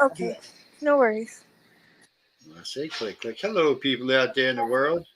Okay, no worries. I say click, click. Hello, people out there in the world.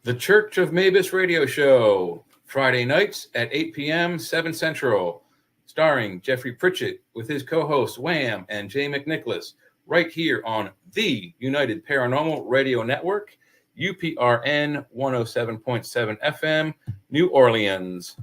The Church of Mavis radio show, Friday nights at 8 p.m., 7 Central, starring Jeffrey Pritchett with his co-hosts Wham and Jay McNicholas, right here on the United Paranormal Radio Network, UPRN 107.7 FM, New Orleans.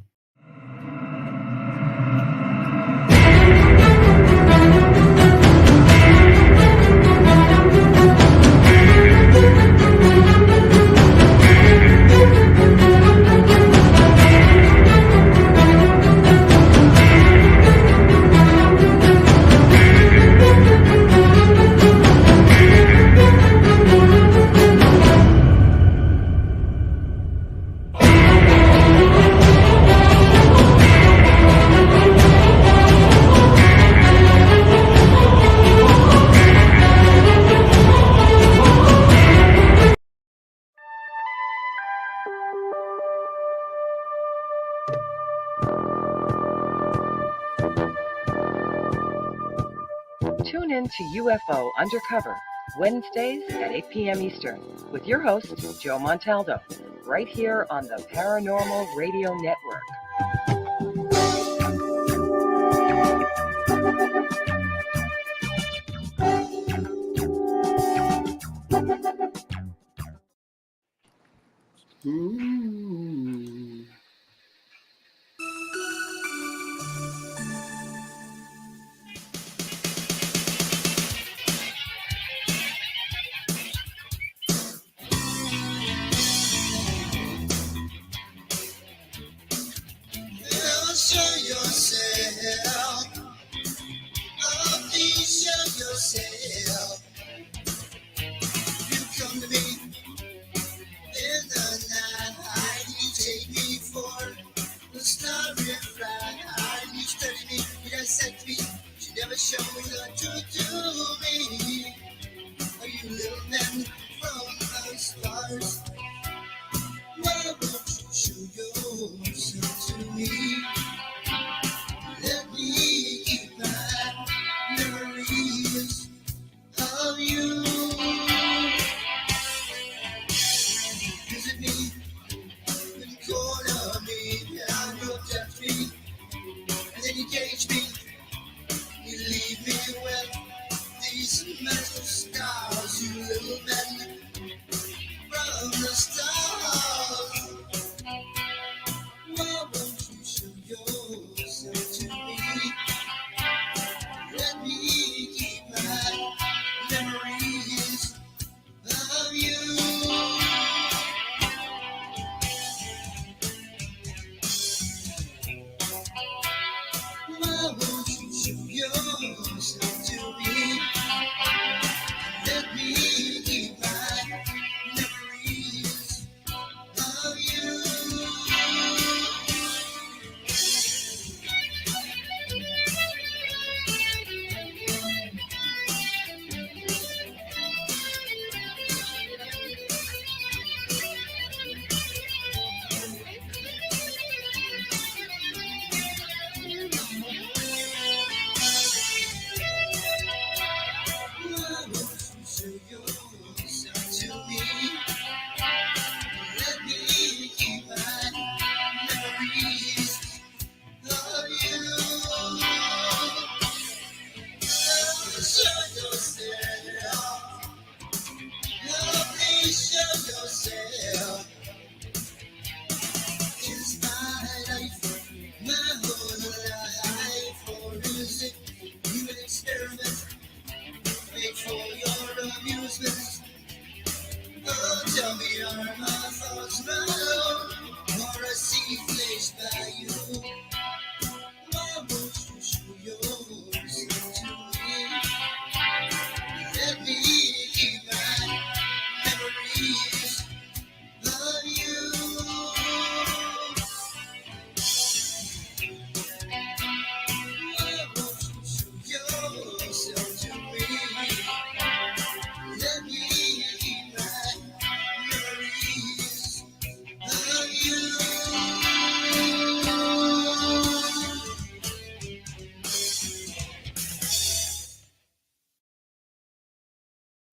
Tune in to UFO Undercover, Wednesdays at 8 p.m. Eastern, with your host, Joe Montaldo, right here on the Paranormal Radio Network. Then you cage me, you leave me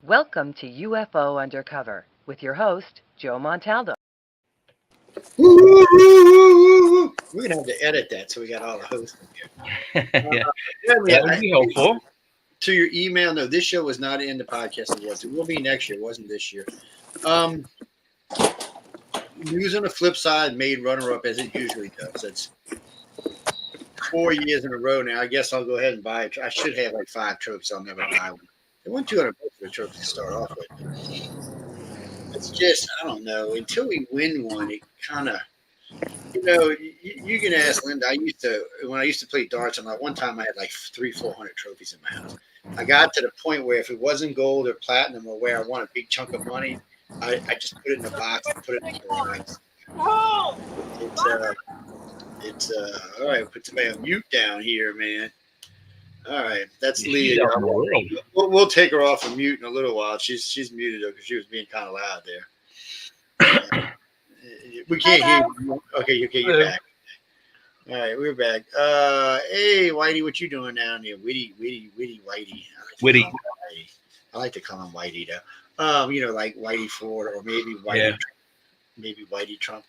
Welcome to UFO Undercover with your host, Joe Montaldo. Woo, woo, woo, woo, woo. We're gonna have to edit that so we got all the hosts in here. Yeah, Yeah, that would be helpful. To your email, no, this show was not in the podcast awards. It will be next year. It wasn't this year. News on the flip side made runner-up as it usually does. It's 4 years in a row now. I guess I'll go ahead and buy it. I should have like 5 trophies. I'll never buy one. They want $200 for a trophy to start off with. It's just, I don't know. Until we win one, it kind of, you can ask Linda. When I used to play darts, and like one time I had like 300-400 trophies in my house. I got to the point where if it wasn't gold or platinum or where I want a big chunk of money, I just put it in a box and put it in the garage. It's all right. Put somebody on mute down here, man. All right, that's Leah. She's out in the world. We'll take her off of mute in a little while. She's muted though because she was being kind of loud there. We can't hear you. Okay, you're back. All right, we're back. Hey, Whitey, what you doing down there? Witty, Whitey. Witty. I like to call him Whitey though. Like Whitey Ford or maybe Whitey Trump.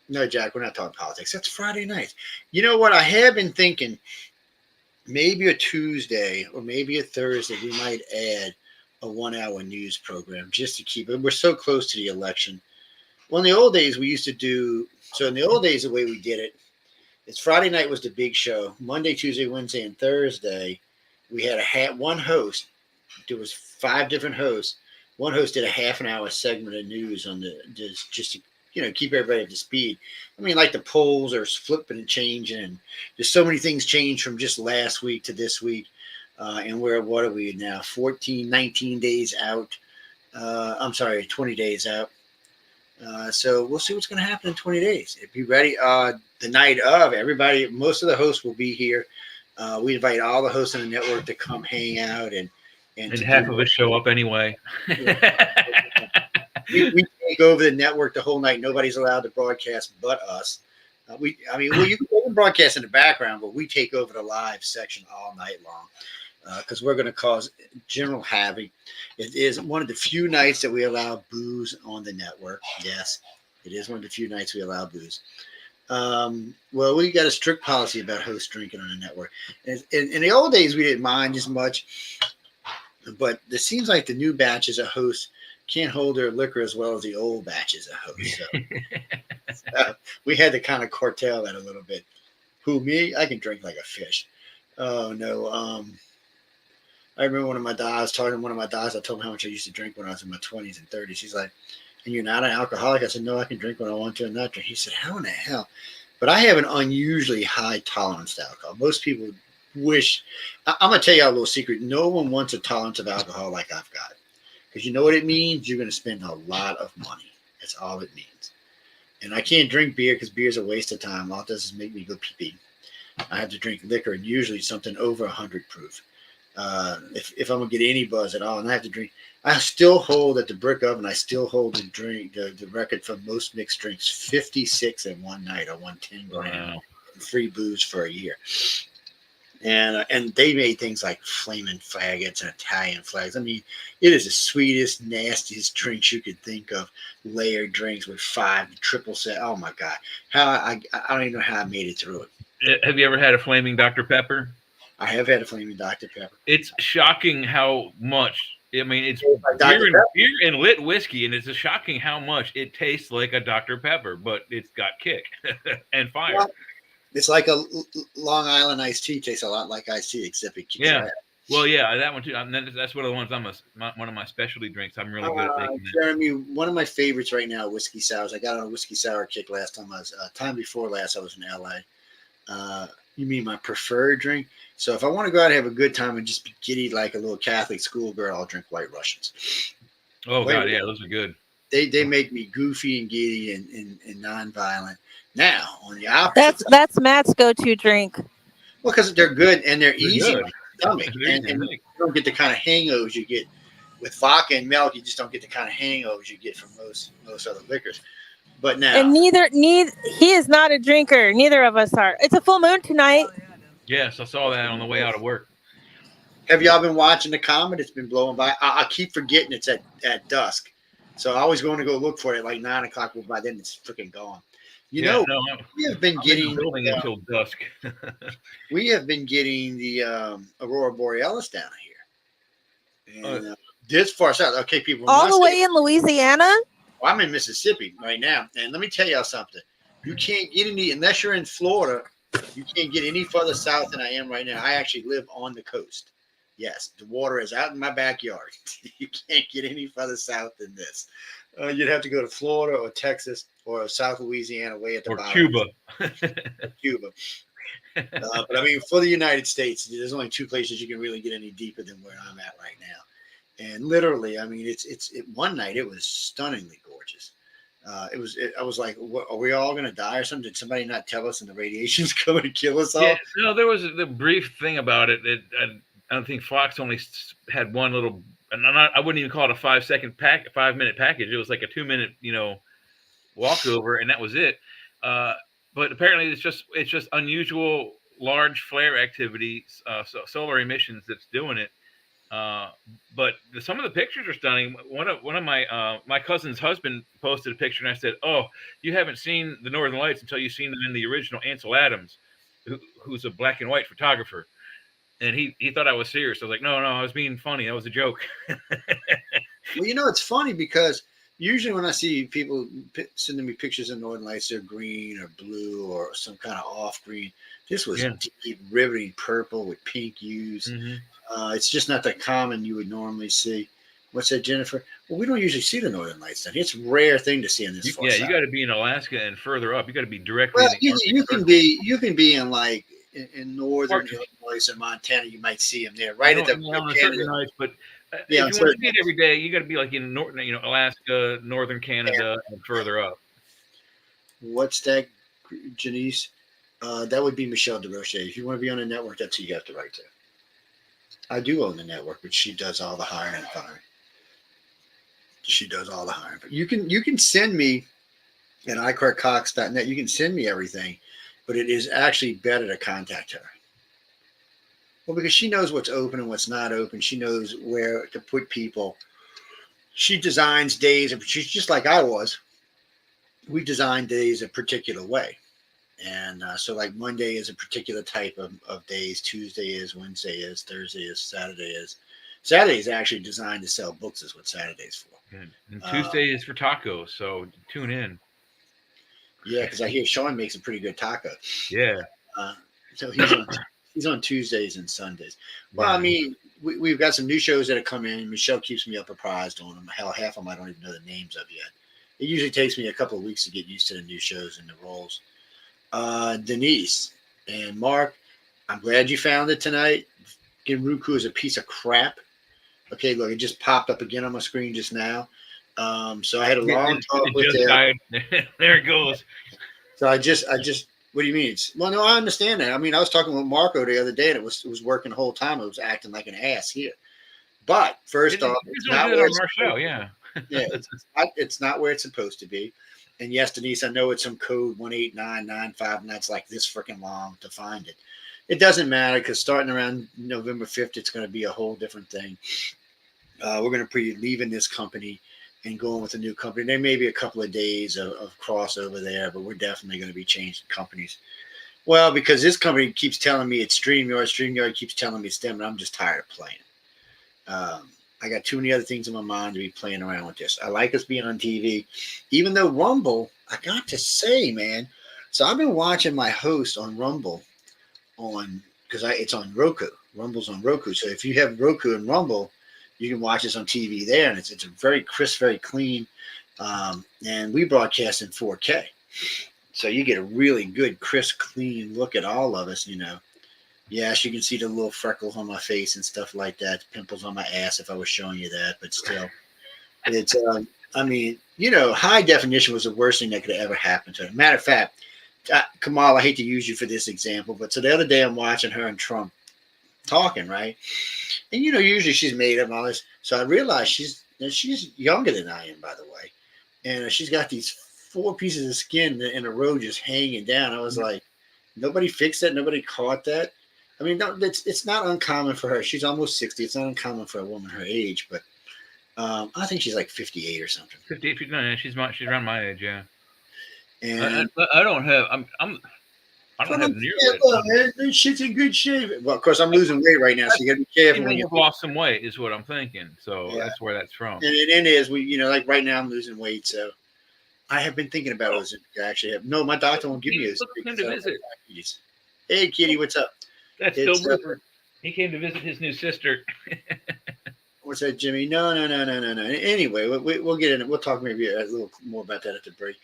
No, Jack, we're not talking politics. That's Friday night. You know what? I have been thinking maybe a Tuesday or maybe a Thursday, we might add a 1-hour news program just to keep it. We're so close to the election. Well, in the old days, we used to do – so in the old days, the way we did it, it's Friday night was the big show. Monday, Tuesday, Wednesday, and Thursday, we had one host. There was 5 different hosts. One host did a half-an-hour segment of news on just to keep everybody up to speed. I mean, like the polls are flipping and changing, and there's so many things changed from just last week to this week. And what are we now? 19 days out. 20 days out. So we'll see what's going to happen in 20 days. Be ready. The night of, everybody, most of the hosts will be here. We invite all the hosts on the network to come hang out and half of us show up anyway. We take over the network the whole night. Nobody's allowed to broadcast but us. You can broadcast in the background, but we take over the live section all night long because we're going to cause general havoc. It is one of the few nights that we allow booze on the network. Yes, it is one of the few nights we allow booze. Well, we got a strict policy about hosts drinking on the network. In the old days, we didn't mind as much, but it seems like the new batches of hosts can't hold their liquor as well as the old batches of hosts. So we had to kind of curtail that a little bit. Who, me? I can drink like a fish. Oh, no. I remember I was talking to one of my daughters. I told him how much I used to drink when I was in my 20s and 30s. He's like, and you're not an alcoholic? I said, no, I can drink when I want to and not drink. He said, how in the hell? But I have an unusually high tolerance to alcohol. Most people wish – I'm going to tell you a little secret. No one wants a tolerance of alcohol like I've got. Because you know what it means? You're going to spend a lot of money. That's all it means. And I can't drink beer because beer is a waste of time. All it does is make me go pee-pee. I have to drink liquor, and usually something over 100 proof. If I'm going to get any buzz at all, and I have to drink. I still hold at the brick oven. I still hold the record for most mixed drinks, 56 in one night. I won 10 grand. Wow. Free booze for a year. And they made things like flaming faggots and Italian flags. I mean, it is the sweetest, nastiest drinks you could think of. Layered drinks with 5 triple set. Oh my God! I don't even know how I made it through it. Have you ever had a flaming Dr. Pepper? I have had a flaming Dr. Pepper. It's shocking how much. I mean, it's beer and lit whiskey, and it's shocking how much it tastes like a Dr. Pepper, but it's got kick and fire. Well, it's like a Long Island iced tea tastes a lot like iced tea, except it kicks ass. Well, yeah, that one too. That's one of the ones one of my specialty drinks. I'm really good at making that. Jeremy, one of my favorites right now, whiskey sours. I got on a whiskey sour kick last time time before last I was in LA. You mean my preferred drink? So if I want to go out and have a good time and just be giddy like a little Catholic schoolgirl, I'll drink White Russians. Oh God, yeah, those are good. They make me goofy and giddy and non-violent. Now on the opposite, That's Matt's go-to drink. well, because they're good and they're easy good. on the stomach, and you don't get the kind of hangovers you get with vodka and milk. You just don't get the kind of hangovers you get from most other liquors. But now, And neither he is not a drinker. Neither of us are. It's a full moon tonight. Yes, I saw that on the way out of work. have y'all been watching the comet? It's been blowing by. I keep forgetting it's at dusk, so I always going to go look for it at like 9 o'clock. But by then it's freaking gone. We have been getting building until dusk. we have been getting the Aurora Borealis down here, and this far south. Okay, people, all the way in Louisiana. Well, I'm in Mississippi right now, and let me tell y'all something. You can't get any unless you're in Florida. You can't get any further south than I am right now. I actually live on the coast. Yes, the water is out in my backyard. You can't get any further south than this. You'd have to go to Florida or Texas or South Louisiana, way at the bottom. Cuba. Cuba. But I mean, for the United States, there's only two places you can really get any deeper than where I'm at right now. And literally, I mean, it's one night it was stunningly gorgeous. I was like, what, are we all going to die or something? Did somebody not tell us and the radiation's coming to kill us all? Yeah, no, there was the brief thing about it. I don't think Fox only had one little, and I wouldn't even call it a 5-minute package. It was like a 2-minute, walkover, and that was it. But apparently it's just unusual large flare activity, solar emissions that's doing it. But some of the pictures are stunning. One of my cousin's husband posted a picture, and I said, "Oh, you haven't seen the Northern Lights until you've seen them in the original." Ansel Adams, who's a black and white photographer, and he thought I was serious. I was like, "No, I was being funny. That was a joke." Well, it's funny because usually when I see people sending me pictures of Northern Lights, they're green or blue or some kind of off green. This was deep, riveting purple with pink hues. Mm-hmm. It's just not the common you would normally see. What's that, Jennifer? Well, we don't usually see the Northern Lights down here. It's a rare thing to see in this. You got to be in Alaska and further up. You got to be directly. Well, you can be in like in northern Illinois or Montana. You might see them there, right at the nights. But if you want to see it every day, you got to be like in Alaska, northern Canada, and further up. What's that, Janice? That would be Michelle DeRoche. If you want to be on a network, that's who you have to write to. I do own the network, but she does all the hiring and firing. She does all the hiring. But you can send me at iCartCox.net. You can send me everything, but it is actually better to contact her. Well, because she knows what's open and what's not open. She knows where to put people. She designs days. She's just like I was. We design days a particular way. And so like Monday is a particular type of days. Tuesday is, Wednesday is, Thursday is, Saturday is. Saturday is actually designed to sell books is what Saturday's for. And Tuesday is for tacos, so tune in. Yeah, because I hear Sean makes a pretty good taco. Yeah. So he's on Tuesdays and Sundays. Well, I mean, we've got some new shows that have come in. Michelle keeps me up apprised on them. Hell, half of them I don't even know the names of yet. It usually takes me a couple of weeks to get used to the new shows and the roles. Denise and Mark, I'm glad you found it tonight. Genruku is a piece of crap. Okay, look, it just popped up again on my screen just now. So I had a long talk with them. There it goes. So I just, what do you mean? Well, no, I understand that. I mean, I was talking with Marco the other day, and it was working the whole time. It was acting like an ass here. But first off, it's not where it's show, yeah. Yeah, it's not where it's supposed to be. And yes, Denise, I know it's some code 18995, and that's like this freaking long to find it. It doesn't matter because starting around November 5th, it's going to be a whole different thing. We're going to be leaving this company and going with a new company. There may be a couple of days of crossover there, but we're definitely going to be changing companies. Well, because this company keeps telling me it's StreamYard. StreamYard keeps telling me it's them, and I'm just tired of playing. I got too many other things in my mind to be playing around with this. I like us being on TV, even though Rumble, I got to say, man. So I've been watching my host on Rumble because it's on Roku. Rumble's on Roku. So if you have Roku and Rumble, you can watch this on TV there, and it's a very crisp, very clean. And we broadcast in 4K. So you get a really good, crisp, clean look at all of us, Yes, you can see the little freckles on my face and stuff like that, the pimples on my ass if I was showing you that, but still. It's, high definition was the worst thing that could have ever happened to her. Matter of fact, Kamal, I hate to use you for this example, but so the other day I'm watching her and Trump talking, right? And, usually she's made up and all this. So I realized she's younger than I am, by the way. And she's got these 4 pieces of skin in a row just hanging down. I was like, nobody fixed that. Nobody caught that. I mean, no, it's not uncommon for her. She's almost 60. It's not uncommon for a woman her age, but I think she's like 58 or something. 58. No, she's around my age. Yeah. And I don't have. I don't have near that. This shit's in good shape. Well, of course, I'm losing weight right now, so you got to be careful. When you've lost some weight, is what I'm thinking. So that's where that's from. And it is. Like right now, I'm losing weight, so I have been thinking about losing. I actually have. No, my doctor won't give me this. He came to visit. Hey, Kitty, what's up? That's still Rupert. He came to visit his new sister. What's that, Jimmy? No. Anyway, we'll get in it. We'll talk maybe a little more about that at the break.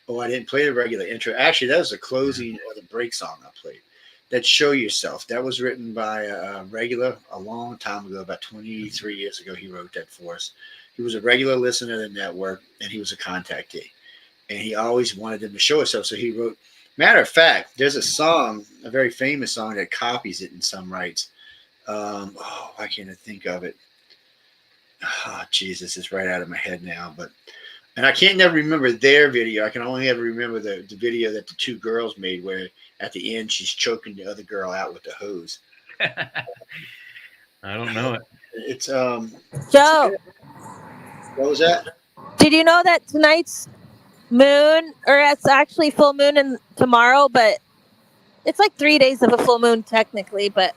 Oh, I didn't play the regular intro. Actually, that was the closing or the break song I played. That Show Yourself. That was written by a regular a long time ago, about 23 years ago. He wrote that for us. He was a regular listener to the network, and he was a contactee. And he always wanted them to show himself. So he wrote, matter of fact, there's a song, a very famous song that copies it in some rights. Why can't I think of it? Oh, Jesus, it's right out of my head now. And I can't never remember their video. I can only ever remember the video that the 2 girls made where at the end she's choking the other girl out with the hose. I don't know it. It's Joe, what was that? did you know that tonight's moon, or it's actually full moon and tomorrow, but it's like 3 days of a full moon technically, but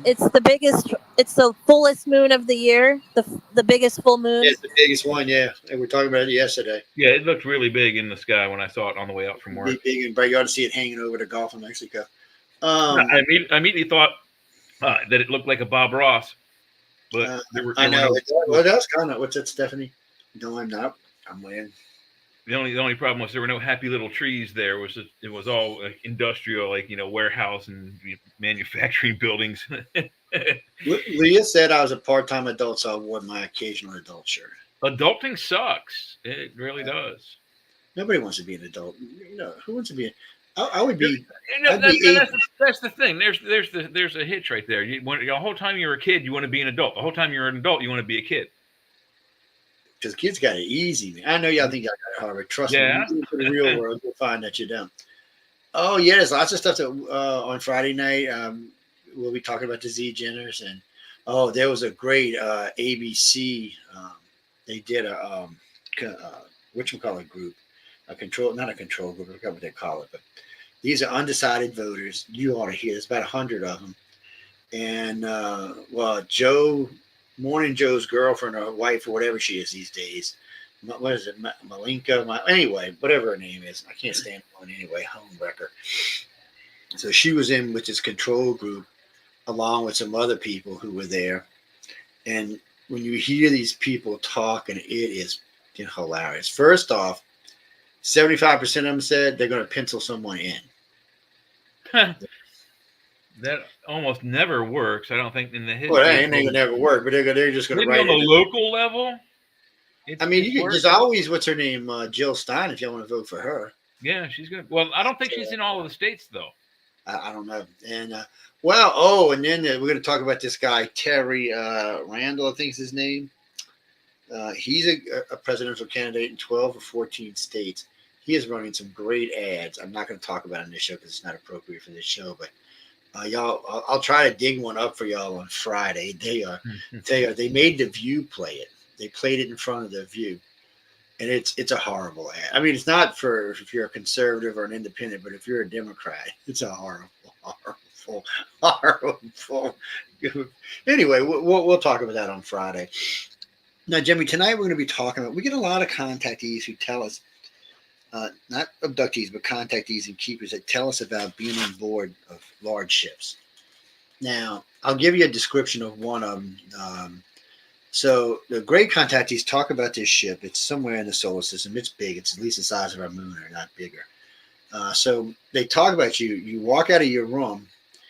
it's the fullest moon of the year, the biggest full moon. Yeah, it's the biggest one, yeah. And we were talking about it yesterday. Yeah, it looked really big in the sky when I saw it on the way out from work. Big and bright. You ought to see it hanging over the Gulf of Mexico. I immediately thought that it looked like a Bob Ross. But I know. Well, that's kind of, what's that, Stephanie? No, I'm not. I'm laying. The only problem was there were no happy little trees there. It was all industrial, warehouse and manufacturing buildings. Leah said I was a part-time adult, so I wore my occasional adult shirt. Adulting sucks. It really does. Nobody wants to be an adult. Who wants to be? I would be. That's the thing. There's a hitch right there. The whole time you're a kid, you want to be an adult. The whole time you're an adult, you want to be a kid. Because kids got it easy. Man. I know y'all think I got it hard, but trust me, in the real world, you'll find that you don't. Oh yeah, there's lots of stuff that on Friday night. We'll be talking about the Z Jenners, and there was a great ABC. They did a whatchamacallit group, not a control group. I forgot what they call it, but these are undecided voters. You ought to hear. There's about 100 of them, and Morning Joe's girlfriend or wife or whatever she is these days. What is it? Malinka? Anyway, whatever her name is. I can't stand one anyway. Homewrecker. So she was in with this control group along with some other people who were there. And when you hear these people talking, it is hilarious. First off, 75% of them said they're going to pencil someone in. That almost never works. I don't think in the history. Well, that ain't going to never work, but they're just going to write on the local level. You can just always, what's her name? Jill Stein, if you want to vote for her. Yeah, she's good. Well, I don't think she's in all of the states, though. I don't know. And, and then we're going to talk about this guy, Terry Randall, I think is his name. He's a presidential candidate in 12 or 14 states. He is running some great ads. I'm not going to talk about it in this show because it's not appropriate for this show, but I'll try to dig one up for y'all on Friday. They made The View play it. They played it in front of The View, and it's a horrible ad. I mean, it's not for if you're a conservative or an independent, but if you're a Democrat, it's a horrible. Anyway, we'll talk about that on Friday. Now, Jimmy, tonight we're going to be talking about. We get a lot of contactees who tell us, not abductees, but contactees and keepers that tell us about being on board of large ships. Now, I'll give you a description of one of them. So the great contactees talk about this ship. It's somewhere in the solar system. It's big. It's at least the size of our moon, or not bigger. So they talk about you. You walk out of your room.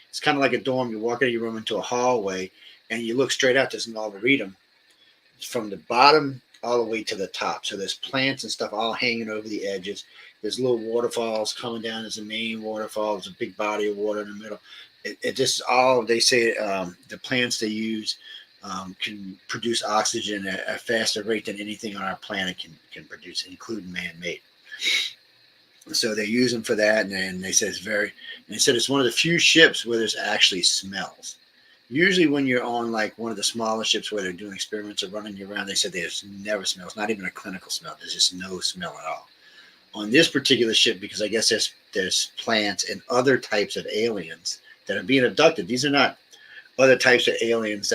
It's kind of like a dorm. You walk out of your room into a hallway, and you look straight out. There's an arboretum from the bottom all the way to the top. So there's plants and stuff all hanging over the edges. There's little waterfalls coming down. There's a main waterfall. There's a big body of water in the middle. It just all, they say the plants they use can produce oxygen at a faster rate than anything on our planet can produce, including man-made. So they use them for that, and they said it's one of the few ships where there's actually smells. Usually when you're on like one of the smaller ships where they're doing experiments or running you around, they said there's never smells, not even a clinical smell. There's just no smell at all. On this particular ship, because I guess there's plants and other types of aliens that are being abducted. These are not other types of aliens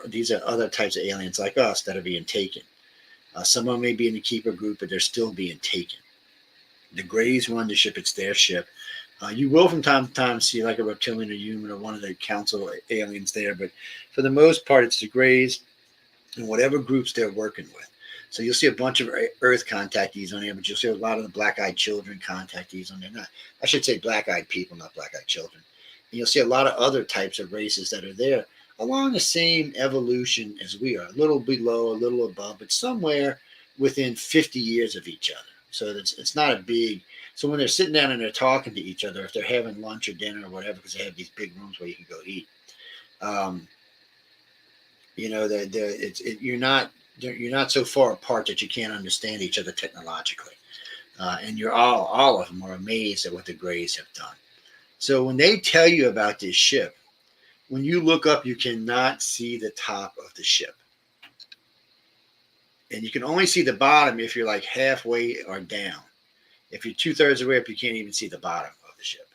these are other types of aliens like us that are being taken. Some of them may be in the keeper group, but they're still being taken. The Greys run the ship. It's their ship. You will from time to time see like a reptilian or human or one of the council aliens there, but for the most part, it's the Greys and whatever groups they're working with. So you'll see a bunch of Earth contactees on there, but you'll see a lot of the black-eyed children contactees on there. I should say black-eyed people, not black-eyed children. And you'll see a lot of other types of races that are there along the same evolution as we are, a little below, a little above, but somewhere within 50 years of each other. So it's not a big. So when they're sitting down and they're talking to each other, if they're having lunch or dinner or whatever, because they have these big rooms where you can go eat, you're not so far apart that you can't understand each other technologically, and you're all of them are amazed at what the Greys have done. So when they tell you about this ship, when you look up, you cannot see the top of the ship. And you can only see the bottom if you're like halfway or down. If you're 2/3 of the way up, you can't even see the bottom of the ship.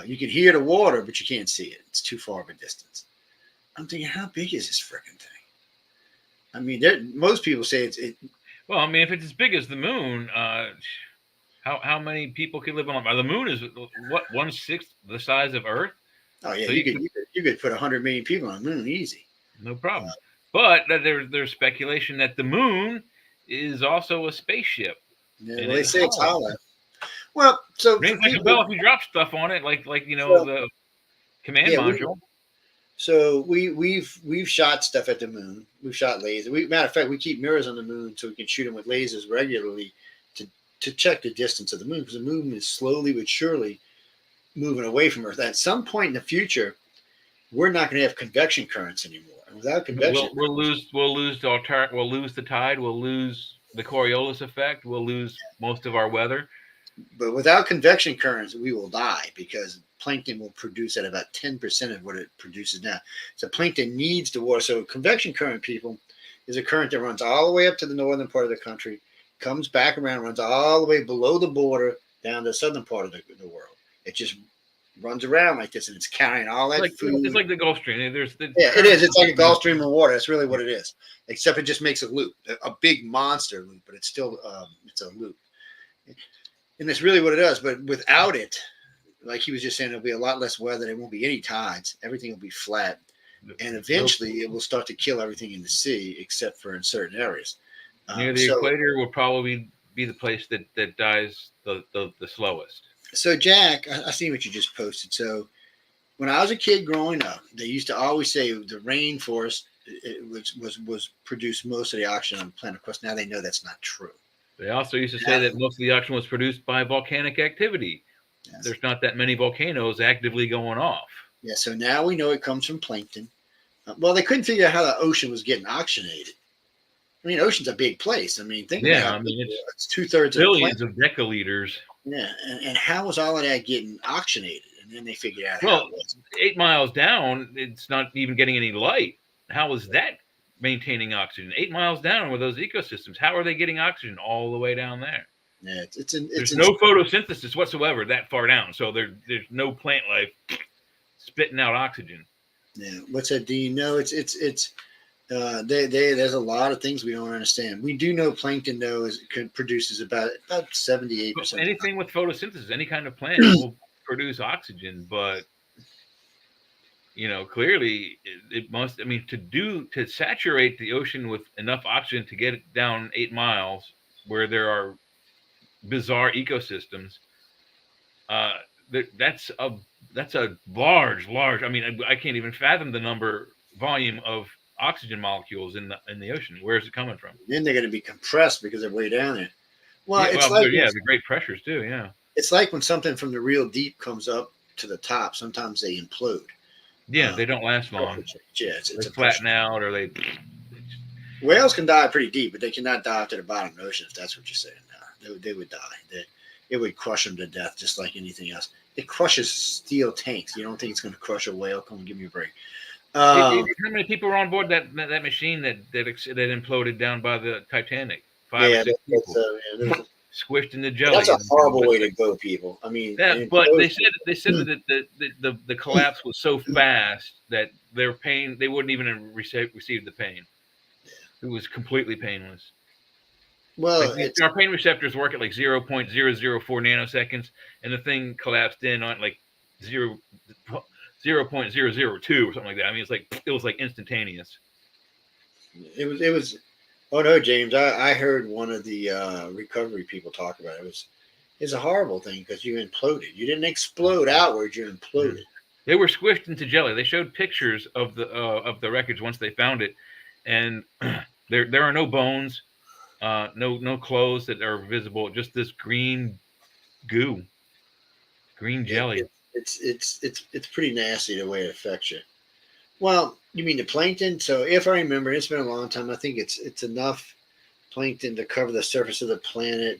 You can hear the water, but you can't see it. It's too far of a distance. I'm thinking, how big is this freaking thing? I mean, most people say it's. Well, I mean, if it's as big as the moon, how many people could live on the moon? Is what 1/6 the size of Earth? Oh yeah, so you could put 100 million people on the moon easy. No problem. But there's speculation that the moon is also a spaceship. Yeah, well, they say it's hollow. Well, so rings like a bell if you drop stuff on it, like the command module. So we've shot stuff at the moon. We've shot lasers. Matter of fact, we keep mirrors on the moon so we can shoot them with lasers regularly to check the distance of the moon, because the moon is slowly but surely moving away from Earth. At some point in the future, we're not going to have convection currents anymore. And without convection, we'll lose the tide. We'll lose the Coriolis effect. We'll lose most of our weather. But without convection currents, we will die, because plankton will produce at about 10% of what it produces now. So plankton needs the water. So convection current, people, is a current that runs all the way up to the northern part of the country, comes back around, runs all the way below the border down to the southern part of the world. It just runs around like this, and it's carrying all that food. It's like the Gulf Stream. It is. It's like a Gulf Stream of water. That's really what it is. Except it just makes a loop, a big monster loop, but it's still it's a loop. And that's really what it does. But without it, like he was just saying, there'll be a lot less weather. There won't be any tides. Everything will be flat. And eventually it will start to kill everything in the sea, except for in certain areas. Near the equator will probably be the place that dies the slowest. So, Jack, I see what you just posted. So when I was a kid growing up, they used to always say the rainforest was produced most of the oxygen on the planet. Of course, now they know that's not true. They also used to say that most of the oxygen was produced by volcanic activity. Yes. There's not that many volcanoes actively going off. Yeah, so now we know it comes from plankton. Well, they couldn't figure out how the ocean was getting oxygenated. I mean, ocean's a big place. I mean, think about it. It's 2/3 billions of decaliters. Yeah, and how was all of that getting oxygenated? And then they figured out. Well, 8 miles down, it's not even getting any light. How is that maintaining oxygen? 8 miles down with those ecosystems, how are they getting oxygen all the way down there? Yeah, there's no photosynthesis whatsoever that far down, so there's no plant life spitting out oxygen. Yeah, what's that, Dean? No, there's a lot of things we don't understand. We do know plankton, though, produces about 78%. Anything with photosynthesis, any kind of plant will produce oxygen, but clearly it must. I mean, to saturate the ocean with enough oxygen to get it down 8 miles, where there are bizarre ecosystems, uh, that's a large. I mean, I can't even fathom the volume of oxygen molecules in the ocean. Where is it coming from? Then they're going to be compressed because they're way down there. Well, Yeah, well, the great pressures too. Yeah, it's like when something from the real deep comes up to the top. Sometimes they implode. yeah, they don't last long. Yeah, it's They a flatten pressure. out, or they. Whales can die pretty deep, but they cannot dive to the bottom of the ocean. If that's what you're saying, no, they would die. It would crush them to death, just like anything else. It crushes steel tanks. You don't think it's going to crush a whale? Come on, give me a break. How many people were on board that machine that imploded down by the Titanic? Five or six people squished in the jelly. That's a horrible way to go, people. I mean, but they said that the collapse was so fast that their pain, they wouldn't even receive the pain. It was completely painless. Well, our pain receptors work at like 0.004 nanoseconds, and the thing collapsed in on like 0.002 or something like that. I mean, it was like instantaneous. It was. Oh no, James! I heard one of the recovery people talk about it. It's a horrible thing because you imploded. You didn't explode outward. You imploded. They were squished into jelly. They showed pictures of the wreckage once they found it, and there are no bones, no clothes that are visible. Just this green goo, green jelly. It's pretty nasty the way it affects you. Well, you mean the plankton? So if I remember, it's been a long time. I think it's enough plankton to cover the surface of the planet.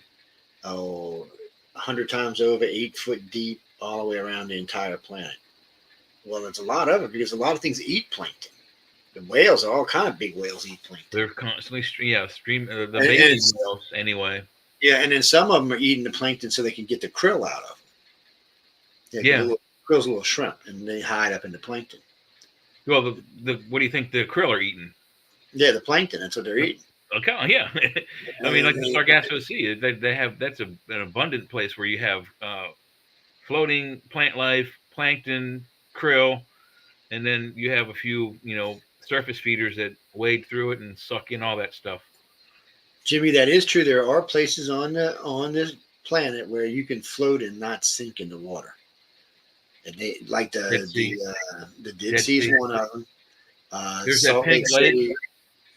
100 times over, 8 foot deep, all the way around the entire planet. Well, it's a lot of it because a lot of things eat plankton. The whales, all kind of big whales eat plankton. They're constantly the baby whales anyway. Yeah, and then some of them are eating the plankton so they can get the krill out of them. Krill's a little shrimp, and they hide up in the plankton. Well, what do you think the krill are eating? Yeah, the plankton. That's what they're eating. Okay, yeah. I mean, like the Sargasso Sea, they have an abundant place where you have floating plant life, plankton, krill, and then you have a few, surface feeders that wade through it and suck in all that stuff. Jimmy, that is true. There are places on this planet where you can float and not sink in the water. And they like the Dead Sea is one of them. There's that Pink Lake.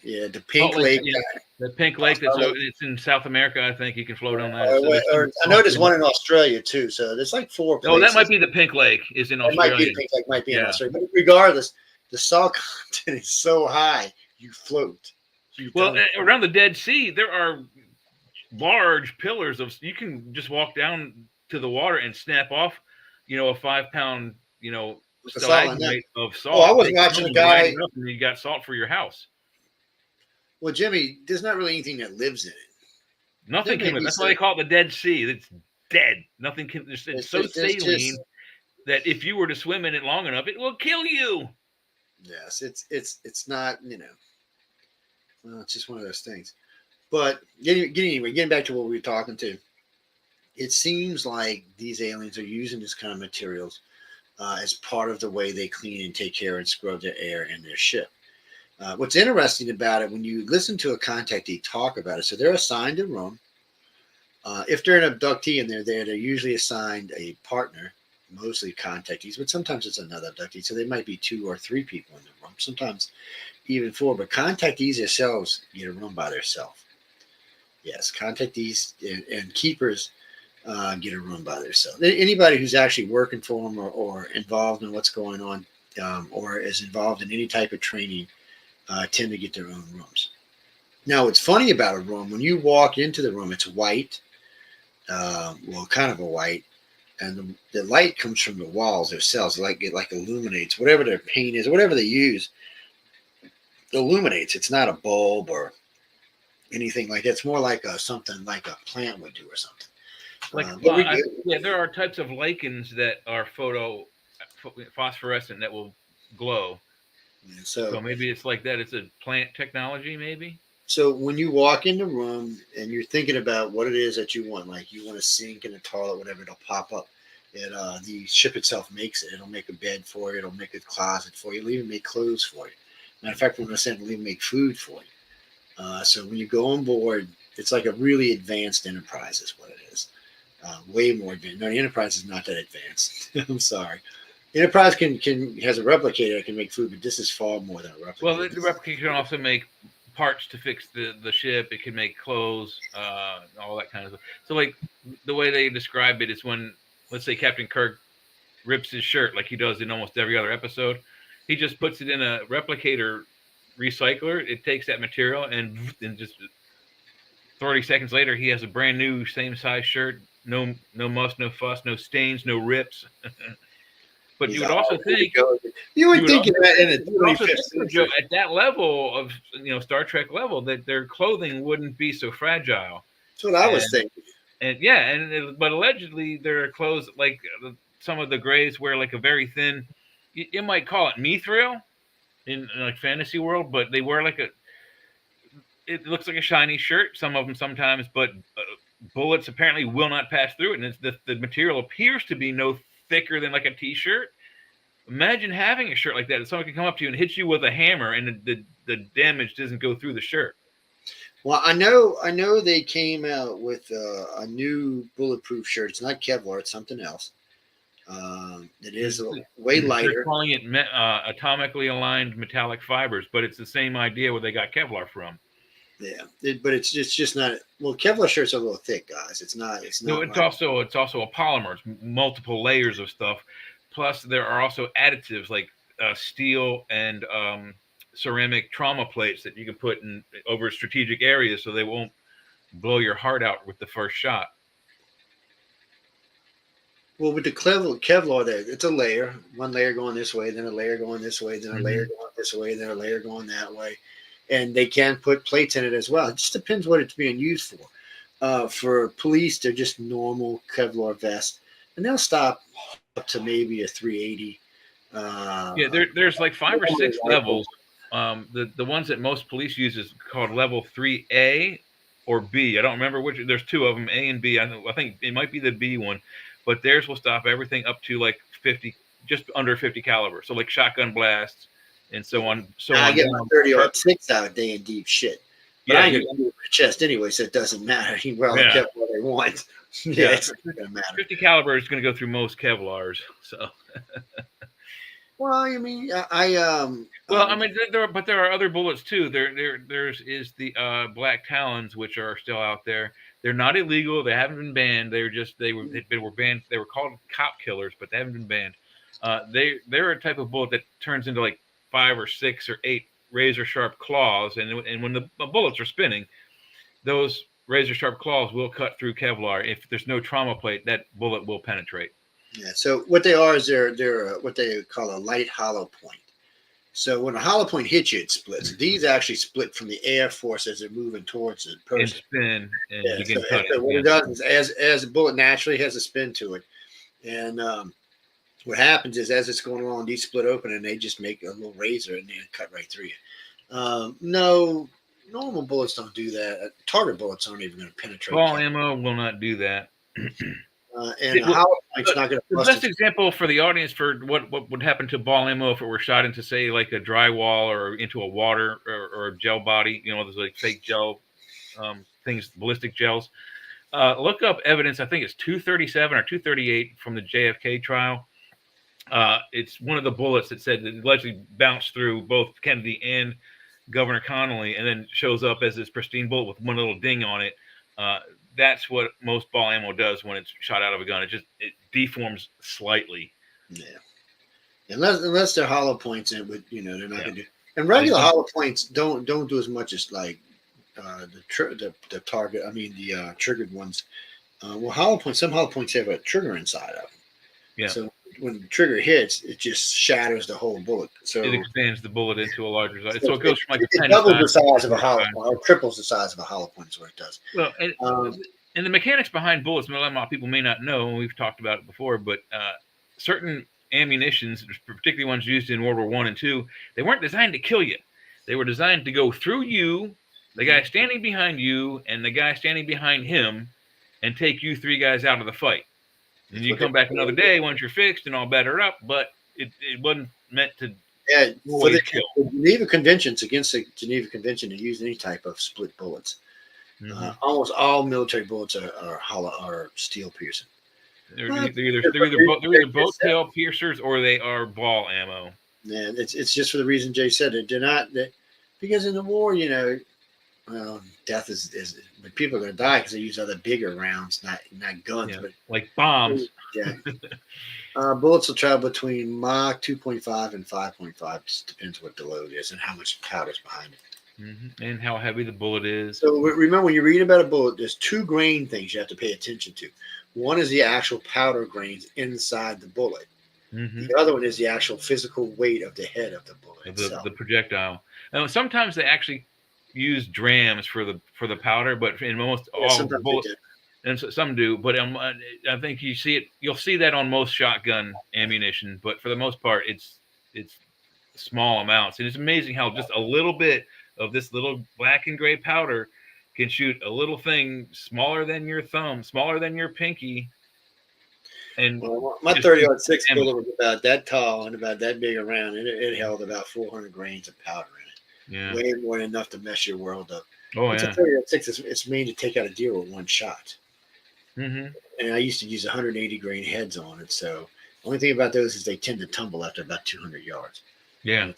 Yeah, the Pink Lake. The Pink Lake it's in South America. I think you can float on that. I know there's one in Australia too. So there's like 4 places. Oh, that might be the Pink Lake. Is in Australia. Might be the Pink Lake. Might be in Australia. But regardless, the salt content is so high, you float. Around the Dead Sea, there are large pillars you can just walk down to the water and snap off, a 5-pound, stalagmite of salt. Oh, I was watching a guy. And you got salt for your house. Well, Jimmy, there's not really anything that lives in it. Nothing can live. That's why they call it the Dead Sea. It's dead. Nothing can. It's so saline that if you were to swim in it long enough, it will kill you. Yes, it's not. Well, it's just one of those things. But getting back to what we were talking to, it seems like these aliens are using this kind of materials as part of the way they clean and take care and scrub their air in their ship. What's interesting about it, when you listen to a contactee talk about it, so they're assigned a room. If they're an abductee and they're there, they're usually assigned a partner, mostly contactees, but sometimes it's another abductee. So there might be 2 or 3 people in the room, sometimes even 4. But contactees themselves get a room by themselves. Yes, contactees and keepers get a room by themselves. Anybody who's actually working for them or involved in what's going on or is involved in any type of training tend to get their own rooms. Now, what's funny about a room, when you walk into the room, it's white, kind of a white, and the light comes from the walls themselves, it illuminates whatever their paint is, whatever they use, illuminates. It's not a bulb or anything like that. It's more like something like a plant would do or something. There are types of lichens that are phosphorescent that will glow. So maybe it's like that. It's a plant technology, maybe. So when you walk in the room and you're thinking about what it is that you want, like you want a sink and a toilet, whatever, it'll pop up. The ship itself makes it. It'll make a bed for you. It'll make a closet for you. It'll even make clothes for you. Matter of fact, we're going to send it'll even make food for you. So when you go on board, it's like a really advanced Enterprise is what it is. Way more advanced. No, the Enterprise is not that advanced. I'm sorry. Enterprise has a replicator that can make food, but this is far more than a replicator. Well, the replicator can also make parts to fix the ship. It can make clothes, all that kind of stuff. So, like, the way they describe it is when, let's say, Captain Kirk rips his shirt like he does in almost every other episode. He just puts it in a replicator recycler. It takes that material and just 30 seconds later, he has a brand new same size shirt. No muss, no fuss, no stains, no rips. But you would also think you would think that in a 25th century, at that level of Star Trek level, that their clothing wouldn't be so fragile. That's what I was thinking. And but allegedly their clothes, like some of the Greys wear like a very thin, you might call it mithril in like fantasy world, but they wear like it looks like a shiny shirt. Some of them sometimes, but bullets apparently will not pass through it, and the material appears to be no thicker than like a t-shirt. Imagine having a shirt like that. Someone can come up to you and hit you with a hammer, and the damage doesn't go through the shirt. Well, I know they came out with a new bulletproof shirt. It's not Kevlar; it's something else. It is way lighter. They're calling it atomically aligned metallic fibers, but it's the same idea where they got Kevlar from. Yeah, but it's just not. Well, Kevlar shirts are a little thick, guys. It's not. No, it's also a polymer. It's multiple layers of stuff. Plus, there are also additives like steel and ceramic trauma plates that you can put in over strategic areas, so they won't blow your heart out with the first shot. Well, with the Kevlar, there it's a layer. One layer going this way, then a layer going this way, then a layer going this way, then a layer going that way. And they can put plates in it as well. It just depends what it's being used for. For police, they're just normal Kevlar vests, and they'll stop up to maybe a 380. There's like 5 or 6 levels. The ones that most police use is called level 3A or B. I don't remember which. There's 2 of them, A and B. I think it might be the B one, but theirs will stop everything up to like 50, just under 50 caliber. So like shotgun blasts. And so on. I get my 30-06 out day in deep shit. But I get it under my chest anyway, so it doesn't matter. You can kept what they want. It's not gonna matter. 50 caliber is going to go through most Kevlars. So. Well, I mean, there are other bullets too. There's the Black Talons, which are still out there. They're not illegal. They haven't been banned. They were banned. They were called cop killers, but they haven't been banned. They're a type of bullet that turns into like 5 or 6 or 8 razor sharp claws, and when the bullets are spinning, those razor sharp claws will cut through Kevlar. If there's no trauma plate, that bullet will penetrate. Yeah. So what they are is they're what they call a light hollow point. So when a hollow point hits you, it splits. These actually split from the air force as they're moving towards the person. And spin, and you can cut it. What it does is as the bullet naturally has a spin to it, and what happens is as it's going along, these split open and they just make a little razor and they cut right through you. No, normal bullets don't do that. Target bullets aren't even going to penetrate. Ball ammo will not do that. And a hollow point's not going to. The best example for the audience for what would happen to ball ammo if it were shot into, say, like a drywall or into a water or a gel body. There's like fake gel things, ballistic gels. Look up evidence. I think it's 237 or 238 from the JFK trial. It's one of the bullets that said that allegedly bounced through both Kennedy and Governor Connolly, and then shows up as this pristine bullet with one little ding on it. That's what most ball ammo does when it's shot out of a gun. It deforms slightly. Yeah, unless they're hollow points, and they're not going to do. And regular hollow points don't do as much as like the target. I mean the triggered ones. Some hollow points have a trigger inside of them. Yeah. So when the trigger hits, it just shatters the whole bullet. So it expands the bullet into a larger size. So it goes from like it doubles the size of a hollow point, or triples the size of a hollow point is what it does. Well, and the mechanics behind bullets, a lot of people may not know, and we've talked about it before, but certain ammunitions, particularly ones used in World War I and II, they weren't designed to kill you. They were designed to go through you, the guy standing behind you, and the guy standing behind him, and take you 3 guys out of the fight. And you come back another day once you're fixed and all battered up, but it wasn't meant to Yeah, for always the kill. Geneva Conventions, against the Geneva Convention to use any type of split bullets. Almost all military bullets are hollow, are steel piercing. They're either boat tail piercers or they are ball ammo. Yeah, it's just for the reason Jay said. They're not because in the war, well, death is but people are going to die because they use other bigger rounds, not guns, but like bombs. Yeah. Bullets will travel between Mach 2.5 and 5.5. Just depends what the load is and how much powder's behind it. And how heavy the bullet is. So remember, when you read about a bullet, there's two grain things you have to pay attention to. One is the actual powder grains inside the bullet. The other one is the actual physical weight of the head of the bullet itself. The projectile. Now, sometimes they actually use drams for the powder, but in most all bullets, and some do. But I think you'll see that on most shotgun ammunition. But for the most part, it's small amounts, and it's amazing how just a little bit of this little black and gray powder can shoot a little thing smaller than your thumb, smaller than your pinky. And my 30-06 bullet was about that tall and about that big around, and it held about 400 grains of powder in it. Yeah, way more than enough to mess your world up. Oh, it's yeah. a 30-06. It's made to take out a deer with one shot. And I used to use 180 grain heads on it. So the only thing about those is they tend to tumble after about 200 yards. Yeah.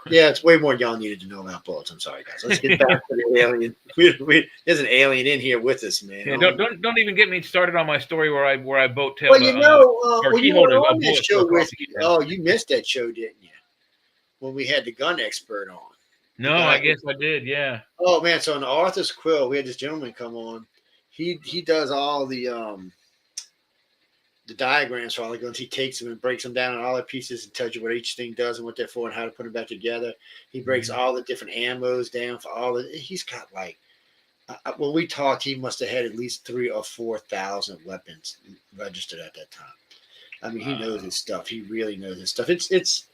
Yeah, it's way more y'all needed to know about bullets. I'm sorry, guys. Let's get back to the alien. There's an alien in here with us, man. Yeah, don't even get me started on my story where I boat tailed. Well, you were on that show with you. Oh, you missed that show, didn't you? When we had the gun expert on. No, I guess I did. Yeah. Oh man, so on Arthur's Quill, we had this gentleman come on. He does all the diagrams for all the guns. He takes them and breaks them down in all the pieces and tells you what each thing does and what they're for and how to put them back together. He breaks all the different ammos down for all the. He's got like, when we talked, he must have had at least 3,000 or 4,000 weapons registered at that time. I mean, he knows his stuff. He really knows his stuff. It's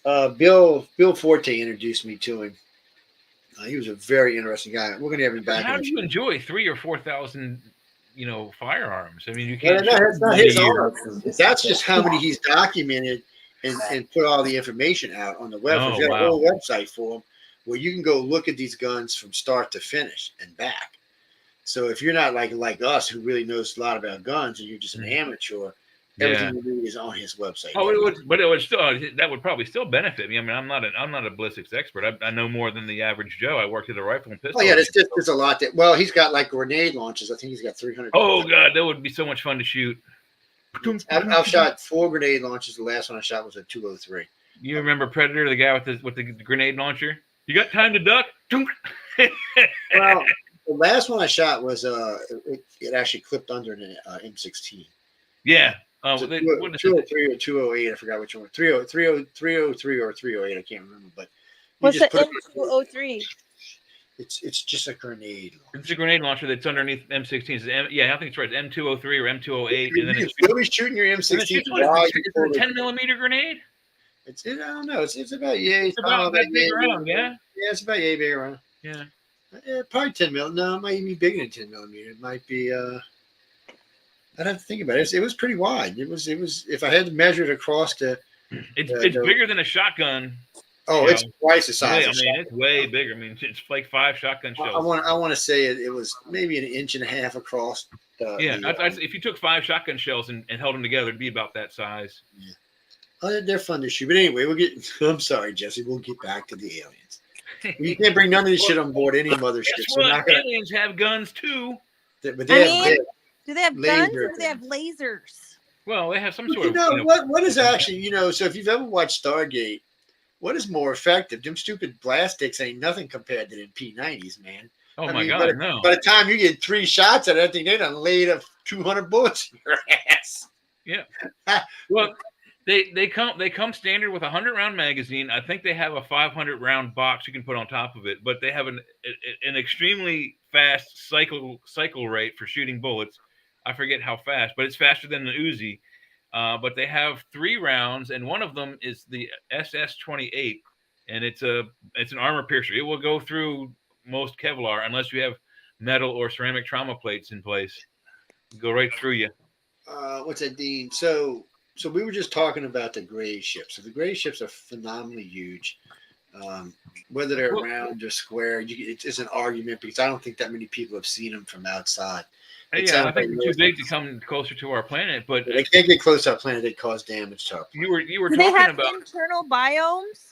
Bill Forte introduced me to him. He was a very interesting guy. We're going to have him back. How do you enjoy 3,000 or 4,000? Firearms. I mean, you can't. Well, that's not his own. That's just how many he's documented and put all the information out on the web. Oh, There's a whole website for him where you can go look at these guns from start to finish and back. So if you're not like us, who really knows a lot about guns, and you're just an amateur, everything you need is on his website. Oh, it would still that would probably still benefit me. I mean, I'm not a ballistics expert. I know more than the average Joe. I worked at a rifle and pistol. Oh yeah, there's a lot that. Well, he's got like grenade launches. I think he's got 300. Oh god, that would be so much fun to shoot. I've shot 4 grenade launches. The last one I shot was a 203. You remember Predator, the guy with the grenade launcher? You got time to duck? Well, the last one I shot was it actually clipped under an M16. Yeah. What is 203 or 208? I forgot which one. 303 or 308. I can't remember. But what's the M203? It's just a grenade launcher. It's a grenade launcher that's underneath M16s. I think it's right. It's M203 or M208. And then you'll be shooting your M16. It's a 10 millimeter grenade. I don't know. It's about It's about that big around, yeah. Yeah, it's about big around. Yeah. Probably 10 mil. No, it might even be bigger than 10 millimeter. It might be. I'd have to think about it. It was pretty wide. It was. If I had to measure it across it's bigger than a shotgun. Oh, it's twice the size. It's way bigger. I mean, it's like 5 shotgun shells. I want to say it was maybe an inch and a half across. If you took 5 shotgun shells and held them together, it'd be about that size. Yeah. Oh, they're fun to shoot. But anyway, I'm sorry, Jesse. We'll get back to the aliens. You can't bring none of this shit on board any mothership. Aliens have guns too. But do they have guns or do they have lasers? Well, they have some sort of. What is actually, so if you've ever watched Stargate, what is more effective? Them stupid blast sticks ain't nothing compared to them P90s, man. Oh my God, no. By the time you get 3 shots at it, I think they done laid up 200 bullets in your ass. Yeah. Well, they come standard with a 100-round magazine. I think they have a 500-round box you can put on top of it, but they have an extremely fast cycle rate for shooting bullets. I forget how fast, but it's faster than the Uzi. But they have 3 rounds, and one of them is the SS-28, and it's an armor piercer. It will go through most Kevlar unless you have metal or ceramic trauma plates in place. Go right through you. what's that, Dean? So we were just talking about the gray ships. So the gray ships are phenomenally huge. Um, whether they're Well, round or square, it's an argument because I don't think that many people have seen them from outside. It yeah, I sounds like think they're too big to come closer to our planet. But they can't get close to our planet; they cause damage to our planet. you were Do they talking have about. internal biomes?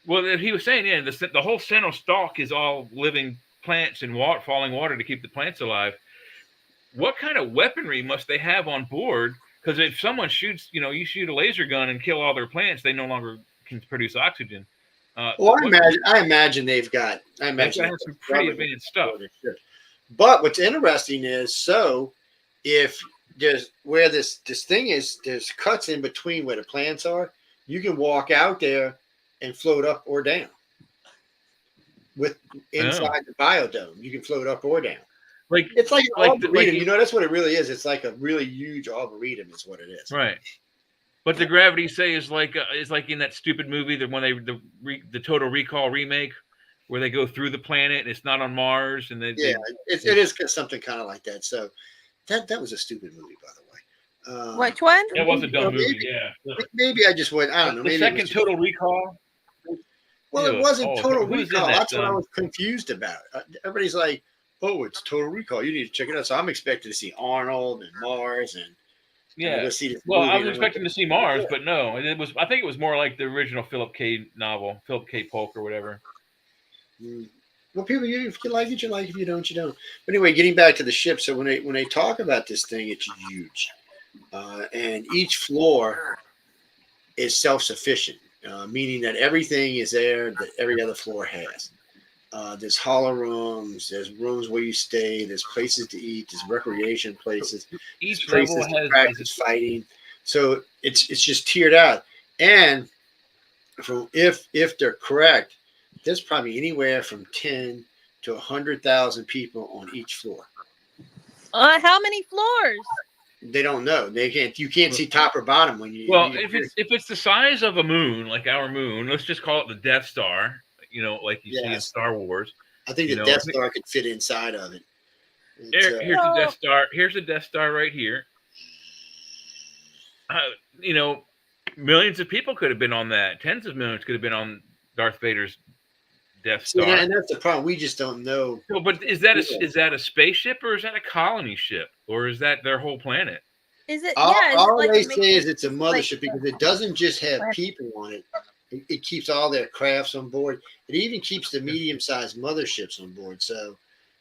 Well, he was saying, yeah, the whole central stalk is all living plants and water, falling water to keep the plants alive. What kind of weaponry must they have on board? Because if someone shoots, you shoot a laser gun and kill all their plants, they no longer can produce oxygen. Well, I imagine they've got. I They've imagine got to have some pretty advanced stuff. But what's interesting is, so if there's where this thing is, there's cuts in between where the plants are. You can walk out there and float up or down. With inside the biodome, you can float up or down. Like it's like an arboretum. like That's what it really is. It's like a really huge arboretum, is what it is. Right. But the gravity say is like in that stupid movie that when the Total Recall remake, where they go through the planet and it's not on Mars and it is something kind of like that. So that was a stupid movie, by the way. Which one? That was a dumb movie. Maybe I just went. I don't know. The maybe second Total Recall. Well, it wasn't Total Recall. That, that's what I was confused about. Everybody's like, "Oh, it's Total Recall. You need to check it out." So I'm expecting to see Arnold and Mars and. Yeah. Well, I was expecting to see Mars, but no. It was. I think it was more like the original Philip K. novel, Philip K. Polk or whatever. Well, people, if you like it, you like it. If you don't, you don't. But anyway, getting back to the ship. So when they talk about this thing, it's huge, and each floor is self-sufficient, meaning that everything is there that every other floor has. There's hollow rooms. There's rooms where you stay. There's places to eat. There's recreation places. Each places level has practice fighting. So it's just tiered out. And from if they're correct, there's probably anywhere from 10 to 100,000 people on each floor. How many floors? They don't know. They can't. You can't see top or bottom when you. Well, if it's the size of a moon, like our moon, let's just call it the Death Star. Like you see in Star Wars. I think the Death Star could fit inside of it. Here's the Death Star. Here's the Death Star right here. Millions of people could have been on that. Tens of millions could have been on Darth Vader's Death Star. And that's the problem. We just don't know. No, but is that a spaceship or is that a colony ship or is that their whole planet? Is it? All they say is it's a mothership because it doesn't just have people on it. It keeps all their crafts on board. It even keeps the medium-sized motherships on board. So,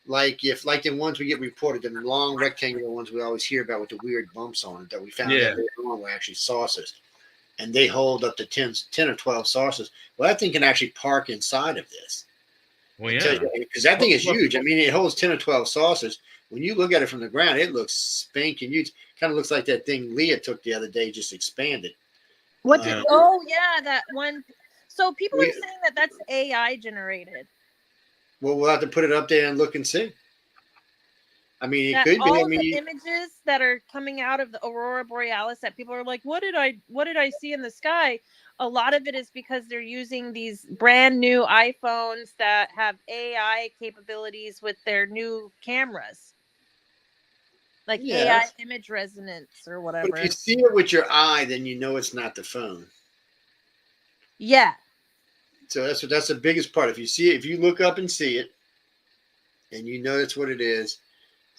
like the ones we get reported, the long rectangular ones we always hear about with the weird bumps on it that we found out later on were actually saucers, and they hold up to 10 or 12 saucers. Well, that thing can actually park inside of this. Well, yeah, because that thing is huge. I mean, it holds 10 or 12 saucers. When you look at it from the ground, it looks spanking huge. Kind of looks like that thing Leah took the other day, just expanded. That one. So people are saying that that's AI generated. Well, we'll have to put it up there and look and see. I mean, it could be. All the images that are coming out of the Aurora Borealis that people are like, what did I see in the sky? A lot of it is because they're using these brand new iPhones that have AI capabilities with their new cameras. Like AI image resonance or whatever. But if you see it with your eye, then you know it's not the phone. Yeah. So that's the biggest part. If you see it, if you look up and see it, and you know that's what it is,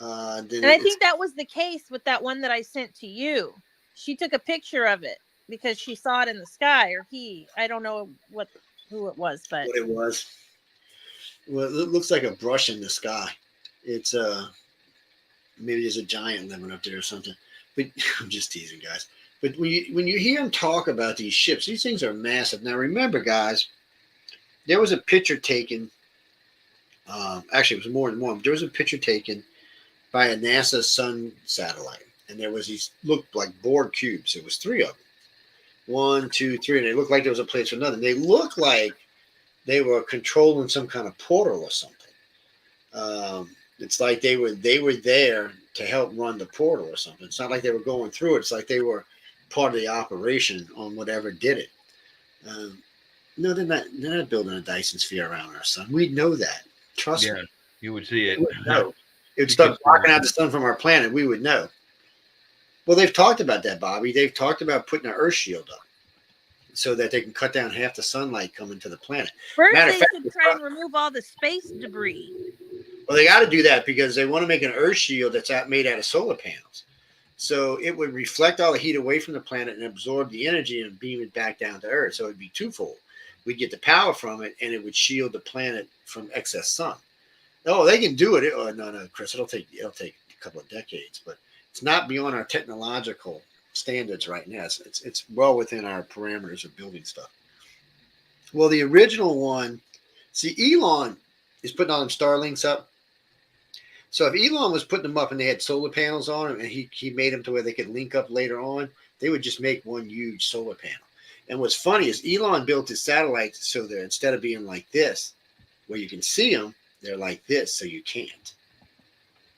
then. And I think that was the case with that one that I sent to you. She took a picture of it because she saw it in the sky, or he. I don't know who it was, but what it was. Well, it looks like a brush in the sky. It's maybe there's a giant living up there or something. But I'm just teasing, guys. But when you hear them talk about these ships, these things are massive. Now, remember, guys, there was a picture taken. Actually, it was more than one. There was a picture taken by a NASA Sun satellite. And there was these, looked like board cubes. It was 3 of them. 1, 2, 3. And they looked like there was a place for another. They looked like they were controlling some kind of portal or something. It's like they were there to help run the portal or something. It's not like they were going through it. It's like they were part of the operation on whatever did it. No, they're not building a Dyson sphere around our sun. We'd know that. Trust me. You would see it. No, it would start blocking out the sun from our planet. We would know. Well, they've talked about that, Bobby. They've talked about putting an Earth shield up so that they can cut down half the sunlight coming to the planet. First, Matter of they fact, should try and remove all the space debris. well, they got to do that because they want to make an Earth shield that's made out of solar panels. So it would reflect all the heat away from the planet and absorb the energy and beam it back down to Earth. So it'd be twofold. We'd get the power from it, and it would shield the planet from excess sun. Oh, they can do it. Oh, no, Chris. It'll take a couple of decades, but it's not beyond our technological standards right now. It's well within our parameters of building stuff. Well, the original one, see, Elon is putting all them Starlinks up. So if Elon was putting them up and they had solar panels on them and he made them to where they could link up later on, they would just make one huge solar panel. And what's funny is Elon built his satellites so that instead of being like this, where you can see them, they're like this, so you can't.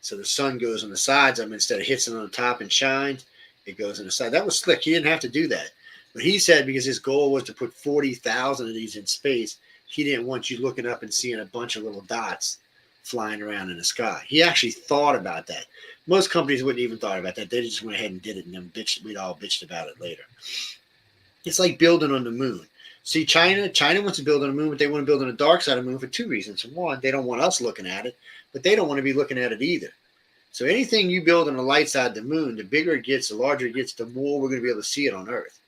So the sun goes on the sides of them instead of hitting on the top and shines, it goes on the side. That was slick. He didn't have to do that. But he said because his goal was to put 40,000 of these in space, he didn't want you looking up and seeing a bunch of little dots flying around in the sky. He actually thought about that. Most companies wouldn't even thought about that. They just went ahead and did it, and then we'd all bitched about it later. It's like building on the moon. See, China wants to build on the moon, but they want to build on the dark side of the moon for two reasons. One, they don't want us looking at it, but they don't want to be looking at it either. So anything you build on the light side of the moon, the bigger it gets, the larger it gets, the more we're going to be able to see it on Earth.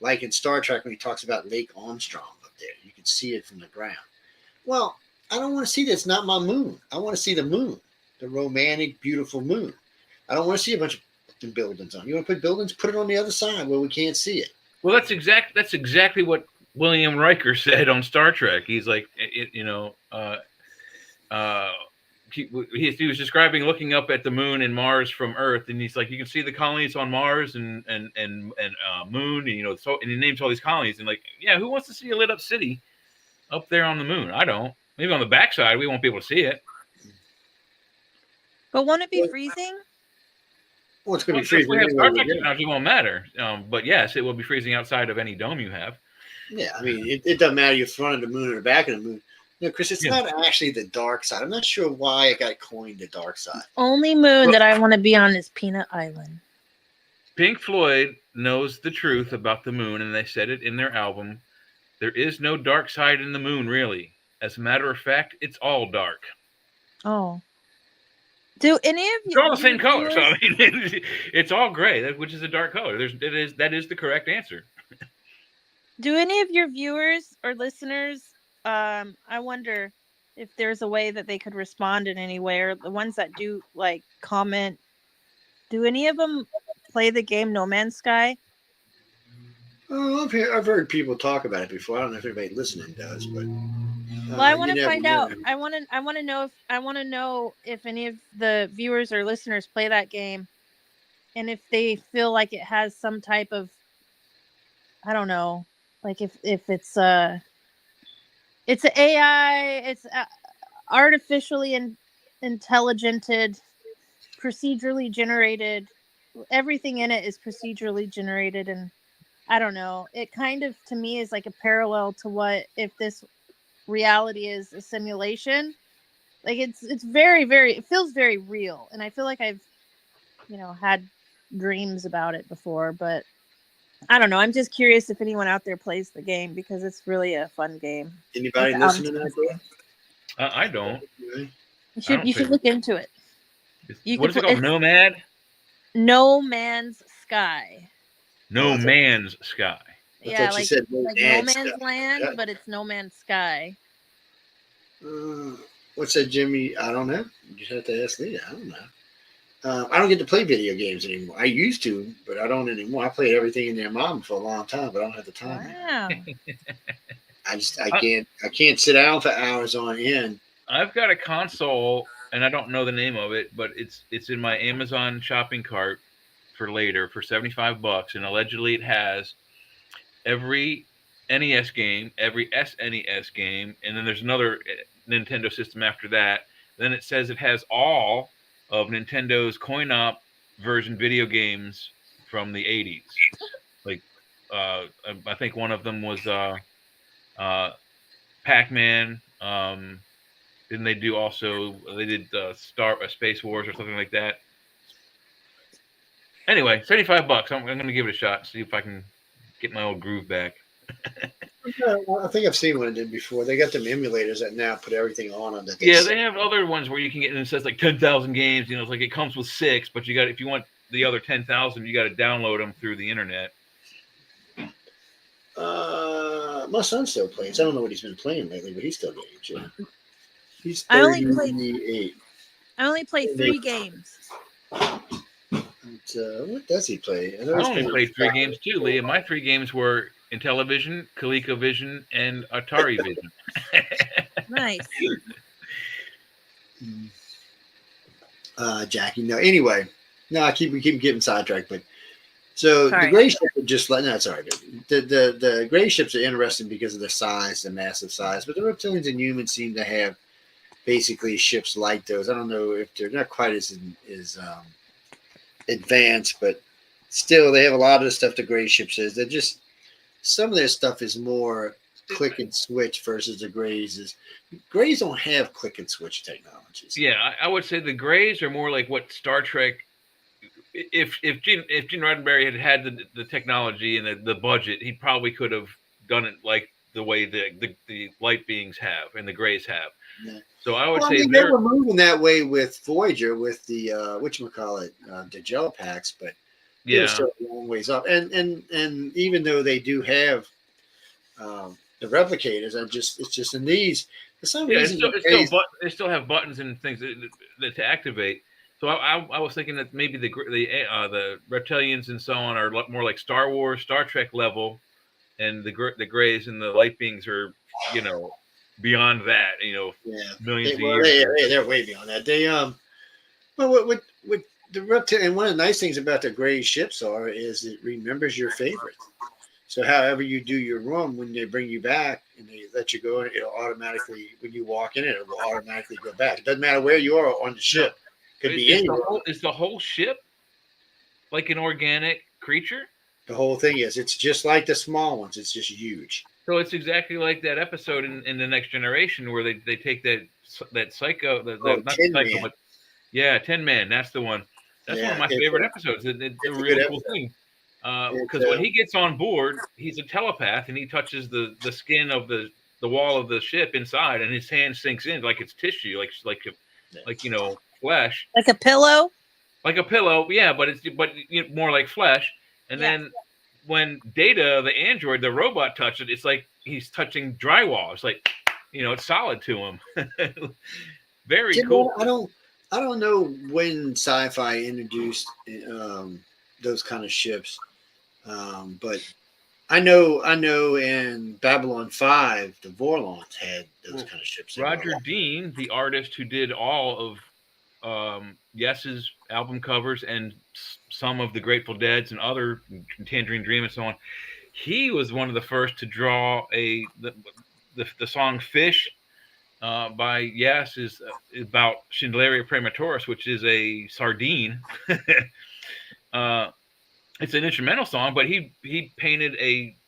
Like in Star Trek when he talks about Lake Armstrong up there. You can see it from the ground. Well, I don't want to see that. It's not my moon. I want to see the moon, the romantic, beautiful moon. I don't want to see a bunch of buildings on. You want to put buildings? Put it on the other side where we can't see it. Well, that's exactly what William Riker said on Star Trek. He's like, he was describing looking up at the moon and Mars from Earth, and he's like, you can see the colonies on Mars and Moon, and so, and he names all these colonies, and like, yeah, who wants to see a lit up city up there on the moon? I don't. Maybe on the backside we won't be able to see it. But won't it be freezing? Well, it's going to be freezing. If we have Star Trek technology, it won't matter. But yes, it will be freezing outside of any dome you have. Yeah, I mean, it doesn't matter you're front of the moon or the back of the moon. Chris, it's not actually the dark side. I'm not sure why it got coined the dark side. Only moon that I want to be on is Peanut Island. Pink Floyd knows the truth about the moon, and they said it in their album. There is no dark side in the moon, really. As a matter of fact, it's all dark. Oh. Do any of you? It's all the same color, so I mean, it's all gray, which is a dark color. That is the correct answer. Do any of your viewers or listeners? I wonder if there's a way that they could respond in any way, or the ones that do like comment. Do any of them play the game No Man's Sky? Oh, I've heard people talk about it before. I don't know if anybody listening does, but well, I want to find out. I want to know if any of the viewers or listeners play that game, and if they feel like it has some type of, I don't know, like if it's an AI, it's artificially intelligented, procedurally generated. Everything in it is procedurally generated, and I don't know. It kind of, to me, is like a parallel to what if this reality is a simulation. Like it's very, very, it feels very real, and I feel like I've, had dreams about it before, but I don't know. I'm just curious if anyone out there plays the game because it's really a fun game. Anybody listening to that? I don't. You should look into it. What is it called? Nomad? No Man's Sky. No Man's Sky. Yeah, like No Man's Land, but it's No Man's Sky. What's that, Jimmy? I don't know. You just have to ask Leah. I don't know. I don't get to play video games anymore. I used to, but I don't anymore. I played everything in their mom for a long time, but I don't have the time. Wow. I can't sit down for hours on end. I've got a console, and I don't know the name of it, but it's in my Amazon shopping cart for later for $75, and allegedly it has every NES game, every SNES game, and then there's another Nintendo system after that. Then it says it has all of Nintendo's coin-op version video games from the 80s. Like, I think one of them was Pac-Man. Didn't they do also? They did Space Wars or something like that. Anyway, $75. I'm going to give it a shot. See if I can get my old groove back. I think I've seen one of them before. They got them emulators that now put everything on them. Yeah, they have other ones where you can get, and it says like 10,000 games. You know, it's like it comes with 6, but you got, if you want the other 10,000, you got to download them through the internet. My son still plays. I don't know what he's been playing lately, but he's still games. Yeah. He's I only 38. I only played 3 games. What does he play? I only played 3 games too, Leah. My 3 games were Intellivision, ColecoVision, and Atari Vision. Nice. Jackie. No. Anyway, no. We keep getting sidetracked, but so Sorry. the gray ships are just like no. It's all right. The gray ships are interesting because of the size, the massive size. But the reptilians and humans seem to have basically ships like those. I don't know if they're not quite as advanced, but still they have a lot of the stuff the gray ships is. They're just some of their stuff is more click and switch versus the grays. Grays don't have click and switch technologies. Yeah, I would say the grays are more like what Star Trek. If Gene Roddenberry had the technology and the budget, he probably could have done it like the way the light beings have and the grays have. Yeah. So I would say they were moving that way with Voyager, with the whatchamacallit, the gel packs, but they're still a long ways up. And even though they do have the replicators, it's just in these for some reason they still have buttons and things that to activate. So I was thinking that maybe the reptilians and so on are more like Star Wars, Star Trek level, and the grays and the light beings are, you know, beyond that. You know, millions of years. They're way beyond that. They well, with the reptilian, and one of the nice things about the gray ships is it remembers your favorites. So however you do your room, when they bring you back and they let you go, it'll automatically, when you walk in it will automatically go back. It doesn't matter where you are on the ship. Could be anywhere. Is the whole ship like an organic creature? The whole thing is, it's just like the small ones. It's just huge. So it's exactly like that episode in The Next Generation where they take that psycho, not psycho, but Tin Man. That's the one. That's one of my favorite episodes. It's a really cool thing. Because when he gets on board, he's a telepath and he touches the skin of the wall of the ship inside, and his hand sinks in like it's tissue, like you know, flesh, like a pillow. Yeah, but it's more like flesh. And then when Data, the android, the robot, touches it, it's like he's touching drywall. It's like, you know, it's solid to him. Very cool. I don't know when sci-fi introduced those kind of ships. But I know in Babylon 5, the Vorlons had those kind of ships. Roger Dean, the artist who did all of Yes's album covers and some of the Grateful Dead's and other Tangerine Dream and so on, he was one of the first to draw the song Fish by Yes is about Schindleria Praematoris, which is a sardine. It's an instrumental song, but he painted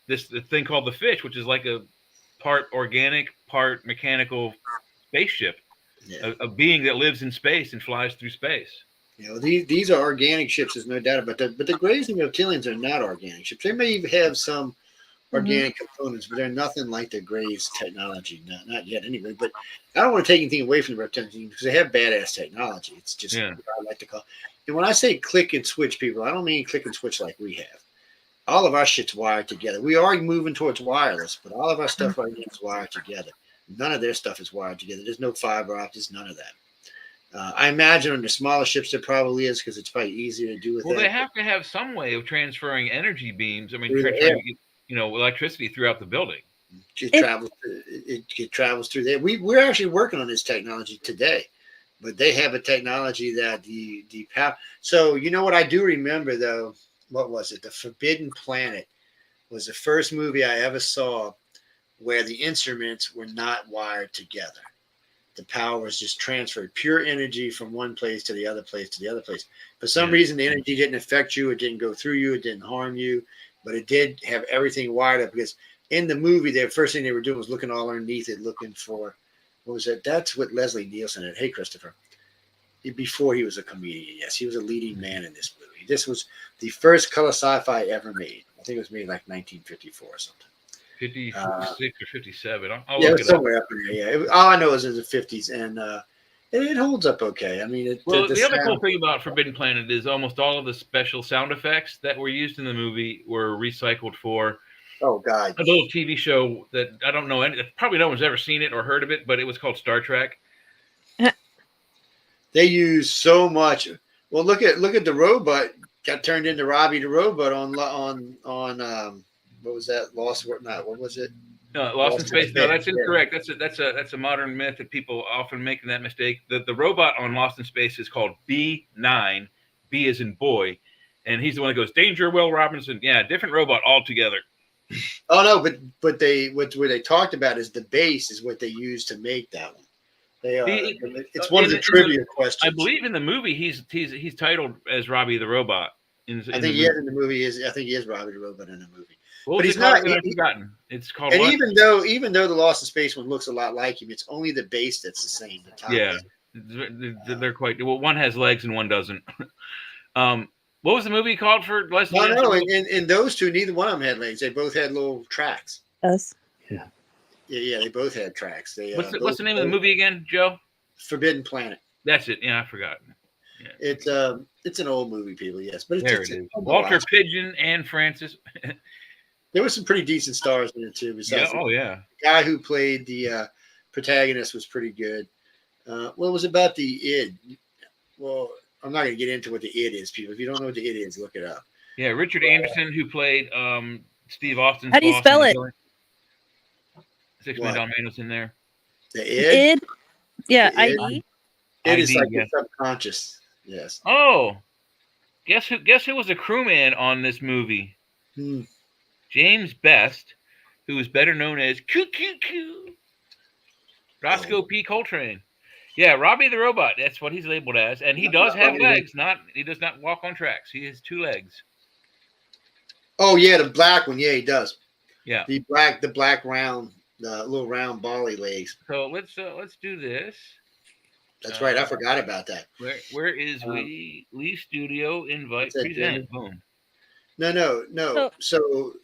this thing called the Fish, which is like a part organic, part mechanical spaceship, a being that lives in space and flies through space. You know, these are organic ships. There's no doubt about that. But the Greys and Reptilians are not organic ships. They may even have some organic components, but they're nothing like the Greys technology. Not yet, anyway. But I don't want to take anything away from the Reptilians because they have badass technology. It's just what I like to call. And when I say click and switch, people, I don't mean click and switch like we have. All of our shit's wired together. We are moving towards wireless, but all of our stuff right now is wired together. None of their stuff is wired together. There's no fiber optics, none of that. I imagine on the smaller ships there probably is because it's probably easier to do with that. Well, they have to have some way of transferring energy beams. I mean, transferring, electricity throughout the building. It travels through there. We're actually working on this technology today, but they have a technology that the power. So you know what I do remember though? What was it? The Forbidden Planet was the first movie I ever saw where the instruments were not wired together. The power was just transferred, pure energy from one place to the other place to the other place. For some reason, the energy didn't affect you. It didn't go through you. It didn't harm you, but it did have everything wired up because in the movie, the first thing they were doing was looking all underneath it, looking for, what was it? That's what Leslie Nielsen had. Hey, Christopher. Before he was a comedian, yes, he was a leading man in this movie. this was the first color sci-fi ever made. I think it was made like 1954 or something. 56 or 57. I'll Yeah, it look was it up. somewhere up in there. Yeah, all I know is it was the 50s, and it holds up okay. I mean, Well, the the other cool sound. thing about Forbidden Planet is almost all of the special sound effects that were used in the movie were recycled for Oh God, a little TV show that I don't know any. Probably no one's ever seen it or heard of it, but it was called Star Trek. they use so much. Well, look at the robot got turned into Robbie the robot on what was that? Lost World? Not what was it? No, Lost in Lost in Space. No, that's Space, yeah. incorrect. That's a modern myth that people often make that mistake. The robot on Lost in Space is called B9. B is in boy, and he's the one that goes, "Danger, Will Robinson." Yeah, different robot altogether. Oh no, but what they talked about is the base is what they used to make that one. It's one of the trivia questions. I believe in the movie he's titled as Robbie the Robot. I think he is in the movie. I think he is Robbie the Robot in the movie. But he's not. I've forgotten. It's called. And what? even though the Lost in Space one looks a lot like him, it's only the base that's the same. The top Yeah, they're quite. Well, one has legs and one doesn't. What was the movie called for Leslie? No. In those two, neither one of them had legs. They both had little tracks. Yes. Yeah. They both had tracks. What's the name of the movie again, Joe? Forbidden Planet. That's it. Yeah, I forgot. Yeah. It's an old movie, people. Yes, but it is. Walter Pidgeon and Francis. There were some pretty decent stars in it too. Besides the guy who played the protagonist was pretty good. What was about the id? Well, I'm not going to get into what the id is, people. If you don't know what the id is, look it up. Yeah, Richard Anderson, who played Steve Austin's. How do you spell it? 6 million Dalmatians in there. The id? Yeah, the id? ID. It is like the subconscious. Yes. Oh, guess who was a crewman on this movie? James Best, who is better known as QQQ. Roscoe P. Coltrane. Yeah, Robbie the Robot. That's what he's labeled as, and he does have legs. He does not walk on tracks. He has 2 legs. Oh yeah, the black one. Yeah, he does. Yeah, the black round, the little round bally legs. So let's do this. That's right. I forgot about that. Where is Lee Studio invite present? Boom. No. So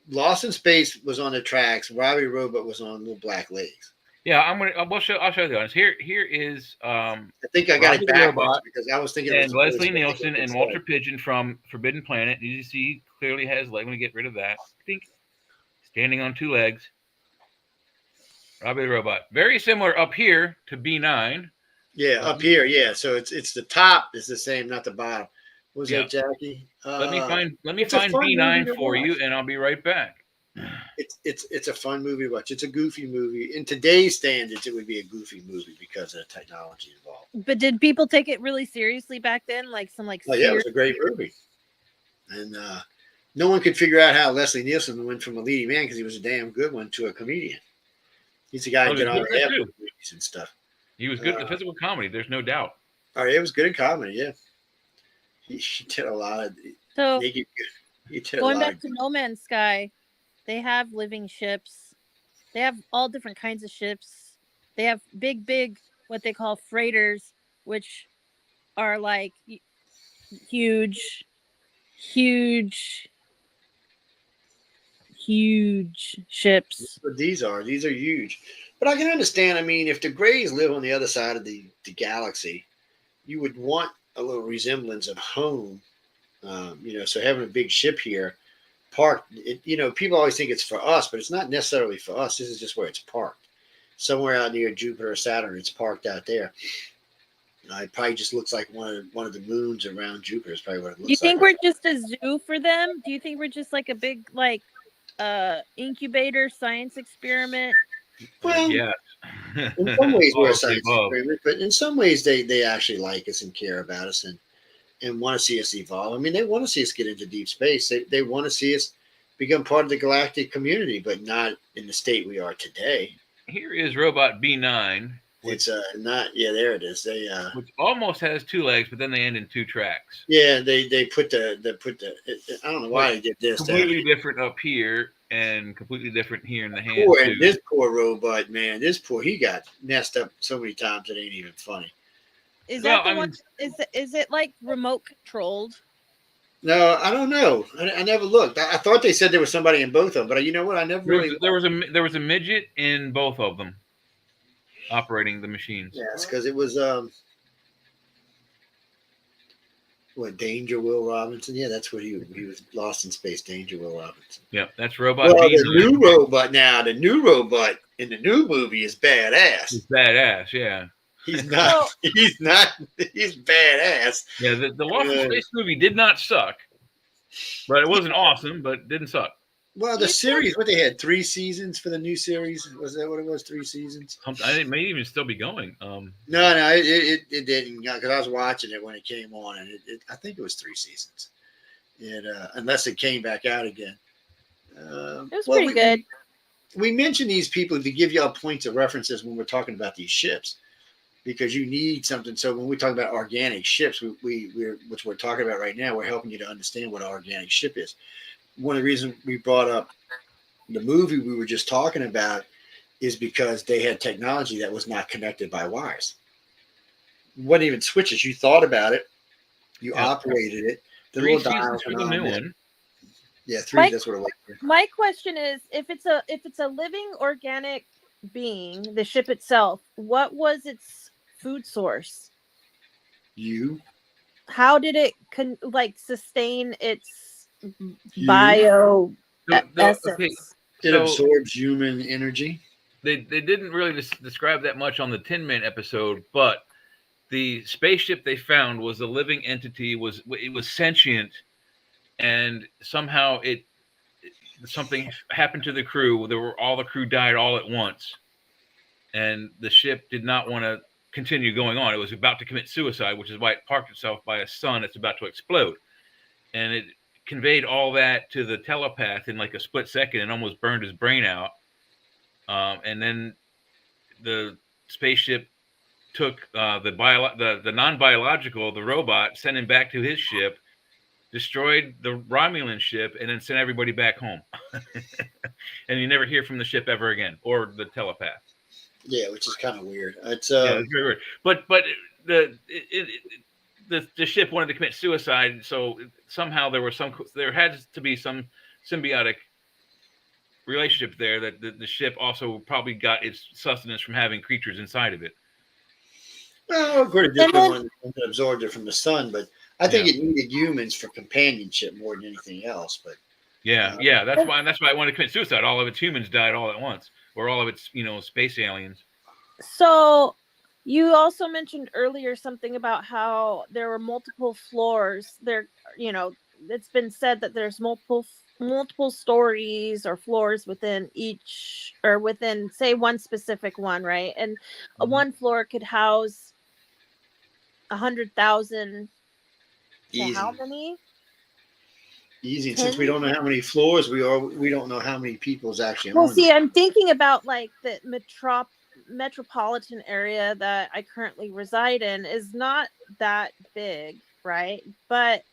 Lost in Space was on the tracks. Robbie Robot was on little black legs. Yeah, I'll show you the honest. Here is I think I got Robbie it backwards because I was thinking and Leslie Nielsen and Walter Pidgeon from Forbidden Planet. You see clearly has leg. Let me get rid of that. Standing on 2 legs. Robbie the Robot. Very similar up here to B9. Yeah, up here. Yeah, so it's the top is the same, not the bottom. What was that, Jackie? Let me find B9 for you, and I'll be right back. It's a fun movie to watch. It's a goofy movie. In today's standards, it would be a goofy movie because of the technology involved. But did people take it really seriously back then? Oh yeah, it was a great movie, and no one could figure out how Leslie Nielsen went from a leading man because he was a damn good one to a comedian. He's the guy who did all the half movies and stuff. He was good at the physical comedy. There's no doubt. Oh, yeah, it was good in comedy. Yeah, he did a lot of. So going back to No Man's Sky, they have living ships. They have all different kinds of ships. They have big, what they call freighters, which are like huge ships. But these are huge. But I can understand. I mean, if the Greys live on the other side of the galaxy, you would want a little resemblance of home. So having a big ship here parked, people always think it's for us, but it's not necessarily for us. This is just where it's parked. Somewhere out near Jupiter or Saturn, it's parked out there. It probably just looks like one of the moons around Jupiter is probably what it looks like. Do you think we're just a zoo for them? Do you think we're just like a big incubator science experiment? Well, yeah. In some ways we're a science experiment, but in some ways they actually like us and care about us and want to see us evolve. I mean, they want to see us get into deep space. They want to see us become part of the galactic community, but not in the state we are today. Here is Robot B9. It's not. Yeah, there it is. They which almost has 2 legs, but then they end in 2 tracks. Yeah, they put the. I don't know why they did this. Completely different up here and completely different here in the hand. This poor robot, man. He got messed up so many times it ain't even funny. Is that the one? Is it like remote controlled? No, I don't know. I never looked. I thought they said there was somebody in both of them, but you know what? I never There was really. there was a midget in both of them operating the machines. Yes, because it was what, Danger Will Robinson? Yeah, that's what he was, Lost in Space. Danger Will Robinson. Yeah, that's Robot Well, the B9. new robot now, the new robot in the new movie is badass. It's badass. Yeah. He's not. So- He's not. He's badass. Yeah, the Lost in Space movie did not suck, but it wasn't awesome, but it didn't suck. Well, the You series, what they had 3 seasons for the new series. Was that what it was? 3 seasons? I think it may even still be going. No, it didn't, because I was watching it when it came on, and I think it was 3 seasons. It unless it came back out again. It was pretty good. We mention these people to give y'all points of references when we're talking about these ships, because you need something. So when we talk about organic ships, which we're talking about right now, we're helping you to understand what an organic ship is. One of the reasons we brought up the movie we were just talking about is because they had technology that was not connected by wires. It wasn't even switches. You thought about it. You operated it. The 3 little dials seasons for the new one. Yeah, 3. That's what it was. My question is, if it's a living organic being, the ship itself, what was its food source? You. How did it sustain its bio essence? Okay, It so absorbs human energy. they didn't really describe that much on the Tin Man episode, but the spaceship they found was a living entity. It was sentient, and somehow something happened to the crew. All the crew died all at once, and the ship did not want to continue going on. It was about to commit suicide, which is why it parked itself by a sun that's about to explode. And it conveyed all that to the telepath in like a split second and almost burned his brain out. And then the spaceship took the non-biological, the robot, sent him back to his ship, destroyed the Romulan ship, and then sent everybody back home. And you never hear from the ship ever again, or the telepath. Yeah, which is kind of weird. It's Yeah, it's very weird. But the ship wanted to commit suicide, so somehow there had to be some symbiotic relationship there, that the ship also probably got its sustenance from having creatures inside of it. well, of course, just the one that absorbed it from the sun, but I think it needed humans for companionship more than anything else. But yeah, that's why it wanted to commit suicide. All of its humans died all at once, or all of its space aliens. So you also mentioned earlier something about how there were multiple floors. There, it's been said that there's multiple stories or floors within each, or within, say, one specific one, right? And one floor could house 100,000 to easy, how many? easy. And since we don't know how many floors we don't know how many people is actually Well, on. see, I'm thinking about like the metropolitan area that I currently reside in is not that big, right? But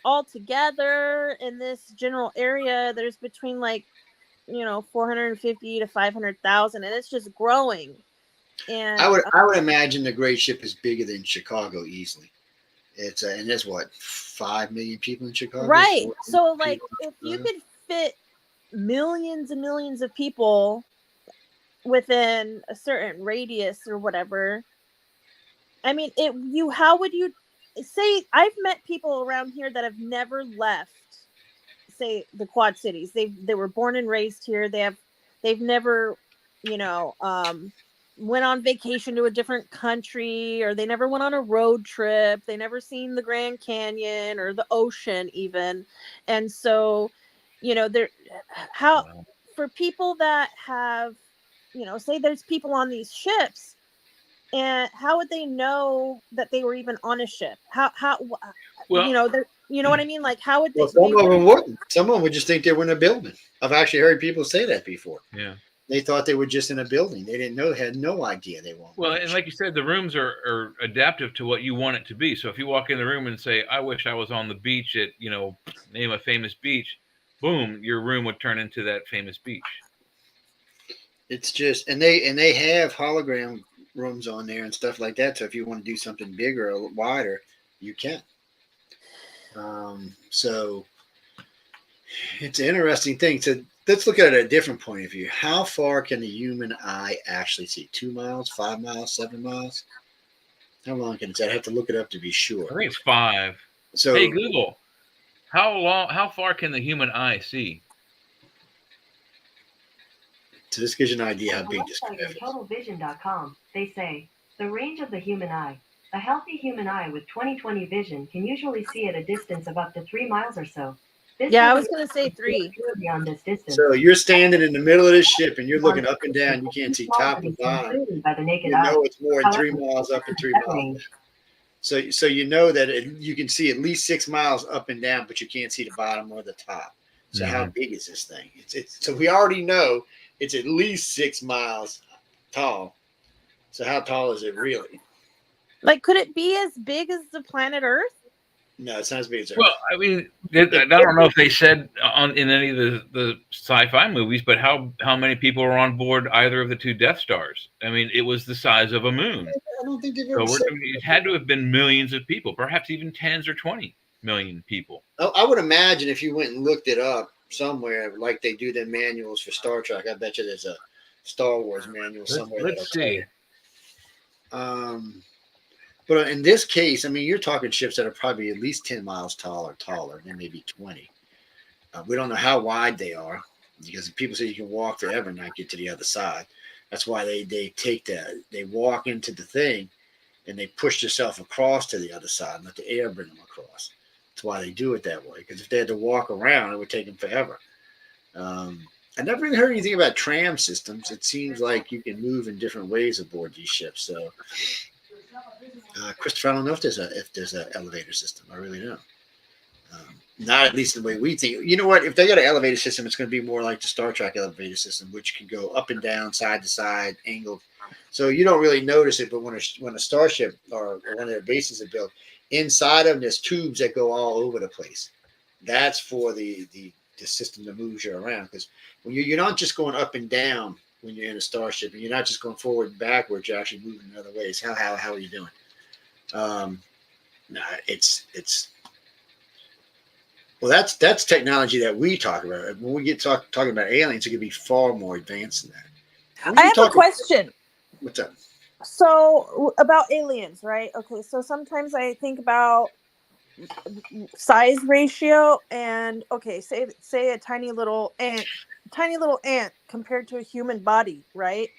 altogether in this general area, there's between 450 to 500,000, and it's just growing. And I would imagine the great ship is bigger than Chicago easily. It's and there's what, 5 million people in Chicago, right? So like, if you could fit millions and millions of people within a certain radius or whatever, I mean, how would you say? I've met people around here that have never left, say, the Quad Cities. They were born and raised here. They've never, went on vacation to a different country, or they never went on a road trip. They never seen the Grand Canyon or the ocean even. And so, for people that have, say there's people on these ships, and how would they know that they were even on a ship? Well, you know what I mean? Like, how would they? Well, some of them wouldn't. Some of them would just think they were in a building. I've actually heard people say that before. Yeah. They thought they were just in a building. They didn't know, had no idea they weren't. Well, and like you said, the rooms are adaptive to what you want it to be. So if you walk in the room and say, I wish I was on the beach at, name a famous beach, boom, your room would turn into that famous beach. It's just, and they have hologram rooms on there and stuff like that. So if you want to do something bigger or wider, you can. So it's an interesting thing. So let's look at it at a different point of view. How far can the human eye actually see? 2 miles, 5 miles, 7 miles? How long can it see? I have to look it up to be I sure. think it's 5. So Hey Google, how far can the human eye see? so this gives you an idea how On the big this website graph is. totalvision.com, they say the range of the human eye. A healthy human eye with 20/20 vision can usually see at a distance of up to 3 miles or so. This Yeah, I doesn't was gonna say 3. beyond this distance. So you're standing in the middle of this ship and you're looking up and down. You can't see top and bottom. Clearly by the naked You eye. know it's more than 3 However, miles up and 3 that miles down. range. So you know that you can see at least 6 miles up and down, but you can't see the bottom or the top. So how big is this thing? It's so we already know it's at least 6 miles tall. So how tall is it really? Like, could it be as big as the planet Earth? No, it's not as big as Earth. Well, I mean, I don't know if they said in any of the sci-fi movies, but how many people were on board either of the 2 Death Stars? I mean, it was the size of a moon. I don't think they've So ever said it had to have been millions of people, perhaps even 10s or 20 million people. I would imagine if you went and looked it up somewhere, like they do the manuals for Star Trek. I bet you there's a Star Wars manual somewhere. Let's see. But in this case, I mean, you're talking ships that are probably at least 10 miles tall or taller, and maybe 20. We don't know how wide they are because people say you can walk forever and not get to the other side. That's why they take that. They walk into the thing and they push themselves across to the other side and let the air bring them across. That's why they do it that way. Because if they had to walk around, it would take them forever. I never really heard anything about tram systems. It seems like you can move in different ways aboard these ships. So, Christopher, I don't know if there's an elevator system. I really don't. Not at least the way we think. You know what? If they got an elevator system, it's going to be more like the Star Trek elevator system, which can go up and down, side to side, angled. So you don't really notice it. But when a starship or one of their bases are built, inside of them, there's tubes that go all over the place. That's for the system that moves you around. Because when you're not just going up and down when you're in a starship, and you're not just going forward and backwards, you're actually moving in other ways. How are you doing? It's well, that's technology that we talk about. When we get talking about aliens, it could be far more advanced than that. I have a question. What's up? So about aliens, right? Okay, so sometimes I think about size ratio, and okay, say a tiny little ant compared to a human body, right?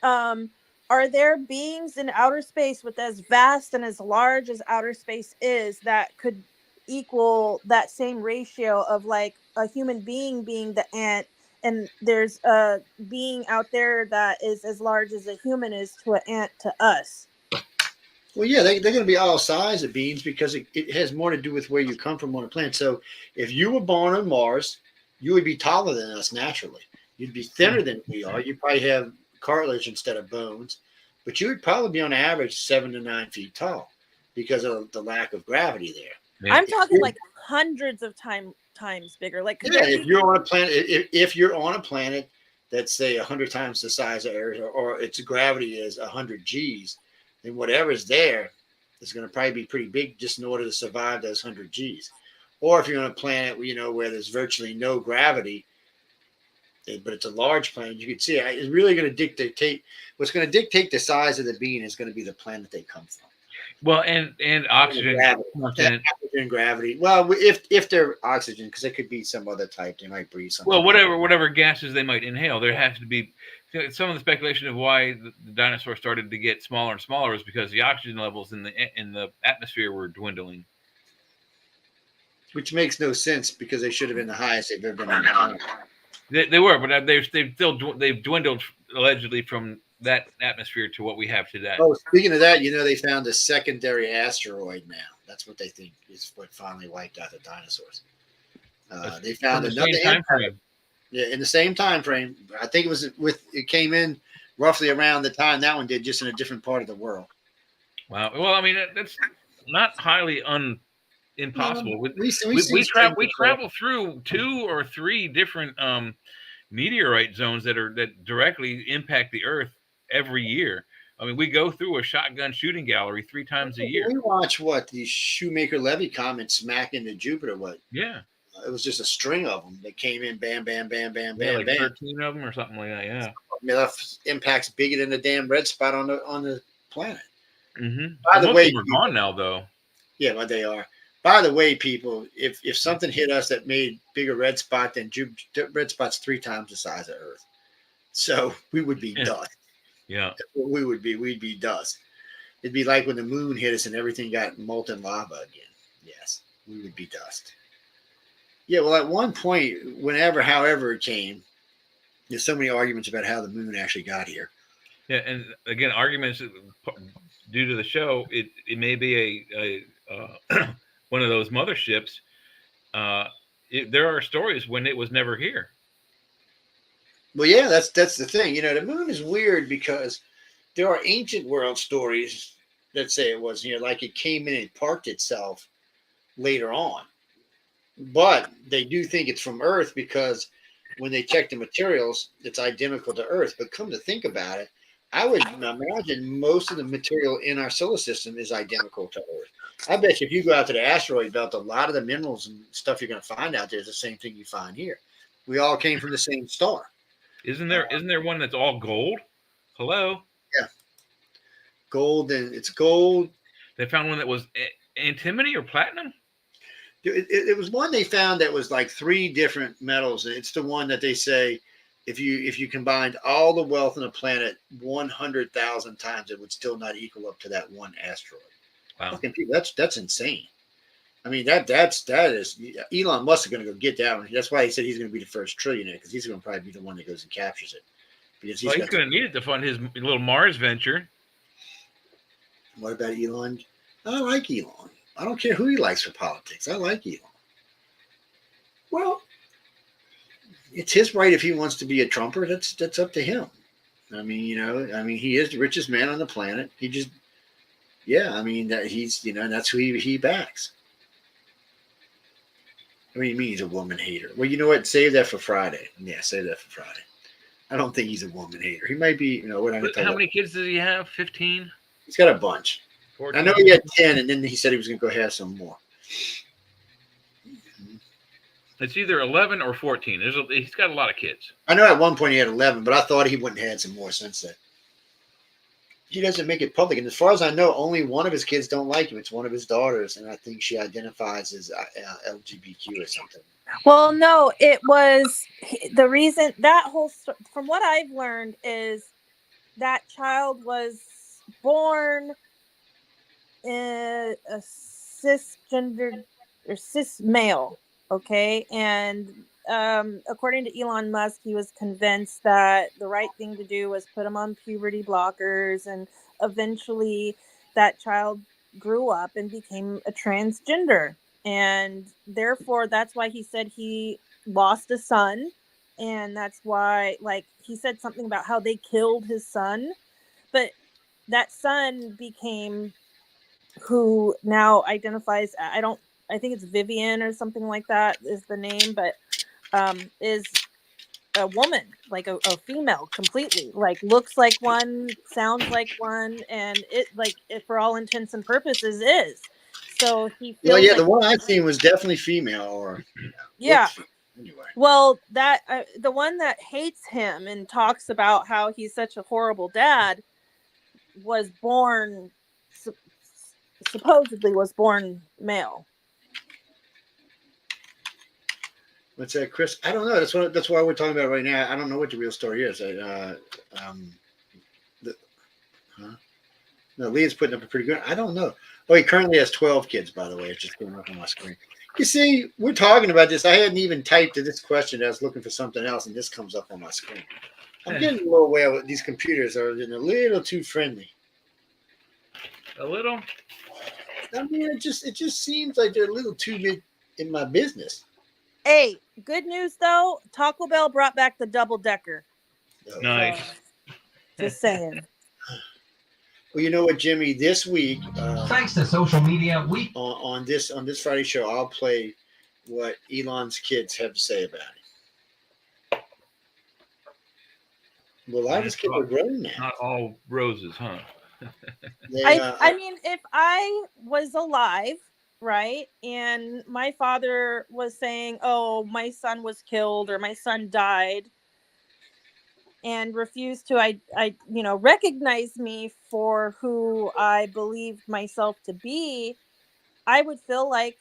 Are there beings in outer space with as vast and as large as outer space is that could equal that same ratio of like a human being being the ant, and there's a being out there that is as large as a human is to an ant to us? Well, yeah, they're going to be all size of beings because it has more to do with where you come from on a planet. So if you were born on Mars, you would be taller than us naturally. You'd be thinner than we are. You probably have cartilage instead of bones, but you would probably be on average 7 to 9 feet tall because of the lack of gravity there. Yeah. I'm talking like hundreds of times bigger. Like, yeah, if you're on a planet, if you're on a planet that's say 100 times the size of Earth, or its gravity is 100 G's, then whatever's there is going to probably be pretty big just in order to survive those 100 G's. Or if you're on a planet where there's virtually no gravity, but it's a large planet, you can see it's really going to dictate what's going to dictate the size of the being is going to be the planet they come from. Well, and oxygen content. Oxygen, gravity. Well, if they're oxygen, because it could be some other type, they might breathe something. Well, whatever gases they might inhale, there has to be some of the speculation of why the dinosaurs started to get smaller and smaller is because the oxygen levels in the atmosphere were dwindling. Which makes no sense because they should have been the highest they've ever been. They were, but they've dwindled allegedly from that atmosphere to what we have today. Oh, speaking of that, they found a secondary asteroid now. That's what they think is what finally wiped out the dinosaurs. They found another time frame. Yeah, in the same time frame. I think it came in roughly around the time that one did, just in a different part of the world. Wow. Well, I mean, that's not highly impossible. We travel through 2 or 3 different meteorite zones that directly impact the Earth every year. I mean, we go through a shotgun shooting gallery 3 times a year. We watch what the Shoemaker Levy comet smack into Jupiter. What? Yeah. It was just a string of them that came in, bam, bam, bam, bam, Yeah, bam, like bam. 13 of them or something like that. Yeah. I mean, that impacts bigger than the damn red spot on the planet. Mm-hmm. By the Most way, of them are gone now, though. yeah, but they are. By the way, people, if something hit us that made bigger red spot than Jupiter, red spot's 3 times the size of Earth, so we would be dust. Yeah. We'd be dust. It'd be like when the moon hit us and everything got molten lava again. Yes, we would be dust. Yeah, well, at one point, however it came, there's so many arguments about how the moon actually got here. Yeah, and again, arguments due to the show. It may be a one of those motherships. There are stories when it was never here. Well, yeah, that's the thing. The moon is weird because there are ancient world stories that say it was here, like it came in and parked itself later on. But they do think it's from Earth because when they check the materials, it's identical to Earth. But come to think about it, I would imagine most of the material in our solar system is identical to Earth. I bet you if you go out to the asteroid belt, a lot of the minerals and stuff you're going to find out there is the same thing you find here. We all came from the same star. Isn't there one that's all gold? Hello? Yeah. Gold, and it's gold. They found one that was antimony or platinum? It was one they found that was like 3 different metals. And it's the one that they say if you combined all the wealth on the planet 100,000 times, it would still not equal up to that one asteroid. Wow. Fucking people, that's insane. I mean, that is Elon Musk is going to go get that one. That's why he said he's going to be the first trillionaire, because he's going to probably be the one that goes and captures it. Because he's going to need it to fund his little Mars venture. What about Elon? I like Elon. I don't care who he likes for politics. I like Elon. Well, it's his right if he wants to be a Trumper. That's up to him. I mean, he is the richest man on the planet. He just, I mean, that he's, that's who he backs. I mean, he's a woman hater. Well, you know what? Save that for Friday. Yeah, save that for Friday. I don't think he's a woman hater. He might be, we're not going to How many kids does he have? 15? He's got a bunch. 14? I know he had 10, and then he said he was going to go have some more. It's either 11 or 14. He's got a lot of kids. I know at one point he had 11, but I thought he wouldn't have had some more since then. He doesn't make it public. And as far as I know, only one of his kids don't like him. It's one of his daughters, and I think she identifies as LGBTQ or something. Well, no, it was the reason that whole from what I've learned is that child was born in a cisgendered or cis male. Okay. And according to Elon Musk, he was convinced that the right thing to do was put him on puberty blockers, and eventually that child grew up and became a transgender. And therefore, that's why he said he lost a son. And that's why, like, he said something about how they killed his son. But that son became who now identifies, I think it's Vivian or something like that is the name, but is a woman, like a female completely, like looks like one, sounds like one, and for all intents and purposes is. So he feels well, yeah, like the one I seen was definitely female, or yeah. Anyway. Well, that the one that hates him and talks about how he's such a horrible dad was born supposedly was born male. What's that, Chris? I don't know. That's why we're talking about it right now. I don't know what the real story is. No, Leah's putting up a pretty good. I don't know. Oh, he currently has 12 kids, by the way. It's just going up on my screen. You see, we're talking about this. I hadn't even typed to this question. I was looking for something else, and this comes up on my screen. I'm getting a little aware with these computers are getting a little too friendly. A little? I mean, it just seems like they're a little too in my business. Hey, good news though. Taco Bell brought back the double decker. Nice. Just saying. Well, you know what, Jimmy? This week, thanks to social media, we on this Friday show, I'll play what Elon's kids have to say about it. Well, a lot of us kids are grown now. Not all roses, huh? I mean, if I was alive, right, and my father was saying, "Oh, my son was killed or my son died," and refused to recognize me for who I believed myself to be, I would feel like,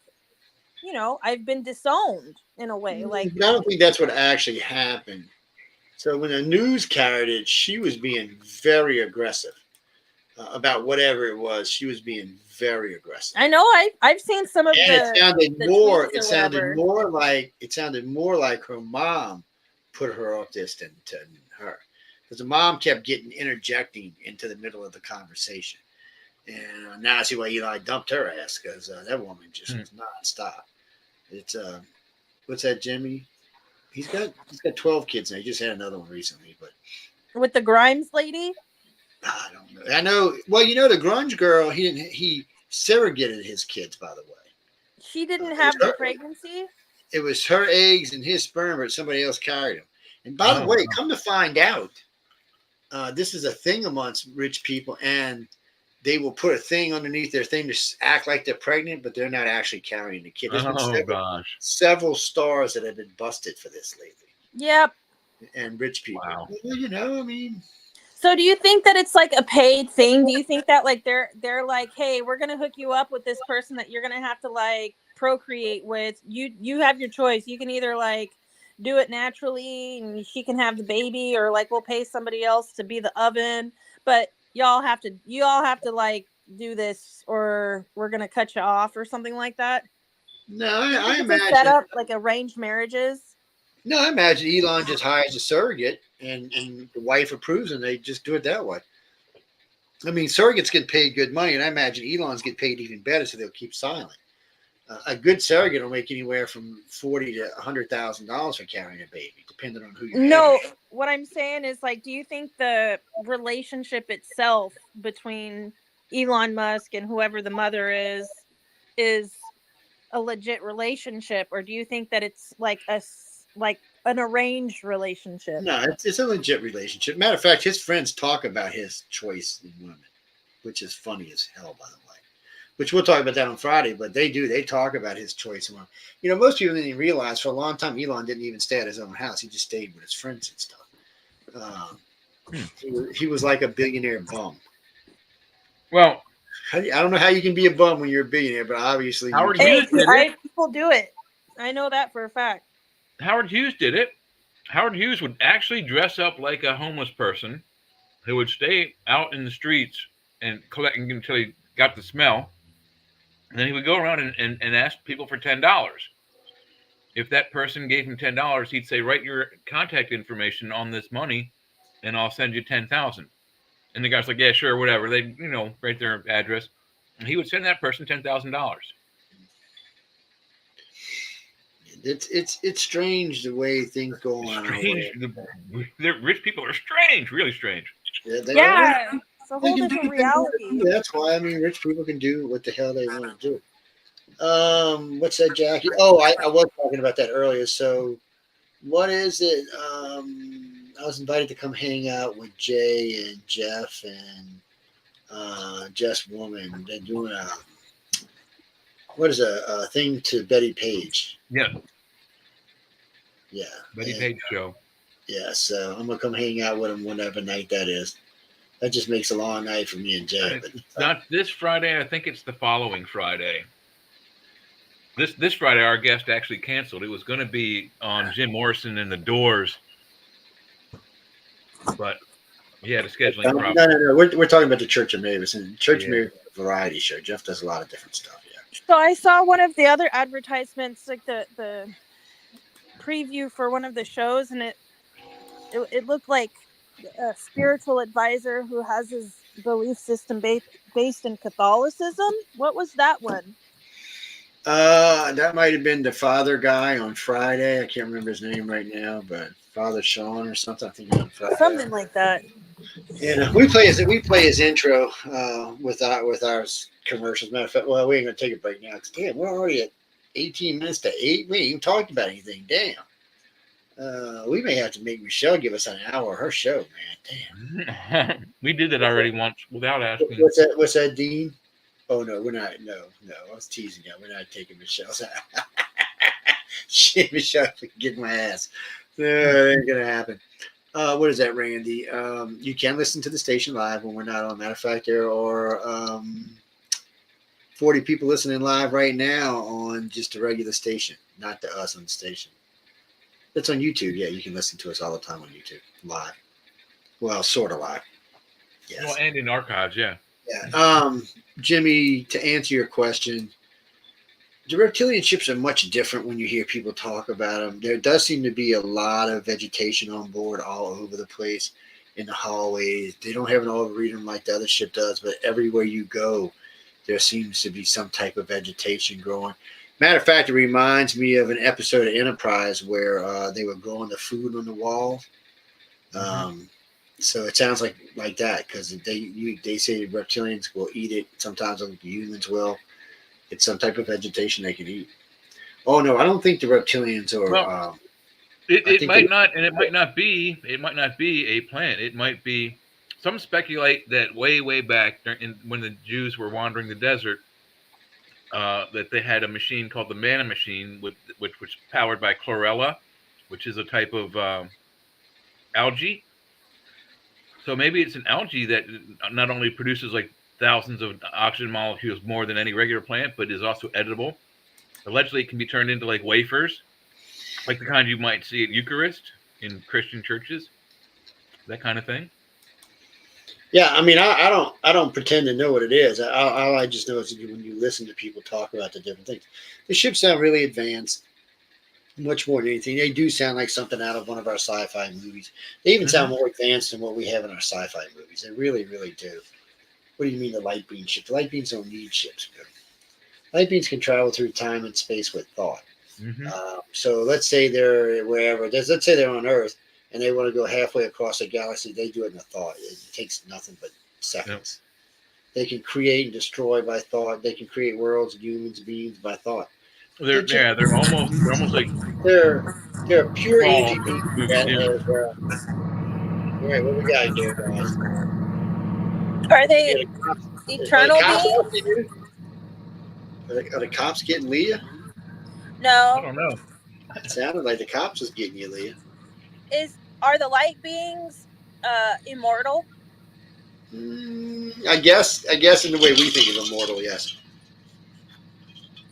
I've been disowned in a way. Like, I don't think that's what actually happened. So when the news carried it, she was being very aggressive about whatever it was. She was being very aggressive. I know I've seen some of And the it sounded the more. tweets It or sounded whatever. more like her mom put her off this than her, because the mom kept interjecting into the middle of the conversation. And now I see why Eli dumped her ass, because that woman just was nonstop. It's what's that, Jimmy? He's got 12 kids now. He just had another one recently, but With the Grimes lady. I don't know. I know. Well, the grunge girl. He surrogated his kids, by the way. She didn't have the pregnancy. It was her eggs and his sperm, but somebody else carried them. And by the way, come to find out, this is a thing amongst rich people, and they will put a thing underneath their thing to act like they're pregnant, but they're not actually carrying the kid. There's been several stars that have been busted for this lately. Yep. And rich people. Wow. Well, I mean. So do you think that it's like a paid thing? Do you think that like they're like, hey, we're gonna hook you up with this person that you're gonna have to like procreate with? You have your choice. You can either like do it naturally and she can have the baby, or like we'll pay somebody else to be the oven, but you all have to like do this, or we're gonna cut you off or something like that. No, I imagine set up like arranged marriages. No, I imagine Elon just hires a surrogate, and the wife approves, and they just do it that way. I mean, surrogates get paid good money, and I imagine Elon's get paid even better, so they'll keep silent. A good surrogate will make anywhere from $40,000 to $100,000 for carrying a baby, depending on who you. No, what I'm saying is, like, do you think the relationship itself between Elon Musk and whoever the mother is a legit relationship, or do you think that it's like an arranged relationship? No, it's a legit relationship. Matter of fact, his friends talk about his choice in women, which is funny as hell, by the way. Which we'll talk about that on Friday, but they talk about his choice in women. Most people didn't even realize for a long time Elon didn't even stay at his own house. He just stayed with his friends and stuff. He was like a billionaire bum. Well, I don't know how you can be a bum when you're a billionaire, but obviously people do it. I know that for a fact. Howard Hughes did it. Howard Hughes would actually dress up like a homeless person who would stay out in the streets and collect until he got the smell. And then he would go around and ask people for $10. If that person gave him $10, he'd say, write your contact information on this money and I'll send you $10,000. And the guy's like, yeah, sure, whatever. They, write their address. And he would send that person $10,000. It's strange the way things go on. Strange. Rich people are strange, really strange. Yeah, it's a whole different reality. That's why rich people can do what the hell they want to do. What's that, Jackie? Oh, I was talking about that earlier. So, what is it? I was invited to come hang out with Jay and Jeff and Jess Woman. They're doing a thing to Betty Page. Yeah. Yeah. Betty Page show. Yeah, so I'm gonna come hang out with them whatever night that is. That just makes a long night for me and Jay. But not this Friday. I think it's the following Friday. This Friday, our guest actually canceled. It was going to be on Jim Morrison and the Doors, but he had a scheduling problem. No. We're talking about the Church of Mavis, and Church of Mavis is a variety show. Jeff does a lot of different stuff. Yeah. So I saw one of the other advertisements, like the preview for one of the shows, and it looked like a spiritual advisor who has his belief system based in Catholicism. What was that one? That might have been the father guy on Friday. I can't remember his name right now, but Father Sean or something. I think something like that. And we play his intro with our commercials. Matter of fact, well, we ain't gonna take a break now. Damn, we're already at 18 minutes to 8. We ain't even talked about anything. Damn. We may have to make Michelle give us an hour of her show, man. Damn. We did that already once without asking. What's that, Dean? Oh no, we're not. No. I was teasing you. We're not taking Michelle's. Shit, Michelle, get my ass. No, it ain't gonna happen. What is that, Randy? You can listen to the station live when we're not on. Matter of fact, there are 40 people listening live right now on just a regular station, not to us on the station. It's on YouTube. Yeah, you can listen to us all the time on YouTube live. Well, sort of live. Yes. Well, and in archives, yeah. Yeah. Jimmy, to answer your question, the reptilian ships are much different when you hear people talk about them. There does seem to be a lot of vegetation on board all over the place in the hallways. They don't have an arboretum like the other ship does, but everywhere you go, there seems to be some type of vegetation growing. Matter of fact, it reminds me of an episode of Enterprise where they were growing the food on the wall. So it sounds like that because they say reptilians will eat it. Sometimes humans will. It's some type of vegetation they can eat. Oh no, I don't think the reptilians are. Well, it might not, and it might not be. It might not be a plant. It might be. Some speculate that way back when the Jews were wandering the desert, that they had a machine called the manna machine, which was powered by chlorella, which is a type of algae. So maybe it's an algae that not only produces like thousands of oxygen molecules more than any regular plant, but is also edible. Allegedly, it can be turned into like wafers, like the kind you might see at Eucharist in Christian churches, that kind of thing. Yeah, I mean, I don't pretend to know what it is. All I just know is when you listen to people talk about the different things, the ships sound really advanced, much more than anything. They do sound like something out of one of our sci-fi movies. They even sound more advanced than what we have in our sci-fi movies. They really, really do. What do you mean the light beam ship? The light beams don't need ships. Light beams can travel through time and space with thought. So let's say they're wherever. Let's say they're on Earth and they want to go halfway across the galaxy. They do it in a thought. It takes nothing but seconds. Yep. They can create and destroy by thought. They can create worlds, humans, beings by thought. They're almost like they're pure energy beings. All right, what we got here, guys? Are they eternal beings? Are the cops getting Leah? No. I don't know. It sounded like the cops was getting you, Leah. Are the light beings immortal? I guess in the way we think of immortal, yes.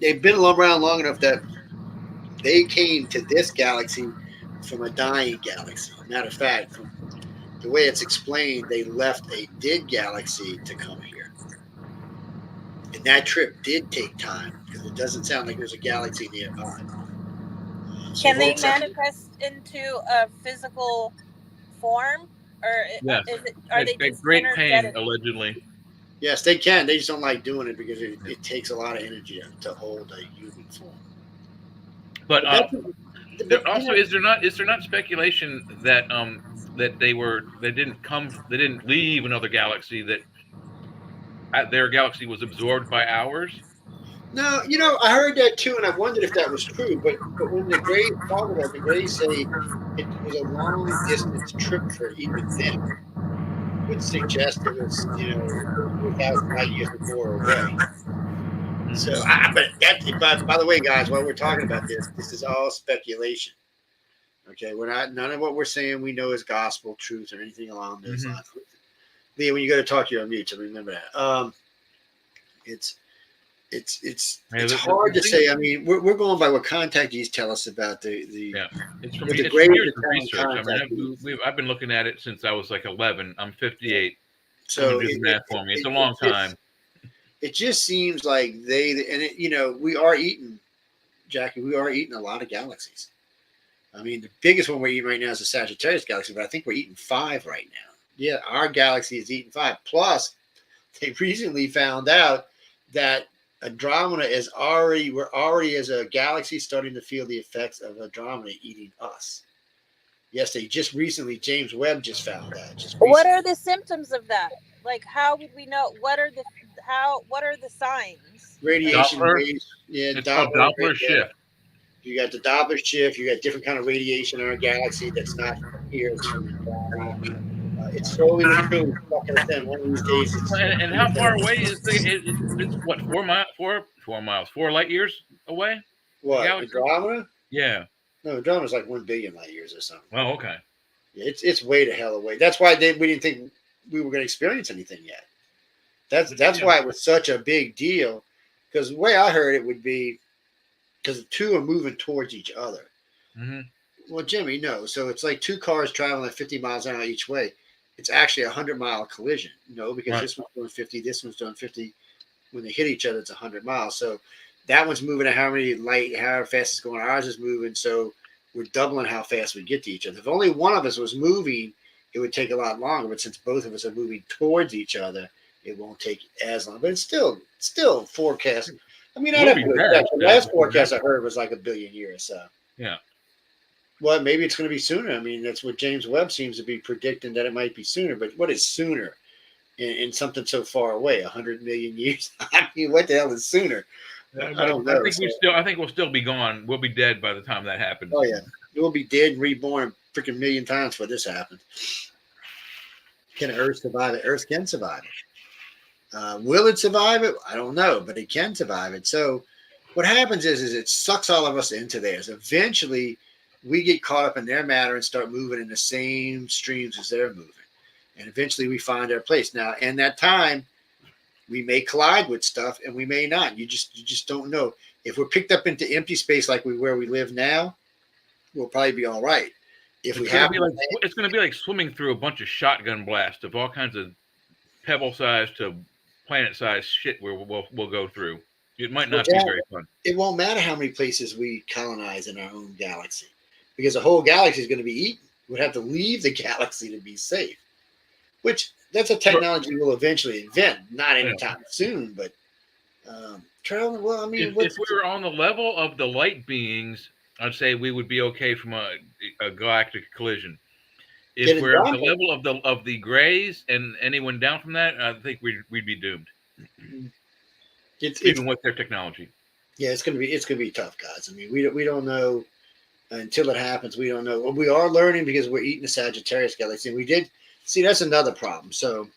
They've been around long enough that they came to this galaxy from a dying galaxy. Matter of fact, from the way it's explained, they left a dead galaxy to come here. And that trip did take time because it doesn't sound like there's a galaxy nearby. Can they manifest into a physical form? Or are they just great pain, allegedly? Yes, they can. They just don't like doing it because it takes a lot of energy to hold a human form. But also, is there not speculation that that they didn't leave another galaxy, that their galaxy was absorbed by ours? No, I heard that too, and I wondered if that was true. But when the Greys talk about it, the Greys say it was a long distance trip for even them, would suggest it was 4,000 light years or more away. So, but by the way, guys, while we're talking about this is all speculation. Okay, none of what we're saying we know is gospel truth or anything along those lines. Leah, when you go to talk, you're on mute, so remember that. It's hard to say. I mean, we're going by what contactees tell us about the It's from years of research. I mean, I've been looking at it since I was like 11. I'm 58. So do the math for me. It's a long time. It just seems like we are eating, Jackie. We are eating a lot of galaxies. I mean, the biggest one we're eating right now is the Sagittarius galaxy, but I think we're eating 5 right now. Yeah, our galaxy is eating 5. Plus, they recently found out that Andromeda we're already as a galaxy starting to feel the effects of Andromeda eating us. Yes, they just recently, James Webb just found that. What are the symptoms of that? Like, how would we know? What are the signs? Radiation. Doppler? It's called Doppler shift. You got the Doppler shift. You got different kind of radiation in our galaxy that's not here. It's from the body. It's slowly but surely sucking us in. One of these days, And how far away is it's what 4 miles, 4 miles, 4 light years away? The what, galaxy? Andromeda? Yeah. No, Andromeda's like 1 billion light years or something. Oh, okay. It's way to hell away. That's why we didn't think we were going to experience anything yet. That's why it was such a big deal. Because the way I heard it would be because the two are moving towards each other. Mm-hmm. Well, Jimmy, no. So it's like two cars traveling at 50 miles an hour each way. It's actually a 100-mile collision. No, because Right. this one's doing 50, this one's doing 50. When they hit each other, it's 100 miles. So that one's moving at however fast it's going. Ours is moving. So we're doubling how fast we get to each other. If only one of us was moving, it would take a lot longer. But since both of us are moving towards each other, it won't take as long. But it's still forecast. I mean, I'd have to go check. The last forecast I heard was like 1 billion years. So Yeah. well, maybe it's going to be sooner. I mean, that's what James Webb seems to be predicting, that it might be sooner. But what is sooner in something so far away? 100 million years? I mean, what the hell is sooner? I don't know. I think we'll still be gone. We'll be dead by the time that happens. Oh yeah, we'll be dead and reborn a freaking million times before this happens. Can Earth survive it? Earth can survive it. Will it survive it? I don't know, but it can survive it. So what happens is it sucks all of us into theirs. Eventually, we get caught up in their matter and start moving in the same streams as they're moving. And eventually we find our place. Now, in that time, we may collide with stuff and we may not. You just don't know. If we're picked up into empty space like where we live now, we'll probably be all right. If we have, it's going to be like swimming through a bunch of shotgun blasts of all kinds of pebble-sized to planet-sized shit where we'll go through. It might not be very fun. It won't matter how many places we colonize in our own galaxy, because the whole galaxy is going to be eaten. We'd have to leave the galaxy to be safe, which that's a technology we'll eventually invent. Not anytime soon, but traveling. Well, I mean, if we were on the level of the light beings, I'd say we would be okay from a galactic collision. If we're at the level of the grays and anyone down from that, I think we'd be doomed. Even with their technology. Yeah, it's gonna be tough, guys. I mean, we don't know until it happens. We don't know. Well, we are learning because we're eating the Sagittarius galaxy. And we did see that's another problem. So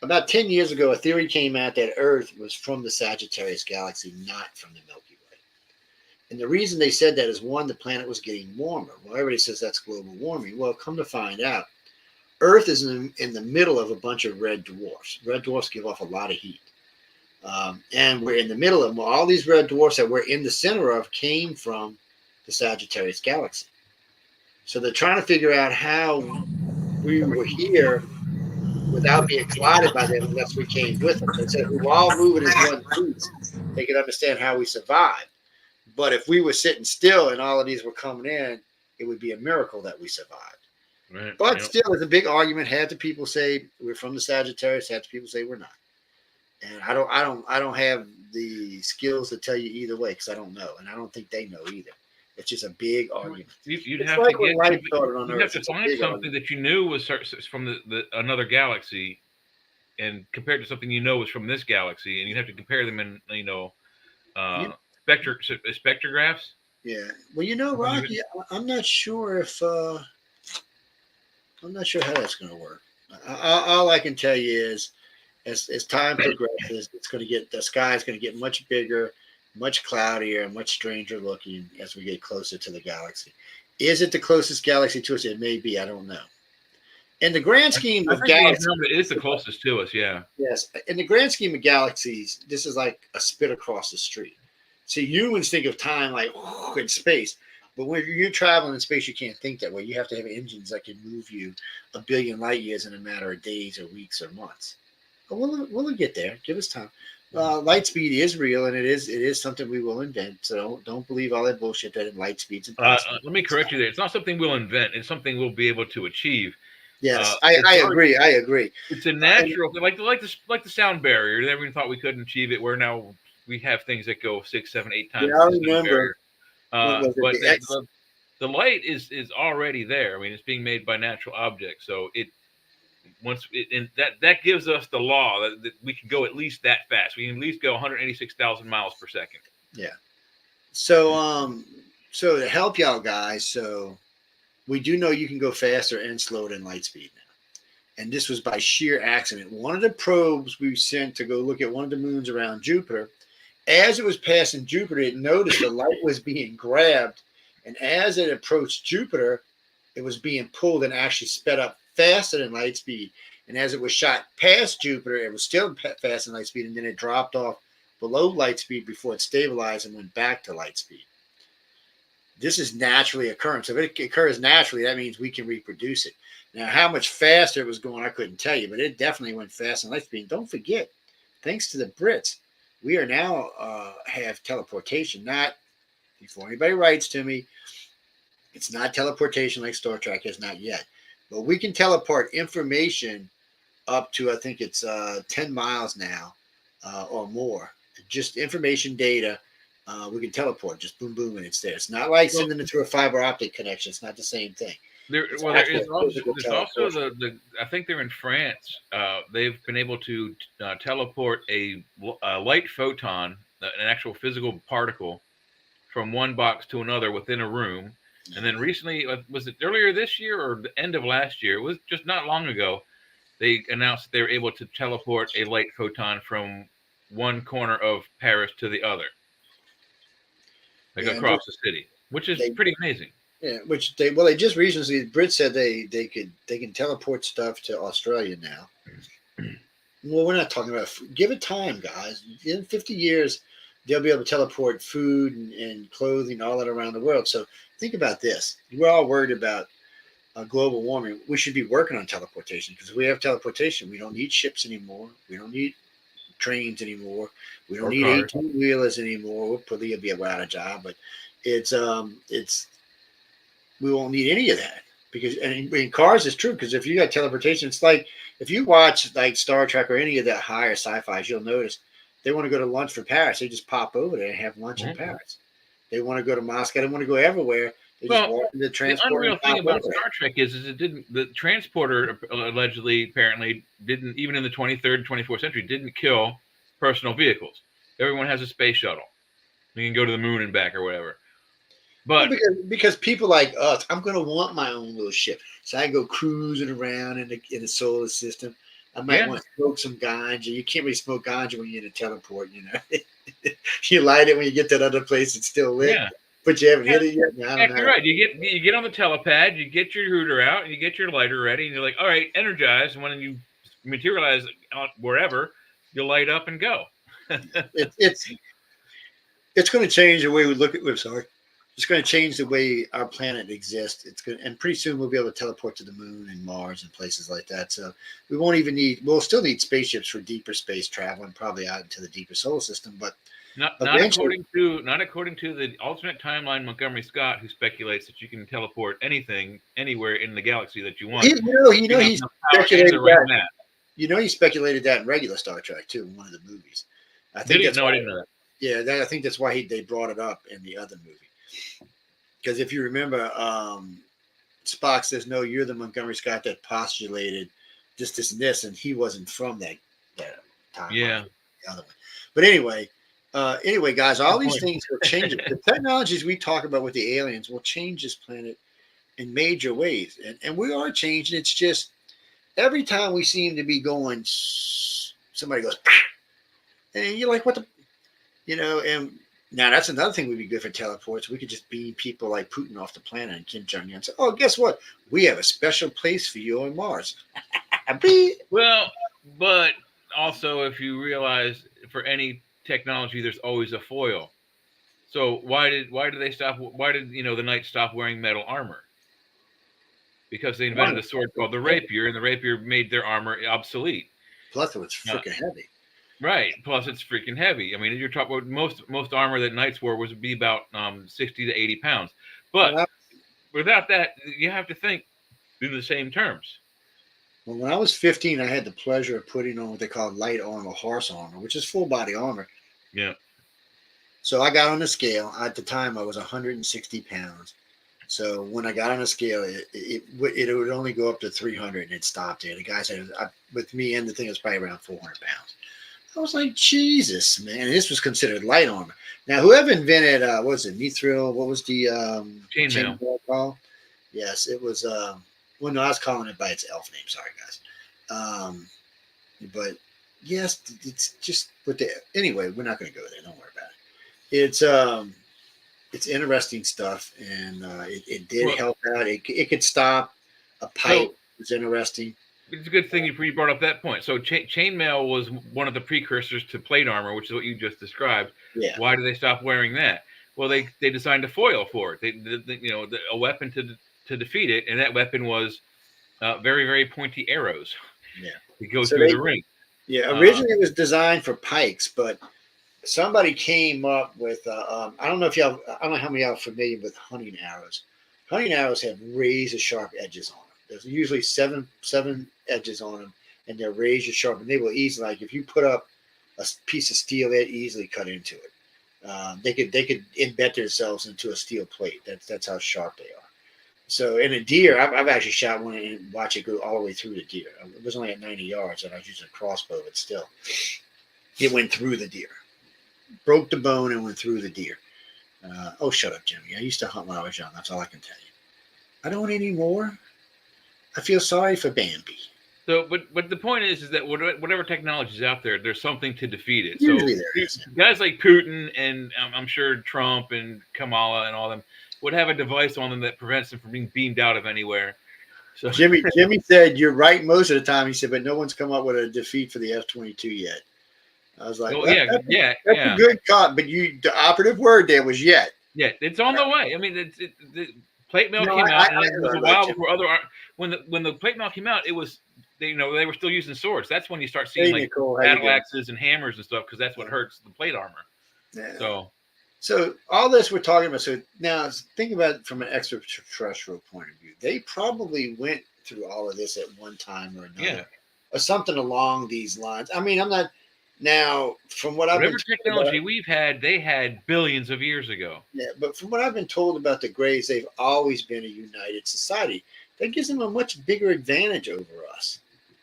about 10 years ago, a theory came out that Earth was from the Sagittarius galaxy, not from the Milky Way. And the reason they said that is, one, the planet was getting warmer. Well, everybody says that's global warming. Well, come to find out, Earth is in the middle of a bunch of red dwarfs. Red dwarfs give off a lot of heat. And we're in the middle of them. All these red dwarfs that we're in the center of came from the Sagittarius galaxy. So they're trying to figure out how we were here without being collided by them unless we came with them. They said if we were all moving as one piece, they could understand how we survived. But if we were sitting still and all of these were coming in, it would be a miracle that we survived. Right. But still, there's a big argument. Half the people say we're from the Sagittarius. Half the people say we're not. And I don't have the skills to tell you either way, because I don't know, and I don't think they know either. It's just a big argument. You'd have to find something that you knew was from another galaxy, and compared to something you know was from this galaxy, and you'd have to compare them in spectrographs. Yeah. Well, Rocky, I'm not sure if I'm not sure how that's going to work. All I can tell you is, as time progresses, the sky is going to get much bigger, much cloudier, and much stranger looking as we get closer to the galaxy. Is it the closest galaxy to us? It may be. I don't know. In the grand scheme of galaxies, it is the closest to us. Yeah. Yes. In the grand scheme of galaxies, this is like a spit across the street. See, humans think of time like in space, but when you're traveling in space, you can't think that way. You have to have engines that can move you 1 billion light years in a matter of days or weeks or months. But we'll get there. Give us time. Light speed is real, and it is something we will invent. So don't believe all that bullshit that light speed's impossible. Let me correct you there. It's not something we'll invent. It's something we'll be able to achieve. Yes, I agree. I agree. It's a natural thing, like the sound barrier. Everyone thought we couldn't achieve it. Where now we have things that go 6, 7, 8 times. Yeah, I remember. But the light is already there. I mean, it's being made by natural objects. So that gives us the law that we can go at least that fast. We can at least go 186,000 miles per second. Yeah. So So to help y'all guys, so we do know you can go faster and slower than light speed now. And this was by sheer accident. One of the probes we sent to go look at one of the moons around Jupiter, as it was passing Jupiter, it noticed the light was being grabbed. And as it approached Jupiter, it was being pulled and actually sped up faster than light speed. And as it was shot past Jupiter, it was still faster than light speed. And then it dropped off below light speed before it stabilized and went back to light speed. This is naturally occurring. So if it occurs naturally, that means we can reproduce it. Now, how much faster it was going, I couldn't tell you, but it definitely went faster than light speed. And don't forget, thanks to the Brits, we are now have teleportation. Not, before anybody writes to me, it's not teleportation like Star Trek is, not yet. But we can teleport information up to, I think it's 10 miles now or more. Just information data. We can teleport, just boom, boom, and it's there. It's not like sending it through a fiber optic connection. It's not the same thing. There is also the I think they're in France. They've been able to teleport a light photon, an actual physical particle, from one box to another within a room. And then recently, was it earlier this year or the end of last year? It was just not long ago. They announced that they were able to teleport a light photon from one corner of Paris to the other, like across the city, which is pretty amazing. Yeah, which they just recently, the Brits said they can teleport stuff to Australia now. Well, we're not talking about give it time, guys. In 50 years, they'll be able to teleport food and clothing all that around the world. So think about this. We're all worried about global warming. We should be working on teleportation, because if we have teleportation, we don't need ships anymore. We don't need trains anymore. We don't need 18-wheelers anymore. We'll probably be out of job, but it's we won't need any of that, because and in cars it's true, because if you got teleportation, it's like if you watch like Star Trek or any of that higher sci-fi, you'll notice they want to go to lunch for Paris. They just pop over there and have lunch in Paris. They want to go to Moscow. They want to go everywhere. They just walk into the transporter. The unreal thing about Star Trek is it didn't. The transporter apparently didn't, even in the 23rd and 24th century, didn't kill personal vehicles. Everyone has a space shuttle. You can go to the moon and back or whatever. But because people like us, I'm going to want my own little ship, so I go cruising around in the solar system. I might want to smoke some ganja. You can't really smoke ganja when you're in a teleport, you know. You light it when you get to that other place; it's still lit. Yeah. But you haven't hit it yet. No, exactly right. You get on the telepad, you get your hooter out, and you get your lighter ready, and you're like, all right, energize. And when you materialize wherever, you light up and go. It's going to change the way we look at. It's going to change the way our planet exists. And pretty soon we'll be able to teleport to the moon and Mars and places like that. So we won't even we'll still need spaceships for deeper space travel and probably out into the deeper solar system. But not according to the alternate timeline Montgomery Scott, who speculates that you can teleport anything anywhere in the galaxy that you want. He speculated that. He speculated that in regular Star Trek too, in one of the movies. I didn't know that. Yeah, I think that's why they brought it up in the other movie. Because if you remember, Spock says, "No, you're the Montgomery Scott that postulated this and this," and he wasn't from that time. Yeah. The other one. But anyway, guys, all these things will change. The technologies we talk about with the aliens will change this planet in major ways, and we are changing. It's just every time we seem to be going, somebody goes, and you're like, "What the," and. Now, that's another thing would be good for teleports. We could just beam people like Putin off the planet and Kim Jong-un and say, "Oh, guess what? We have a special place for you on Mars." Well, but also if you realize for any technology, there's always a foil. So why did they stop? Why did the Knights stop wearing metal armor? Because they invented a sword called the rapier, and the rapier made their armor obsolete. Plus, it was freaking heavy. Right. Plus, it's freaking heavy. I mean, you're talking about most armor that Knights wore would be about 60 to 80 pounds. But without that, you have to think in the same terms. Well, when I was 15, I had the pleasure of putting on what they call light armor, horse armor, which is full body armor. Yeah. So I got on the scale. At the time, I was 160 pounds. So when I got on the scale, it would only go up to 300, and it stopped there. The guy said, with me and the thing, it was probably around 400 pounds. I was like, Jesus, man. And this was considered light armor. Now, whoever invented, what was it, mithril? What was the Chainmail. called? Yes, it was. Well, no, I was calling it by its elf name. Sorry, guys. But yes, it's just with the. Anyway, we're not going to go there. Don't worry about it. It's interesting stuff, and it did help out. It could stop a pipe. So, it was interesting. It's a good thing you brought up that point. So chainmail was one of the precursors to plate armor, which is what you just described. Yeah. Why did they stop wearing that? Well, they designed a foil for it. A weapon to defeat it, and that weapon was very, very pointy arrows. Yeah. To go through the ring. Yeah. Originally, it was designed for pikes, but somebody came up with. I don't know how many of y'all are familiar with hunting arrows. Hunting arrows have razor sharp edges on them. There's usually seven edges on them, and they're razor sharp, and they will easily, like if you put up a piece of steel, they'd easily cut into it. They could embed themselves into a steel plate. That's how sharp they are. So in a deer, I've actually shot one and watched it go all the way through the deer. It was only at 90 yards, and I was using a crossbow, but still, it went through the deer, broke the bone, and went through the deer. Oh, shut up, Jimmy. I used to hunt when I was young. That's all I can tell you. I don't anymore. I feel sorry for Bambi. So, but the point is that whatever technology is out there, there's something to defeat it. Usually So there is. guys like Putin and I'm sure Trump and Kamala and all them would have a device on them that prevents them from being beamed out of anywhere. So Jimmy said you're right most of the time. He said, but no one's come up with a defeat for the F-22 yet. I was like, that's a good cop, but the operative word there was yet. Yeah, it's on the way. I mean, the plate mail came out, and it was a while before when the plate mail came out, it was they were still using swords. That's when you start seeing like battle axes and hammers and stuff because that's what hurts the plate armor. Yeah. So all this we're talking about. So now think about it from an extraterrestrial point of view. They probably went through all of this at one time or another, or something along these lines. I mean, I'm not now from what I've been told technology we've had, they had billions of years ago. Yeah, but from what I've been told about the Greys, they've always been a united society. That gives them a much bigger advantage over us.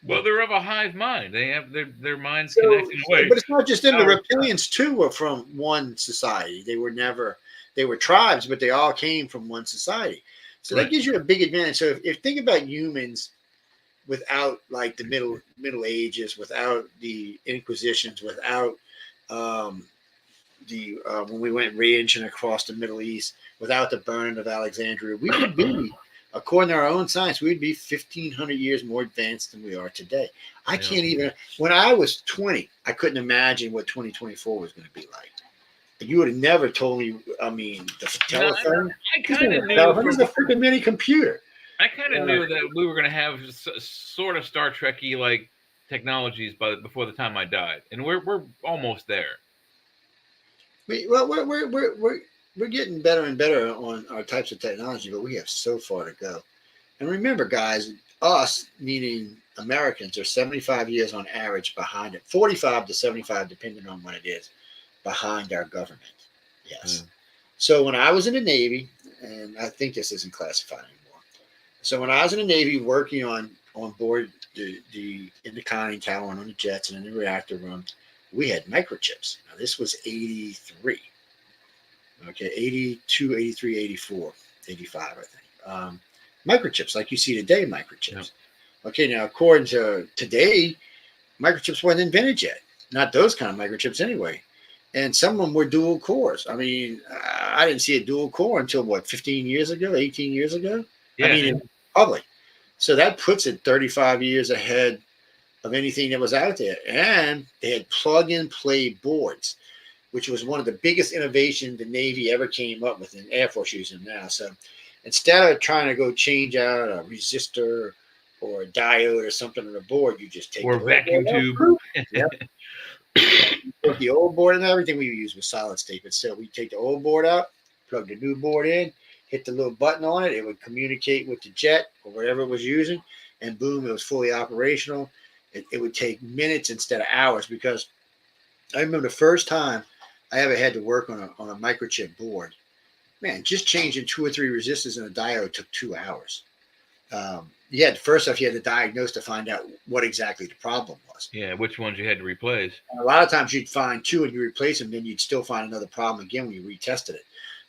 Well, they're of a hive mind. They have their minds connected away. But it's not just them. The reptilians too were from one society. They were tribes, but they all came from one society. So that gives you a big advantage. So if think about humans without like the Middle Ages, without the Inquisitions, without when we went ranging across the Middle East, without the burning of Alexandria, we would be, according to our own science, we'd be 1,500 years more advanced than we are today. I can't even. When I was 20, I couldn't imagine what 2024 was going to be like. You would have never told me. I mean, the telephone. I kind of knew. It's a freaking mini computer. I kind of knew that we were going to have sort of Star Trek-y like technologies before the time I died, and we're almost there. We're getting better and better on our types of technology, but we have so far to go. And remember, guys, us meaning Americans are 75 years on average behind it, 45 to 75, depending on when it is, behind our government. Yes. So when I was in the Navy, and I think this isn't classified anymore. So when I was in the Navy working on board in the conning tower and on the jets and in the reactor room, we had microchips. Now this was 83. Okay, 82, 83, 84, 85, I think. Microchips, like you see today, microchips. Yeah. Okay, now according to today, microchips weren't invented yet. Not those kind of microchips anyway. And some of them were dual cores. I mean, I didn't see a dual core until, 15 years ago, 18 years ago? Yeah. I mean, in public. So that puts it 35 years ahead of anything that was out there. And they had plug-and-play boards, which was one of the biggest innovations the Navy ever came up with, and Air Force using them now. So instead of trying to go change out a resistor or a diode or something on the board, you just take or vacuum tube. Yep. Take the old board, and everything we use was solid state, but still we take the old board out, plug the new board in, hit the little button on it, it would communicate with the jet or whatever it was using, and boom, it was fully operational. It would take minutes instead of hours, because I remember the first time I ever had to work on a microchip board. Man, just changing 2 or 3 resistors in a diode took 2 hours. You had first off, you had to diagnose to find out what exactly the problem was. Yeah, which ones you had to replace. And a lot of times you'd find two and you replace them, then you'd still find another problem again when you retested it.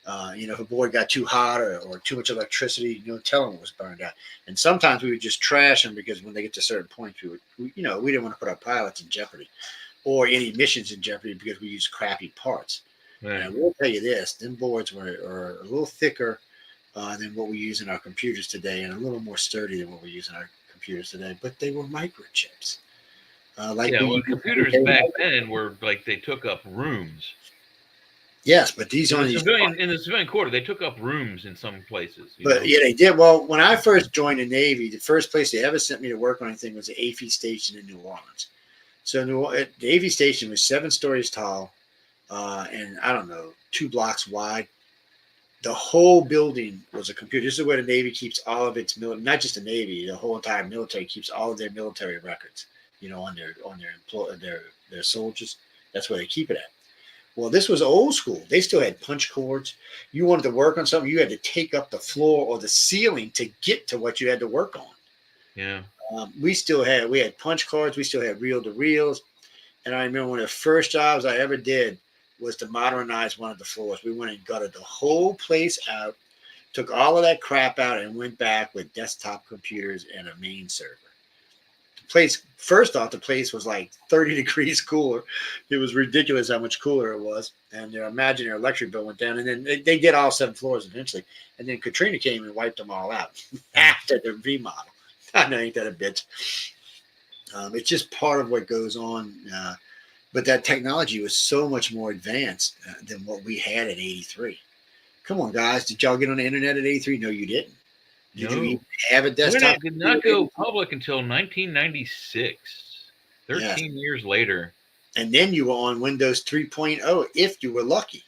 If a board got too hot or too much electricity, tell them it was burned out. And sometimes we would just trash them because when they get to certain points, we didn't want to put our pilots in jeopardy or any missions in jeopardy because we used crappy parts. Right. And I will tell you this: them boards are a little thicker than what we use in our computers today, and a little more sturdy than what we use in our computers today. But they were microchips. Computers back then were like they took up rooms. Yes, but these in the civilian quarter, they took up rooms in some places. Yeah, they did. Well, when I first joined the Navy, the first place they ever sent me to work on anything was the AFI station in New Orleans. So the AFI station was 7 stories tall, and I don't know, 2 blocks wide. The whole building was a computer. This is where the Navy keeps all of its military, not just the Navy, the whole entire military keeps all of their military records. On their soldiers. That's where they keep it at. Well, this was old school. They still had punch cords. You wanted to work on something, you had to take up the floor or the ceiling to get to what you had to work on. Yeah. We had punch cards. We still had reel-to-reels. And I remember one of the first jobs I ever did was to modernize one of the floors. We went and gutted the whole place out, took all of that crap out, and went back with desktop computers and a main server. First off, the place was like 30 degrees cooler. It was ridiculous how much cooler it was. And imagine your electric bill went down. And then they did all 7 floors eventually. And then Katrina came and wiped them all out after the remodel. I know, ain't that a bitch? It's just part of what goes on. But that technology was so much more advanced than what we had at 83. Come on, guys. Did y'all get on the internet at 83? No, you didn't. Did you even have a desktop? It did not go public until 1996, 13 years later. And then you were on Windows 3.0 if you were lucky.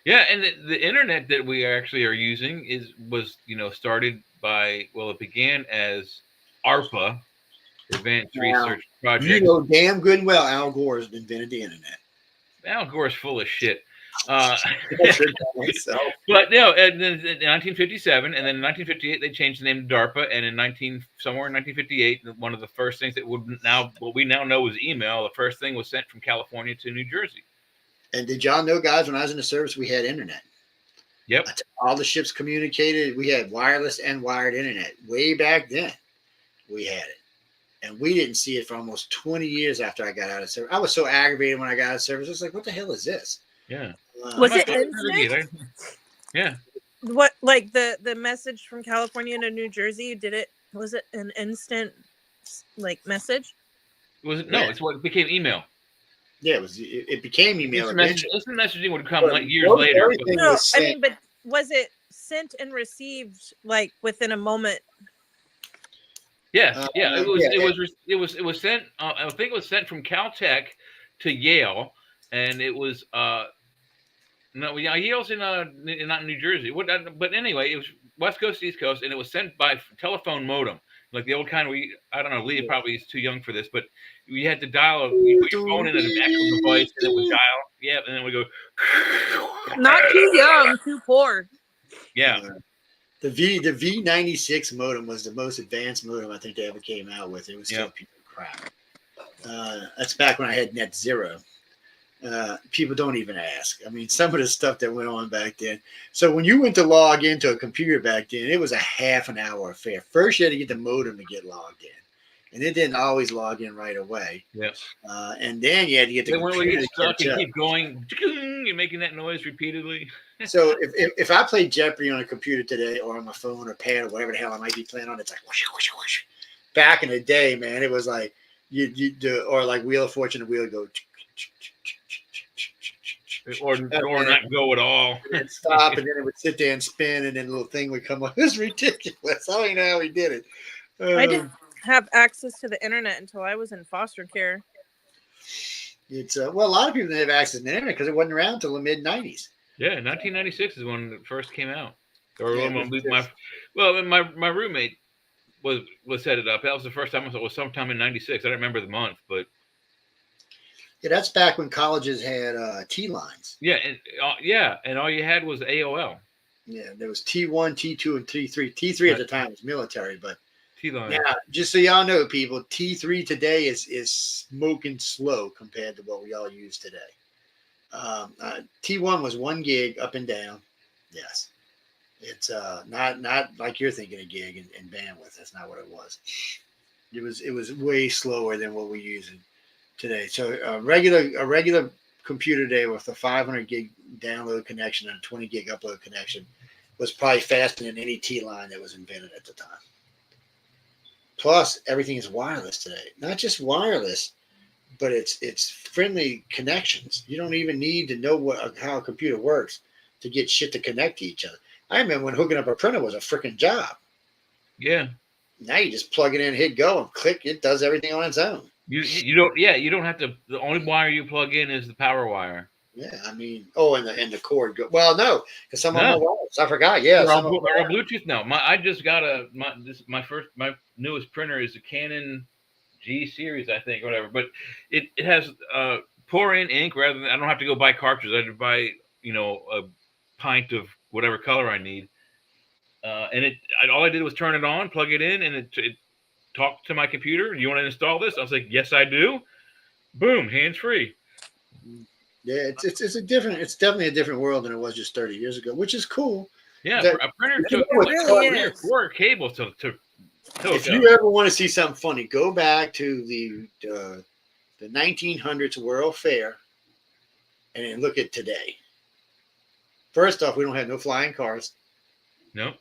Yeah, and the internet that we actually are using was started by, it began as ARPA, Advanced Research Project. You know damn good and well Al Gore has invented the internet. Al Gore's full of shit. But no, and then in 1957, and then in 1958 they changed the name to DARPA, and somewhere in 1958, one of the first things that what we now know is email. The first thing was sent from California to New Jersey. And did y'all know, guys, when I was in the service, we had internet. Yep. All the ships communicated. We had wireless and wired internet. Way back then, we had it. And we didn't see it for almost 20 years after I got out of service. I was so aggravated when I got out of service. I was like, what the hell is this? Yeah. Was it instant? Yeah. What, like the message from California to New Jersey? Was it an instant message? Was it? No, it's what became email. Yeah, it became email. Instant messaging would come years later. No, but was it sent and received within a moment? Yes, it was sent. I think it was sent from Caltech to Yale, and it was Yale's in not in New Jersey. But anyway, it was West Coast to East Coast, and it was sent by telephone modem, like the old kind. I don't know. Leah probably is too young for this, but you had to dial. You put your phone in an actual device, and it would dial. Yeah, and then we go. Not too young, too poor. Yeah. The V96 modem was the most advanced modem I think they ever came out with. It was still people crap. That's back when I had net zero. People don't even ask. I mean, some of the stuff that went on back then. So when you went to log into a computer back then, it was a half an hour affair. First, you had to get the modem to get logged in. And it didn't always log in right away. Yes. And then you had to get the computer when you get stuck to and keep going, you're making that noise repeatedly. So if I play Jeopardy on a computer today or on my phone or pad or whatever the hell I might be playing on, it's like whoosh, whoosh, whoosh. Back in the day, man, it was like you do, or like Wheel of Fortune, the wheel would go or not go at all. And stop, and then it would sit there and spin, and then a little thing would come up. It was ridiculous. I don't even know how he did it. I didn't have access to the internet until I was in foster care. It's a lot of people didn't have access to the internet because it wasn't around until the mid '90s. Yeah, 1996 is when it first came out. Or my roommate was set it up. That was the first time. It was sometime in '96. I don't remember the month, but yeah, that's back when colleges had T lines. Yeah, and all you had was AOL. Yeah, there was T1, T2, and T3. T3 at the time was military, but T-line. now, just so y'all know, people, T3 today is smoking slow compared to what we all use today. T1 was 1 gig up and down. Yes, it's not like you're thinking a gig in bandwidth. That's not what it was. It was way slower than what we use today. So a regular computer today with a 500 gig download connection and a 20 gig upload connection was probably faster than any T line that was invented at the time. Plus, everything is wireless today. Not just wireless, but it's friendly connections. You don't even need to know how a computer works to get shit to connect to each other. I remember when hooking up a printer was a freaking job. Yeah. Now you just plug it in, hit go, and click. It does everything on its own. You don't. Yeah, you don't have to. The only wire you plug in is the power wire. Yeah, I mean, and the cord go. Well, no, because some of them are wireless. I forgot. Yeah, They're some all, of them they're all Bluetooth now. I just got my newest printer is a Canon G series, I think, or whatever. But it has pour in ink rather than I don't have to go buy cartridges. I just buy a pint of whatever color I need, and all I did was turn it on, plug it in, and it talked to my computer. You want to install this? I was like, yes, I do. Boom, hands free. Yeah, it's definitely a different world than it was just 30 years ago, which is cool. Yeah, That, a printer took really 3 or is. 4 cables to if you ever want to see something funny, go back to the 1900s World Fair and then look at today. First off, we don't have no flying cars. Nope.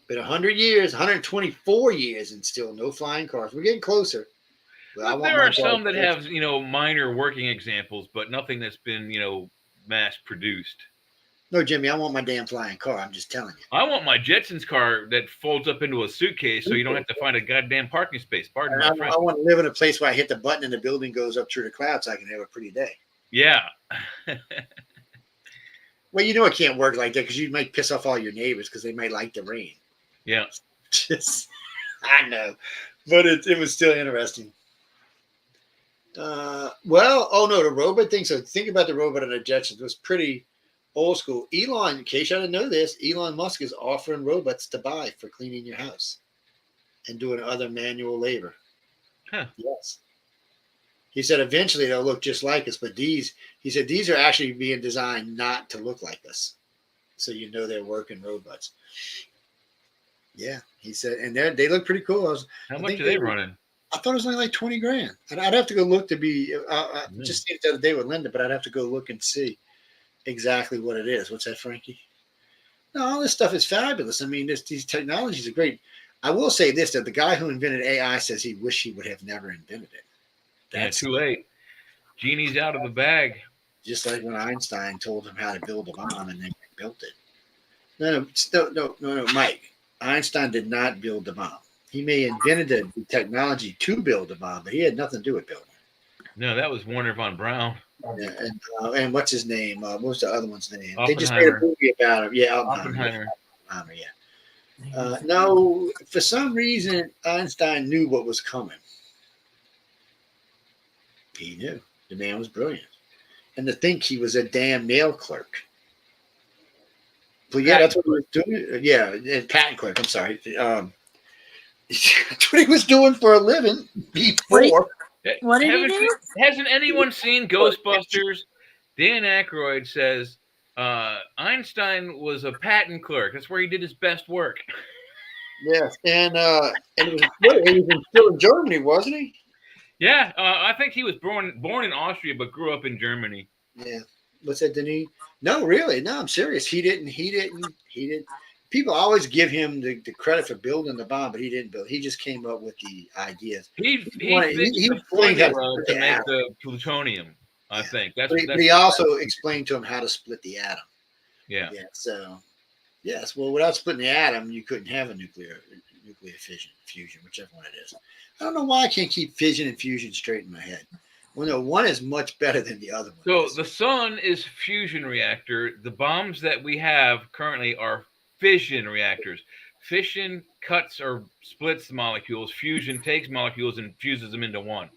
Been 100 years, 124 years, and still no flying cars. We're getting closer. Well, there are some that have minor working examples, but nothing that's been mass produced. No, Jimmy, I want my damn flying car. I'm just telling you. I want my Jetsons car that folds up into a suitcase so you don't have to find a goddamn parking space. Pardon my French. I want to live in a place where I hit the button and the building goes up through the clouds so I can have a pretty day. Yeah. Well, it can't work like that because you might piss off all your neighbors because they might like the rain. Yeah. I know. But it was still interesting. The robot thing. So think about the robot and the Jetsons. It was pretty old school. Elon, in case you didn't know this, Elon Musk is offering robots to buy for cleaning your house and doing other manual labor. Huh. Yes. He said eventually they'll look just like us, but these are actually being designed not to look like us. So they're working robots. Yeah, he said, and they look pretty cool. How much are they running? I thought it was only like $20,000. I'd have to go look to be. Just seen it the other day with Linda, but I'd have to go look and see exactly what it is. What's that, Frankie? No, all this stuff is fabulous. I mean, these technologies are great. I will say this: that the guy who invented AI says he wished he would have never invented it. That's too late. Genie's out of the bag. Just like when Einstein told him how to build a bomb and then built it. No, Mike. Einstein did not build the bomb. He may have invented the technology to build the bomb, but he had nothing to do with building it. No, that was Werner von Braun. Yeah, and what's his name? What was the other one's name? Oppenheimer. They just made a movie about him. Yeah, Oppenheimer. Yeah. No, for some reason, Einstein knew what was coming. He knew. The man was brilliant. And to think he was a damn mail clerk. But yeah, that's what he was doing. Yeah, patent clerk. I'm sorry. That's what he was doing for a living before. What did he do? Hasn't anyone seen Ghostbusters? Dan Aykroyd says Einstein was a patent clerk. That's where he did his best work. Yes, and he was still in Germany, wasn't he? Yeah, I think he was born in Austria but grew up in Germany. Yeah. What's that, Denis? No, really. No, I'm serious. He didn't. People always give him the credit for building the bomb, but he didn't build. He just came up with the ideas. He fixed the formula to make the plutonium. I think that's. But he also explained to him how to split the atom. Yeah. Yeah. So, yes. Well, without splitting the atom, you couldn't have a nuclear fusion, whichever one it is. I don't know why I can't keep fission and fusion straight in my head. Well, no, one is much better than the other one. So the sun is fusion reactor. The bombs that we have currently are fission reactors. Fission cuts or splits the molecules. Fusion takes molecules and fuses them into one.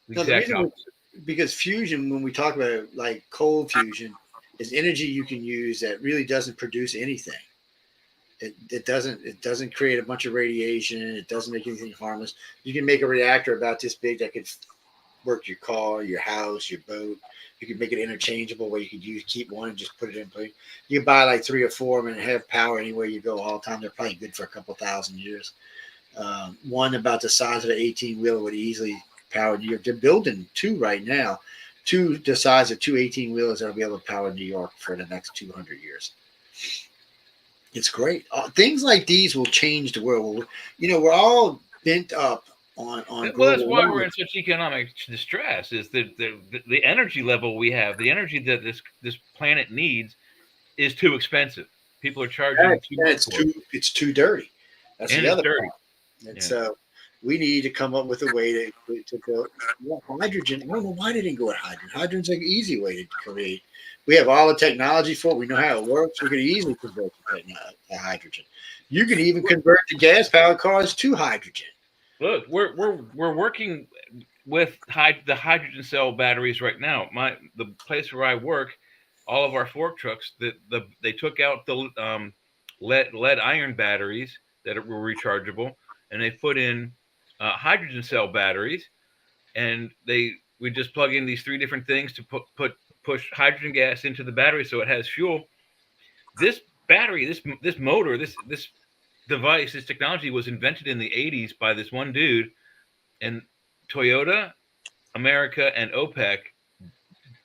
Because fusion, when we talk about it, like cold fusion, is energy you can use that really doesn't produce anything. It doesn't create a bunch of radiation. It doesn't make anything harmless. You can make a reactor about this big that could work your car, your house, your boat. You could make it interchangeable where you could keep one and just put it in place. You can buy like 3 or 4 of them and have power anywhere you go all the time. They're probably good for a couple thousand years. One about the size of an 18-wheeler would easily power New York. They're building 2 right now, 2 the size of 2 18-wheelers that'll be able to power New York for the next 200 years. It's great. Things like these will change the world. We're all bent up on well, that's why we're in such economic distress. Is the energy level we have, the energy that this planet needs, is too expensive. People are charging too much. It's too dirty. That's and the other dirty. part. And so we need to come up with a way to build hydrogen. I don't know why they didn't go with hydrogen. Hydrogen's an easy way to create. We have all the technology for it. We know how it works. We can easily convert to hydrogen. You can even convert the gas-powered cars to hydrogen. Look, we're working with the hydrogen cell batteries right now. The place where I work, all of our fork trucks, they took out the lead iron batteries that were rechargeable, and they put in hydrogen cell batteries, and we just plug in these 3 different things to push hydrogen gas into the battery so it has fuel. This battery, this motor, this device, this technology was invented in the 80s by this one dude, and Toyota, America, and OPEC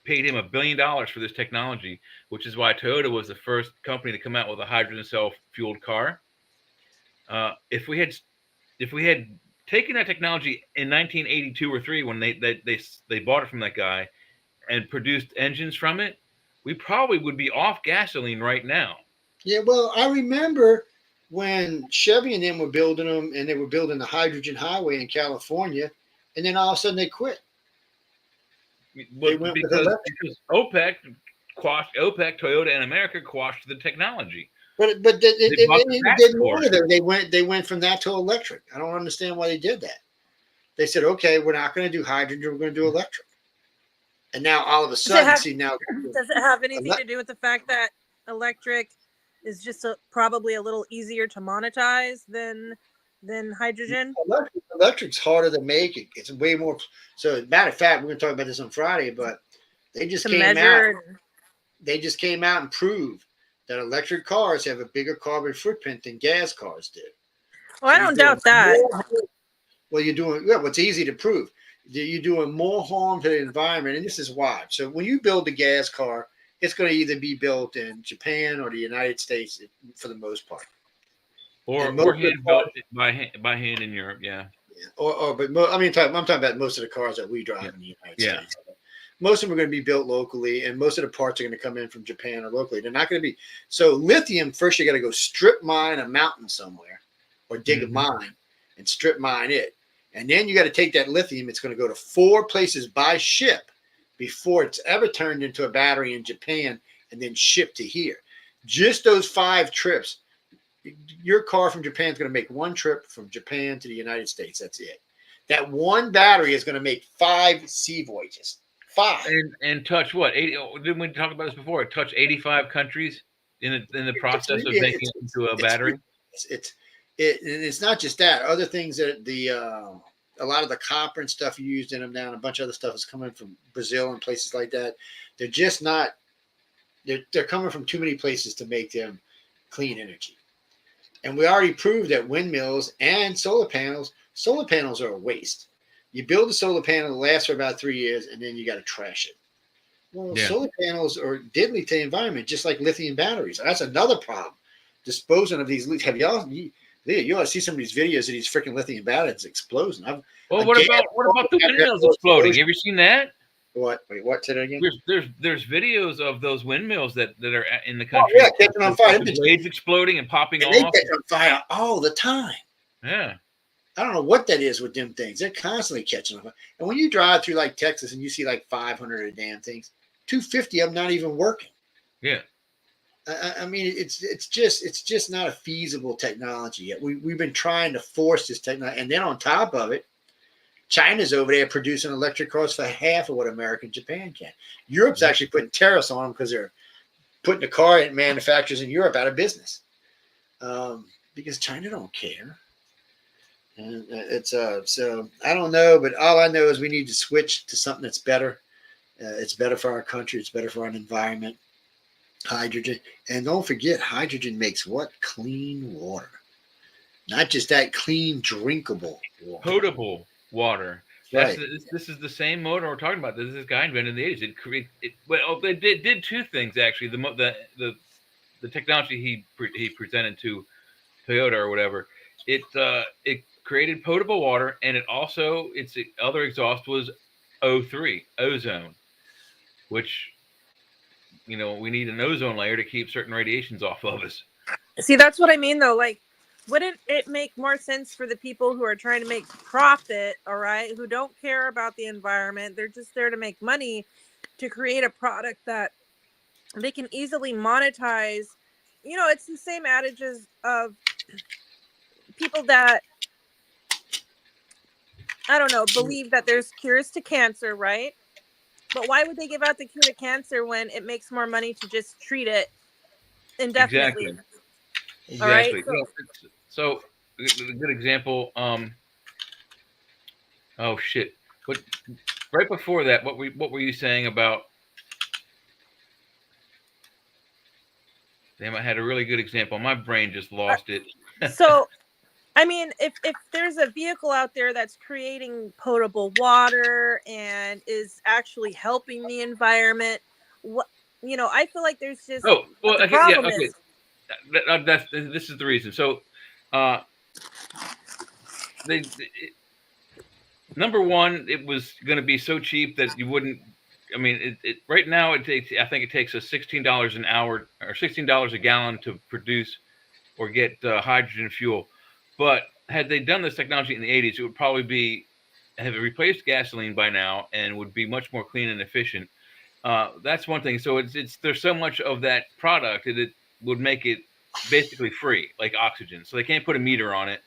paid him $1 billion for this technology, which is why Toyota was the first company to come out with a hydrogen cell fueled car. If we had taken that technology in 1982 or 3 when they bought it from that guy and produced engines from it, we probably would be off gasoline right now. Yeah, well, I remember when Chevy and them were building them, and they were building the hydrogen highway in California, and then all of a sudden they quit. Because OPEC, Toyota, and America quashed the technology. But they didn't either. They went from that to electric. I don't understand why they did that. They said, okay, we're not going to do hydrogen, we're going to do electric. And now all of a sudden, does it have anything to do with the fact that electric is just probably a little easier to monetize than hydrogen? Electric's harder to make. It's way more. So, matter of fact, we're going to talk about this on Friday, but they just came out and proved that electric cars have a bigger carbon footprint than gas cars do. Well, I don't doubt that. Well, you're doing what's easy to prove. You're doing more harm to the environment, and this is why. So when you build a gas car, it's going to either be built in Japan or the United States for the most part, or hand built by hand in Europe. Yeah. But I'm talking about most of the cars that we drive in the United States. Most of them are going to be built locally, and most of the parts are going to come in from Japan or locally. They're not going to be. So lithium, first you got to go strip mine a mountain somewhere, or dig a mine and strip mine it. And then you got to take that lithium. It's going to go to 4 places by ship before it's ever turned into a battery in Japan and then shipped to here. Just those 5 trips. Your car from Japan is going to make 1 trip from Japan to the United States. That's it. That one battery is going to make 5 sea voyages. 5. And touch what? 80? Didn't we talk about this before? Touch 85 countries in the process of making it into a battery. It's not just that. Other things that a lot of the copper and stuff used in them now, and a bunch of other stuff is coming from Brazil and places like that. They're just not. They're coming from too many places to make them clean energy. And we already proved that windmills and solar panels are a waste. You build a solar panel, it lasts for about 3 years, and then you got to trash it. Well, solar panels are deadly to the environment, just like lithium batteries. That's another problem. Disposing of these. Have you ought to see some of these videos of these freaking lithium batteries exploding. What about the windmills exploding? Have you seen that? What? Wait, what? Say that again. There's videos of those windmills that are in the country. Oh, yeah, catching on fire. The blades exploding and popping off. They catch on fire all the time. Yeah. I don't know what that is with them things. They're constantly catching on fire. And when you drive through like Texas and you see like 500 of the damn things, 250 of them not even working. Yeah. I mean, it's just not a feasible technology yet. We've been trying to force this technology, and then on top of it, China's over there producing electric cars for half of what America and Japan can. Europe's actually putting tariffs on them because putting the car manufacturers in Europe out of business because China don't care. And it's so I don't know, but all I know is we need to switch to something that's better. It's better for our country. It's better for our environment. Hydrogen, and don't forget, hydrogen makes what? Clean water. Not just that, clean, drinkable water. Potable water. Right. This is the same motor we're talking about. This guy invented in the 80s. It did two things actually. The technology he presented to Toyota or whatever. It created potable water, and it also its other exhaust was O3, ozone, which we need an ozone layer to keep certain radiations off of us. See, that's what I mean, though. Like, wouldn't it make more sense for the people who are trying to make profit, all right, who don't care about the environment, they're just there to make money, to create a product that they can easily monetize? It's the same adages of people that, I don't know, believe that there's cures to cancer, right? But why would they give out the cure to cancer when it makes more money to just treat it indefinitely? Exactly. All right. So a good example. Oh shit! But right before that, what were you saying about? Damn, I had a really good example. My brain just lost it. So, I mean, if there's a vehicle out there that's creating potable water and is actually helping the environment, I feel like there's just the problem is. This is the reason. So, number one, it was going to be so cheap that you wouldn't. I mean, right now I think it takes us $16 an hour or $16 a gallon to produce or get hydrogen fuel. But had they done this technology in the 80s, it would probably have replaced gasoline by now and would be much more clean and efficient. That's one thing. So there's so much of that product that it would make it basically free, like oxygen. So they can't put a meter on it.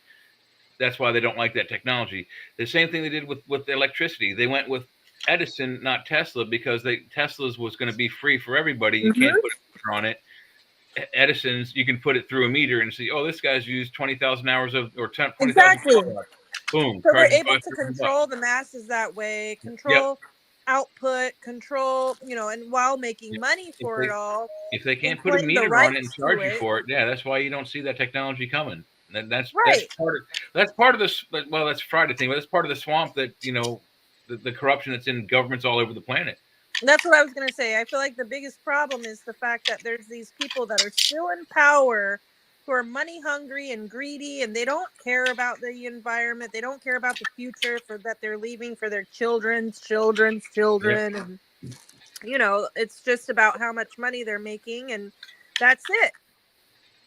That's why they don't like that technology. The same thing they did with the electricity. They went with Edison, not Tesla, because Tesla's was going to be free for everybody. You can't put a meter on it. Edison's, you can put it through a meter and see, oh, this guy's used 20,000 hours of, or 20,000. Exactly. Boom. So they're able to control the masses that way, control output, control, and while making money for it all. If they can't put a meter on it and charge you for it, that's why you don't see that technology coming. That's part of this. Well, that's Friday thing, but that's part of the swamp that the corruption that's in governments all over the planet. That's what I was going to say. I feel like the biggest problem is the fact that there's these people that are still in power who are money hungry and greedy, and they don't care about the environment. They don't care about the future that they're leaving for their children's children. Yep. And, it's just about how much money they're making, and that's it.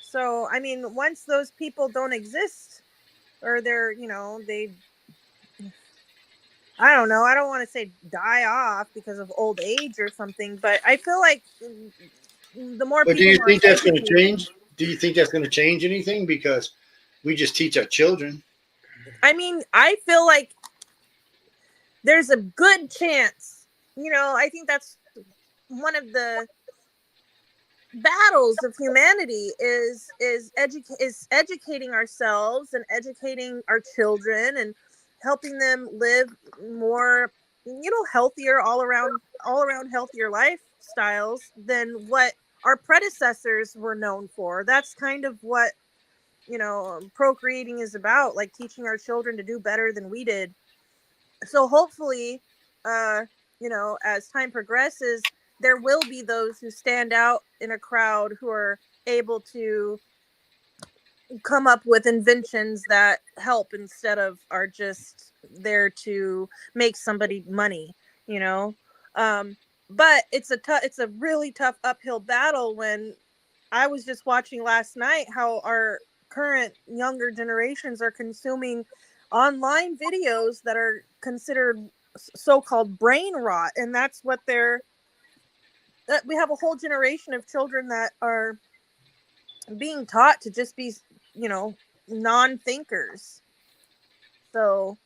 So, I mean, once those people don't exist, or they're, I don't know. I don't want to say die off because of old age or something, but I feel like the more people. Do you think that's going to change? Do you think that's going to change anything? Because we just teach our children. I mean, I feel like there's a good chance. I think that's one of the battles of humanity is educating ourselves and educating our children and helping them live more, healthier, all around healthier lifestyles than what our predecessors were known for. That's kind of what, procreating is about, like teaching our children to do better than we did. So hopefully, as time progresses, there will be those who stand out in a crowd who are able to come up with inventions that help instead of are just there to make somebody money, but it's a really tough uphill battle. When I was just watching last night how our current younger generations are consuming online videos that are considered so-called brain rot, and that's what we have a whole generation of children that are being taught to just be, non-thinkers. So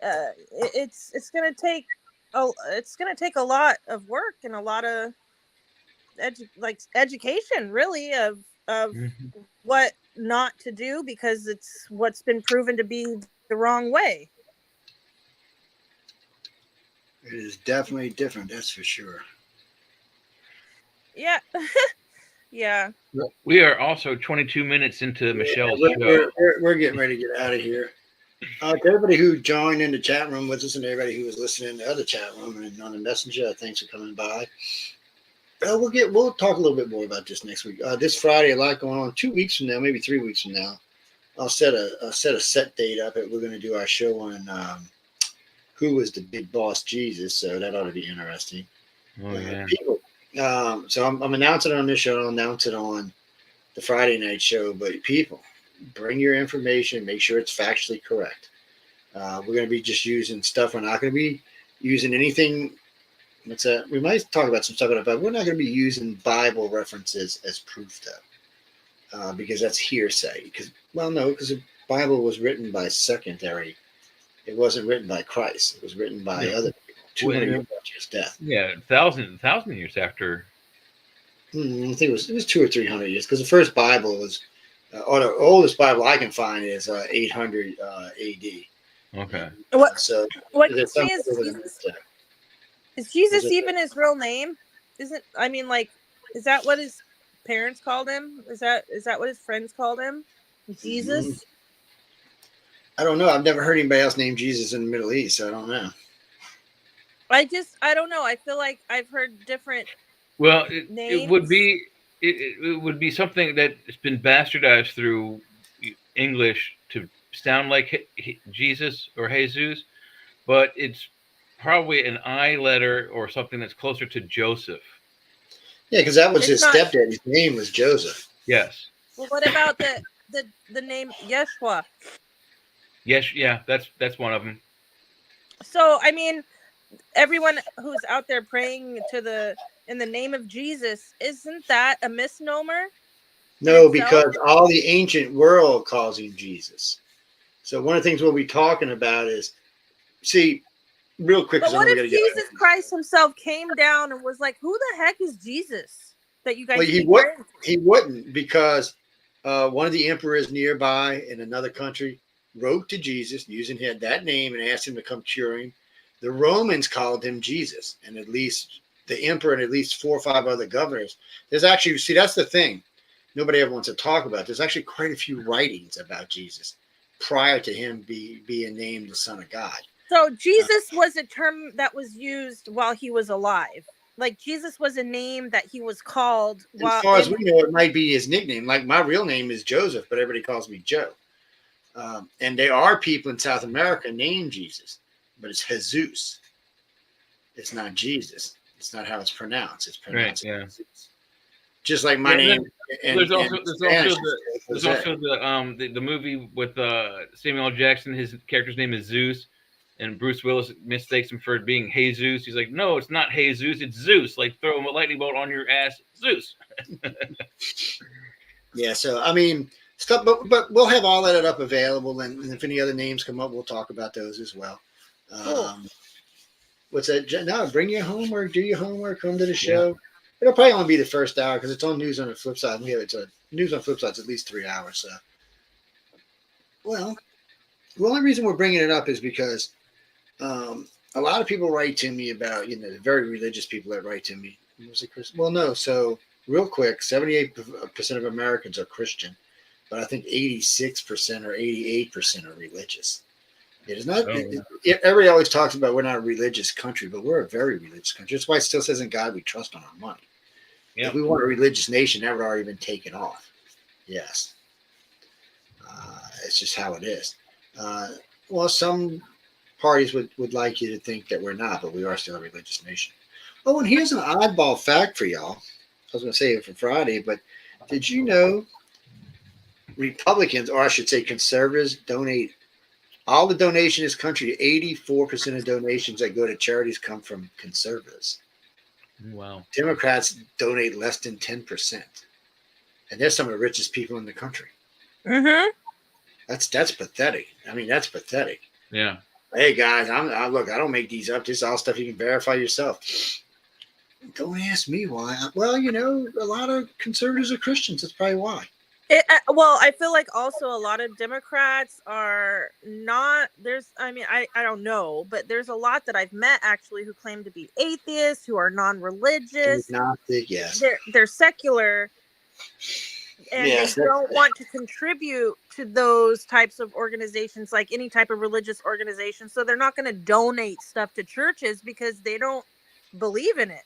it's gonna take a lot of work and a lot of education, really, of what not to do, because it's what's been proven to be the wrong way. It is definitely different, that's for sure. Yeah. Yeah. We are also 22 minutes into Michelle's show. We're getting ready to get out of here. To everybody who joined in the chat room with us and everybody who was listening in the other chat room and on the messenger, thanks for coming by. We'll talk a little bit more about this next week. This Friday, a lot going on. 2 weeks from now, maybe 3 weeks from now, I'll set a set date up. We're going to do our show on who was the big boss, Jesus. So that ought to be interesting. Oh yeah. People. So I'm announcing it on this show. I'll announce it on the Friday night show. But people, bring your information. Make sure it's factually correct. We're going to be just using stuff. We're not going to be using anything. We might talk about some stuff about it, but we're not going to be using Bible references as proof, though, because that's hearsay. Because the Bible was written by secondary. It wasn't written by Christ. It was written by other people. 200 years after his death. Yeah, thousand years after. I think it was 200 or 300 years, because the first Bible was, or the oldest Bible I can find is 800 A.D. Okay. What there's gets me is Jesus even his real name? Is that what his parents called him? Is that what his friends called him? Jesus? Mm-hmm. I don't know. I've never heard anybody else named Jesus in the Middle East, so I don't know. I don't know. I feel like I've heard different names. It would be something that's been bastardized through English to sound like Jesus or Jesus, but it's probably an I letter or something that's closer to Joseph. Yeah, because that was his stepdad. His name was Joseph. Yes. Well, what about the name Yeshua? Yes, yeah, that's one of them. So, I mean, everyone who's out there praying in the name of Jesus, isn't that a misnomer? No, because all the ancient world calls him Jesus. So one of the things we'll be talking about is, real quick. But what if Jesus Christ himself came down and was like, "Who the heck is Jesus that you guys?" Well, he wouldn't, because one of the emperors nearby in another country wrote to Jesus using that name and asked him to come cure him. The Romans called him Jesus, and at least the emperor and at least 4 or 5 other governors. There's actually, that's the thing nobody ever wants to talk about. There's actually quite a few writings about Jesus prior to him being named the Son of God. So Jesus was a term that was used while he was alive. Like Jesus was a name that he was called. As far as we know, it might be his nickname. Like my real name is Joseph, but everybody calls me Joe. And there are people in South America named Jesus, but it's Jesus. It's not Jesus. It's not how it's pronounced. It's pronounced Jesus. Just like my name. There's also the movie with Samuel L. Jackson. His character's name is Zeus, and Bruce Willis mistakes him for being Jesus. He's like, no, it's not Jesus, it's Zeus. Like, throw a lightning bolt on your ass, Zeus. Yeah, so I mean, stuff, but we'll have all that up available, and if any other names come up, we'll talk about those as well. Cool. What's that? No, bring your homework, do your homework, come to the show. Yeah. It'll probably only be the first hour because it's on News on the Flip Side. News on Flip Side's at least 3 hours. So, well, the only reason we're bringing it up is because a lot of people write to me about, the very religious people that write to me. Was it Christian? Well, no. So, real quick, 78% of Americans are Christian, but I think 86% or 88% are religious. It is not. Everybody always talks about we're not a religious country, but we're a very religious country. That's why it still says in God we trust on our money. If we want a religious nation, that would already been taken off. Yes. It's just how it is. Well, some parties would like you to think that we're not, but we are still a religious nation. Oh, and here's an oddball fact for y'all. I was going to say it for Friday, but did you know Republicans, or I should say conservatives, donate all the donation in this country? 84% of donations that go to charities come from conservatives. Wow. Democrats donate less than 10%. And they're some of the richest people in the country. Mm-hmm. That's pathetic. I mean, that's pathetic. Yeah. Hey guys, look, I don't make these up. This is all stuff you can verify yourself. Don't ask me why. Well, a lot of conservatives are Christians. That's probably why. Well, I feel like also a lot of Democrats are not. I don't know, but there's a lot that I've met actually who claim to be atheists, who are non-religious. Agnostic, yes. They're secular, and Yes, they don't want to contribute to those types of organizations, like any type of religious organization. So they're not going to donate stuff to churches because they don't believe in it.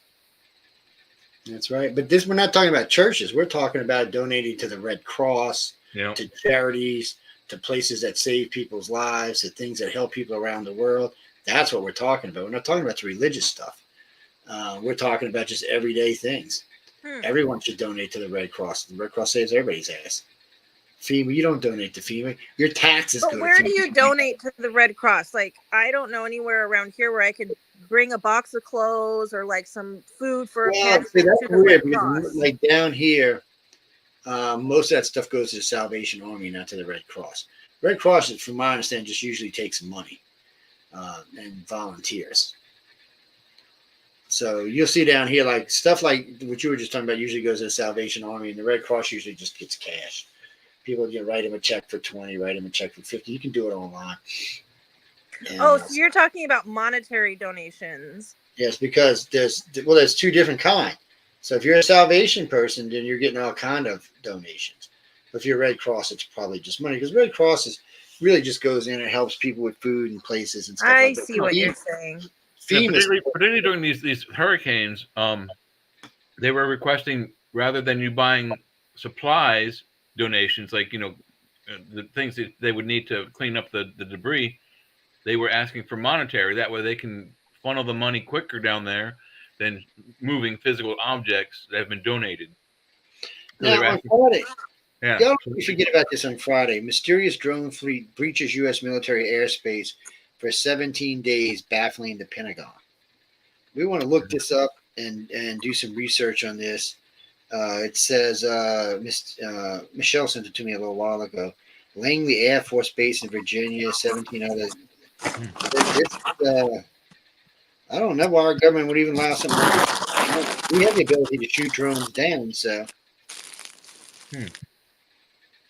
that's right. But we're not talking about churches. We're talking about donating to the Red Cross, Yeah. to charities, to places that save people's lives, to things that help people around the world. That's what we're talking about. We're not talking about the religious stuff. We're talking about just everyday things. Everyone should donate to the Red Cross. The Red Cross saves everybody's ass. FEMA, you don't donate to FEMA. Your taxes But go where to FEMA. do you donate to the Red Cross? Like, I don't know anywhere around here where I could bring a box of clothes or like some food for a Well, pantry see, that's to the weird Red because, Cross. like, down here, most of that stuff goes to the Salvation Army, not to the Red Cross. Red Cross, from my understanding, just usually takes money and volunteers. So you'll see down here, like stuff like what you were just talking about, usually goes to the Salvation Army, and the Red Cross usually just gets cash. People write them a check for 20, write them a check for 50. You can do it online. And, so you're talking about monetary donations. yes, because there's two different kinds. So if you're a Salvation person, then you're getting all kind of donations. But if you're Red Cross, it's probably just money, because Red Cross really just goes in and helps people with food and places and stuff I like that. see what you're saying. Yeah, particularly during these hurricanes, they were requesting, rather than you buying supplies donations, like the things that they would need to clean up the debris, they were asking for monetary. That way they can funnel the money quicker down there than moving physical objects that have been donated. So now, on Friday, yeah. y'all forget about this on Friday. Mysterious drone fleet breaches U.S. military airspace for 17 days, baffling the Pentagon. We want to look this up and do some research on this. It says, Michelle sent it to me a little while ago. Langley Air Force Base in Virginia, 17 others. I don't know why our government would even allow something like this. We have the ability to shoot drones down, so.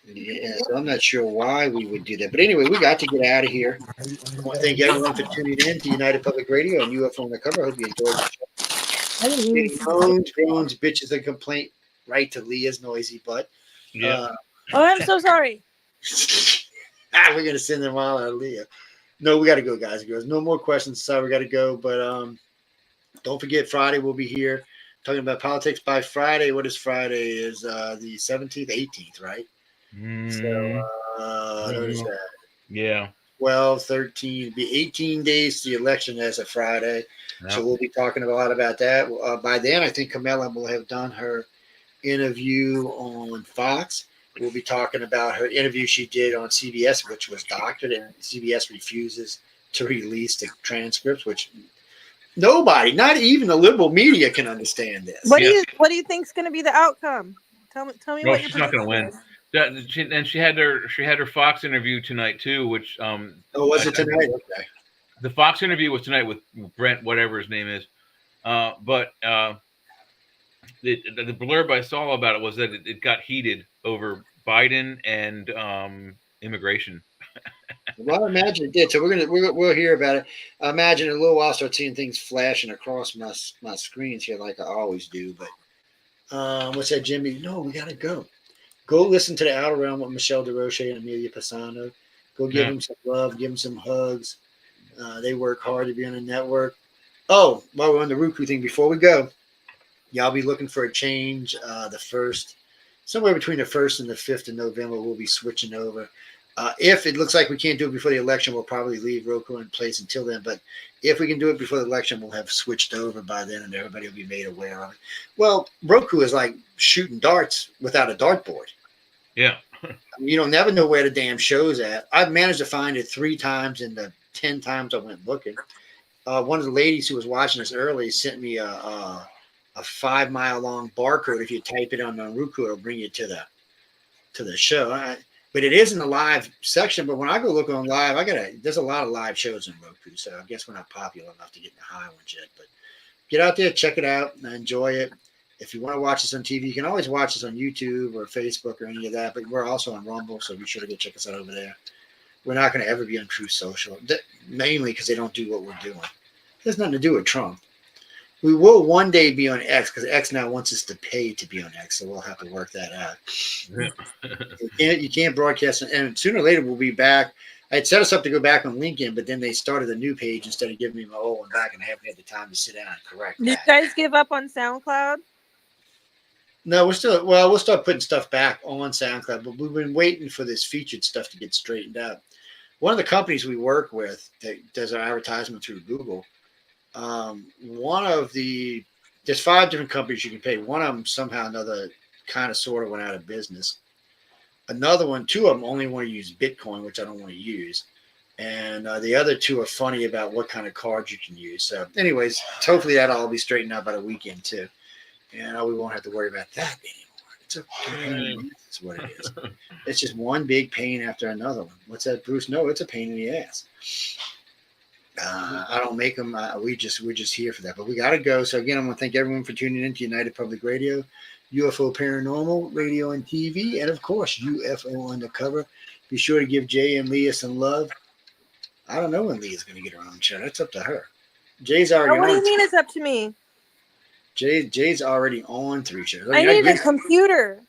Yeah, so I'm not sure why we would do that. But anyway, we got to get out of here. I want to thank everyone for tuning in to United Public Radio and UFO Undercover. I hope you enjoyed the show. Moans, groans, bitches, and complaint right to Leah's noisy butt. Yeah. I'm so sorry. We're going to send them all out of Leah. No, we got to go, guys and girls. No more questions. Sorry, we got to go. But don't forget, Friday we'll be here talking about politics. By Friday, what is Friday? Is the 17th, 18th, right? So, notice that. Yeah. 12, 13, it'd be 18 days to the election as a Friday. Yep. So we'll be talking a lot about that. By then, I think Camilla will have done her interview on Fox. We'll be talking about her interview she did on CBS, which was doctored, and CBS refuses to release the transcripts, which nobody, not even the liberal media, can understand this. What do you think's going to be the outcome? Tell me what she's not going to win. She had her Fox interview tonight too, which was it tonight? Okay. The Fox interview was tonight with Brent, whatever his name is. But the blurb I saw about it was that it got heated over Biden and immigration. Well, I imagine it did. So we'll hear about it. I imagine in a little while I'll start seeing things flashing across my screens here, like I always do. But what's that, Jimmy? No, we gotta go. Go listen to the Outer Realm with Michelle DeRoche and Amelia Pisano. Go give them some love, give them some hugs. They work hard to be on the network. Oh, while we're on the Roku thing, before we go, y'all be looking for a change. Somewhere between the 1st and the 5th of November, we'll be switching over. If it looks like we can't do it before the election, we'll probably leave Roku in place until then. But if we can do it before the election, we'll have switched over by then, and everybody will be made aware of it. Well, Roku is like shooting darts without a dartboard. Yeah. You don't never know where the damn show's at. I've managed to find it 3 times in the 10 times I went looking. One of the ladies who was watching us early sent me a 5-mile long barcode. If you type it on Roku, it'll bring you to the show. But it is in the live section. But when I go look on live, there's a lot of live shows in Roku. So I guess we're not popular enough to get in the high ones yet. But get out there, check it out, and enjoy it. If you want to watch us on TV, you can always watch us on YouTube or Facebook or any of that. But we're also on Rumble, so be sure to go check us out over there. We're not going to ever be on Truth Social, mainly because they don't do what we're doing. It has nothing to do with Trump. We will one day be on X because X now wants us to pay to be on X, so we'll have to work that out. You can't broadcast, and sooner or later we'll be back. I had set us up to go back on LinkedIn, but then they started a new page instead of giving me my old one back, and I haven't had the time to sit down and correct Did you that. guys give up on SoundCloud? No, we'll start putting stuff back on SoundCloud, but we've been waiting for this featured stuff to get straightened out. One of the companies we work with that does our advertisement through Google, there's 5 different companies you can pay. One of them somehow or another kind of sort of went out of business. Another one, 2 of them only want to use Bitcoin, which I don't want to use. And the other 2 are funny about what kind of cards you can use. So anyways, hopefully that'll all be straightened out by the weekend too. And we won't have to worry about that anymore. It's a pain. That's what it is. It's just one big pain after another one. What's that, Bruce? No, it's a pain in the ass. I don't make them. We're just here for that. But we got to go. So again, I want to thank everyone for tuning in to United Public Radio, UFO Paranormal Radio and TV, and of course UFO Undercover. Be sure to give Jay and Leah some love. I don't know when Leah's going to get her own show. That's up to her. Jay's already. What do on you mean it's up to me? Jay's already on 3 shows. I need a computer.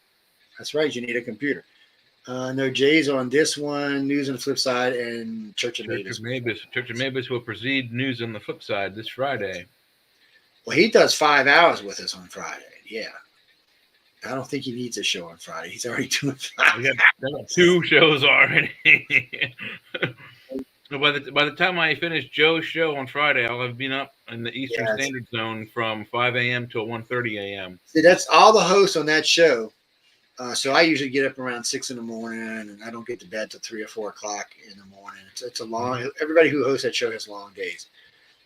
That's right. You need a computer. No, Jay's on this one, News on the Flip Side, and Church of Mavis. Church of Mavis will precede News on the Flip Side this Friday. Well, he does 5 hours with us on Friday. Yeah. I don't think he needs a show on Friday. He's already doing 5. We got 2 shows already. By the time I finish Joe's show on Friday, I'll have been up in the Eastern Standard Zone from 5 a.m. till 1:30 a.m. See, that's all the hosts on that show. So I usually get up around 6 in the morning, and I don't get to bed till 3 or 4 o'clock in the morning. It's a long. Everybody who hosts that show has long days.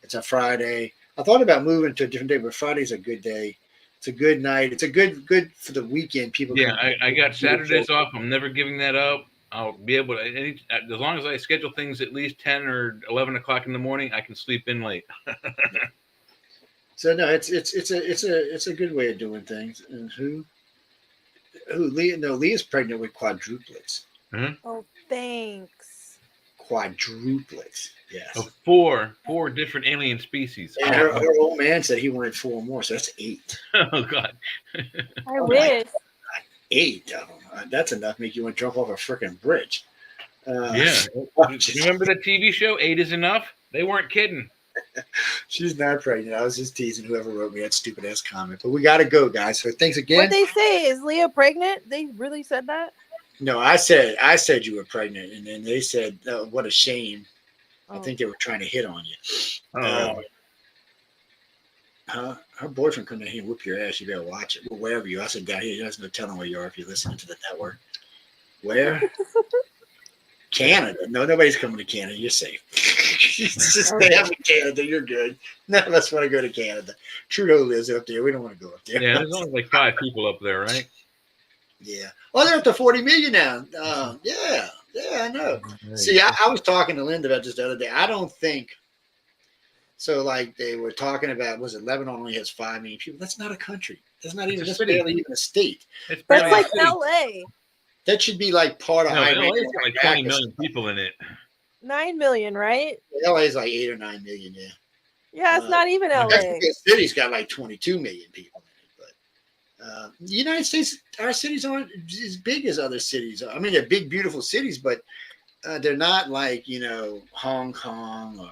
It's a Friday. I thought about moving to a different day, but Friday's a good day. It's a good night. It's a good for the weekend. People. Yeah, I got Saturdays off. I'm never giving that up. I'll be able to, as long as I schedule things at least 10 or 11 o'clock in the morning, I can sleep in late. So no, it's a good way of doing things. And who Leah? No, Leah's pregnant with quadruplets. Mm-hmm. Oh, thanks. Quadruplets. Yes. Of four different alien species. And her old man said he wanted 4 more, so that's 8. Oh God. I wish. 8 of them. That's enough to make you want to jump off a freaking bridge. Yeah. Remember the TV show 8 is Enough? They weren't kidding. She's not pregnant. I was just teasing whoever wrote me that stupid ass comment. But we got to go, guys. So thanks again. What they say, is Leah pregnant? They really said that? No, I said you were pregnant, and then they said, "What a shame." Oh. I think they were trying to hit on you. Oh. Her boyfriend come down here and whoop your ass. You better watch it. Well, wherever you are. I said down here. There's no telling where you are if you're listening to the network. Where? Canada. No, nobody's coming to Canada. You're safe. Just stay up in Canada. You're good. None of us want to go to Canada. Trudeau lives up there. We don't want to go up there. Yeah, there's only like 5 people up there, right? Yeah. Oh, they're up to 40 million now. Yeah, I know. See, I was talking to Linda about this the other day. I don't think so. Like they were talking about, was it Lebanon only has 5 million people? That's not a country. That's not even. That's barely even a state. It's That's barely like a city. LA. That should be like part of. No, Iran. LA's got like 20 million people in it. 9 million, right? LA is like 8 or 9 million. Yeah. Yeah, it's not even LA. The city's got like 22 million people in it, but the United States, our cities aren't as big as other cities. I mean, they're big, beautiful cities, but they're not like Hong Kong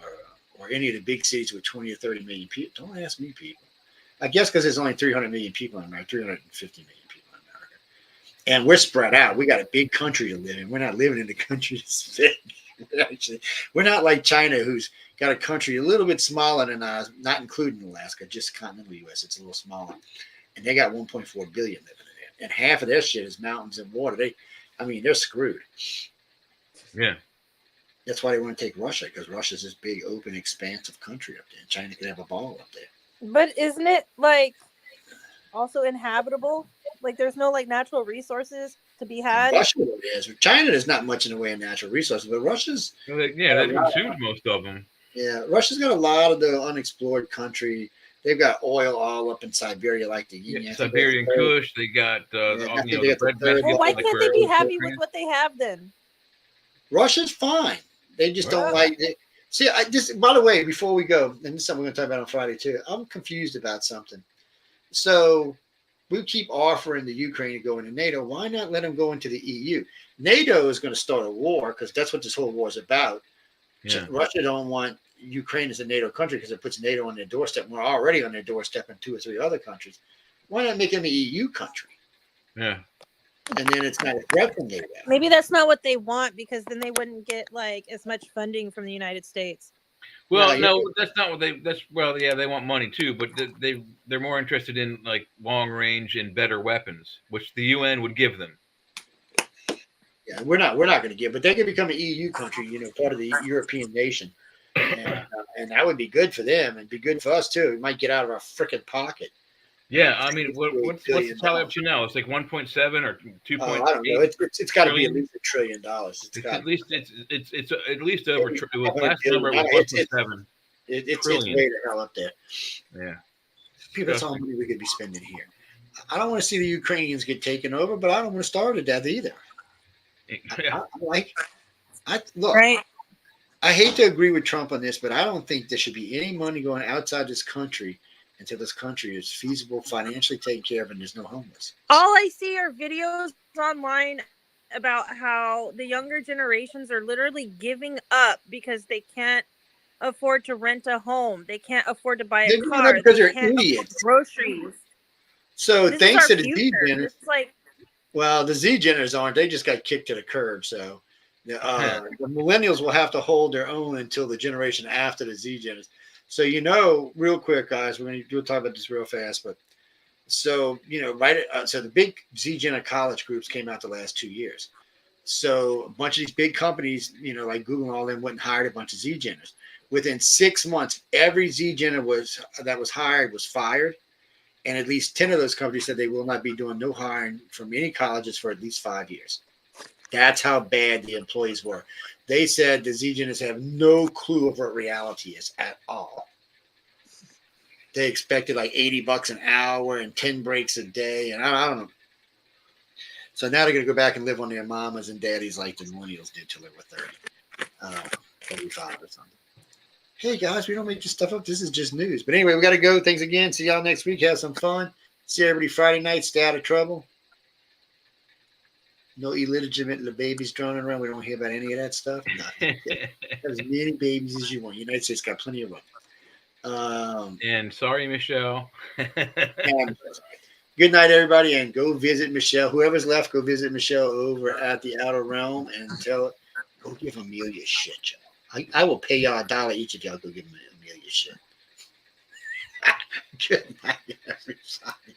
or any of the big cities with 20 or 30 million people. Don't ask me, people. I guess because there's only 300 million people in America, 350 million people in America, and we're spread out. We got a big country to live in. We're not living in a country that's big. Actually, we're not like China, who's got a country a little bit smaller than us, not including Alaska, just continental U.S. It's a little smaller, and they got 1.4 billion living in it, and half of their shit is mountains and water. They're screwed. Yeah, that's why they want to take Russia, because Russia's this big, open, expansive country up there, and China could have a ball up there. But isn't it like also inhabitable? Like there's no like natural resources to be had. Russia is. China is not much in the way of natural resources, but Russia's. they consumed most of them. Yeah, Russia's got a lot of the unexplored country. They've got oil all up in Siberia, like the Yin. Siberian Kush. They got the red vest. Well, why like can't they be happy with what they have then? Russia's fine. They just don't like it. See, I just, by the way, before we go, and this is something we're going to talk about on Friday too, I'm confused about something. So we keep offering the Ukraine to go into NATO. Why not let them go into the EU? NATO is going to start a war because that's what this whole war is about. Yeah. Russia don't want Ukraine as a NATO country because it puts NATO on their doorstep. We're already on their doorstep in 2 or 3 other countries. Why not make them an EU country? Yeah. And then it's not a threat from NATO. Maybe that's not what they want because then they wouldn't get like as much funding from the United States. Well, no, that's not what they. They want money too, but they're more interested in like long range and better weapons, which the UN would give them. Yeah, we're not going to give, but they can become an EU country, part of the European nation, and that would be good for them and be good for us too. We might get out of our freaking pocket. Yeah, I mean, what's the tally up to now? It's like 1.7 or 2.8. I don't know. It's got to be at least $1 trillion. It's at least over. Last number was 1.7. It's way the hell up there. Yeah, people, that's all the money we could be spending here. I don't want to see the Ukrainians get taken over, but I don't want to starve to death either. Look. Right. I hate to agree with Trump on this, but I don't think there should be any money going outside this country until this country is feasible, financially taken care of, and there's no homeless. All I see are videos online about how the younger generations are literally giving up because they can't afford to rent a home. They can't afford to buy a car because they're idiots. Groceries. So this thanks to the future. Z Jenners, well, the Z Jenners aren't. They just got kicked to the curb. So the millennials will have to hold their own until the generation after the Z Jenners. So, real quick, guys, we'll talk about this real fast, but so, so the big Z Jenner college groups came out the last 2 years. So a bunch of these big companies, like Google and all them went and hired a bunch of Z Jenners. Within 6 months, every Z Jenner that was hired was fired. And at least 10 of those companies said they will not be doing no hiring from any colleges for at least 5 years. That's how bad the employees were. They said the Z Jenners have no clue of what reality is at all. They expected like $80 an hour and 10 breaks a day. And I don't know. So now they're going to go back and live on their mamas and daddies like the millennials did till they were 35 or something. Hey, guys, we don't make this stuff up. This is just news. But anyway, we got to go. Thanks again. See y'all next week. Have some fun. See everybody Friday night. Stay out of trouble. No illegitimate babies droning around. We don't hear about any of that stuff. Nothing. Have as many babies as you want. United States got plenty of them. And sorry, Michelle. Good night, everybody, and go visit Michelle. Whoever's left, go visit Michelle over at the Outer Realm and go give Amelia shit, Joe. I will pay y'all $1 each if y'all go give Amelia shit. Good night, everybody.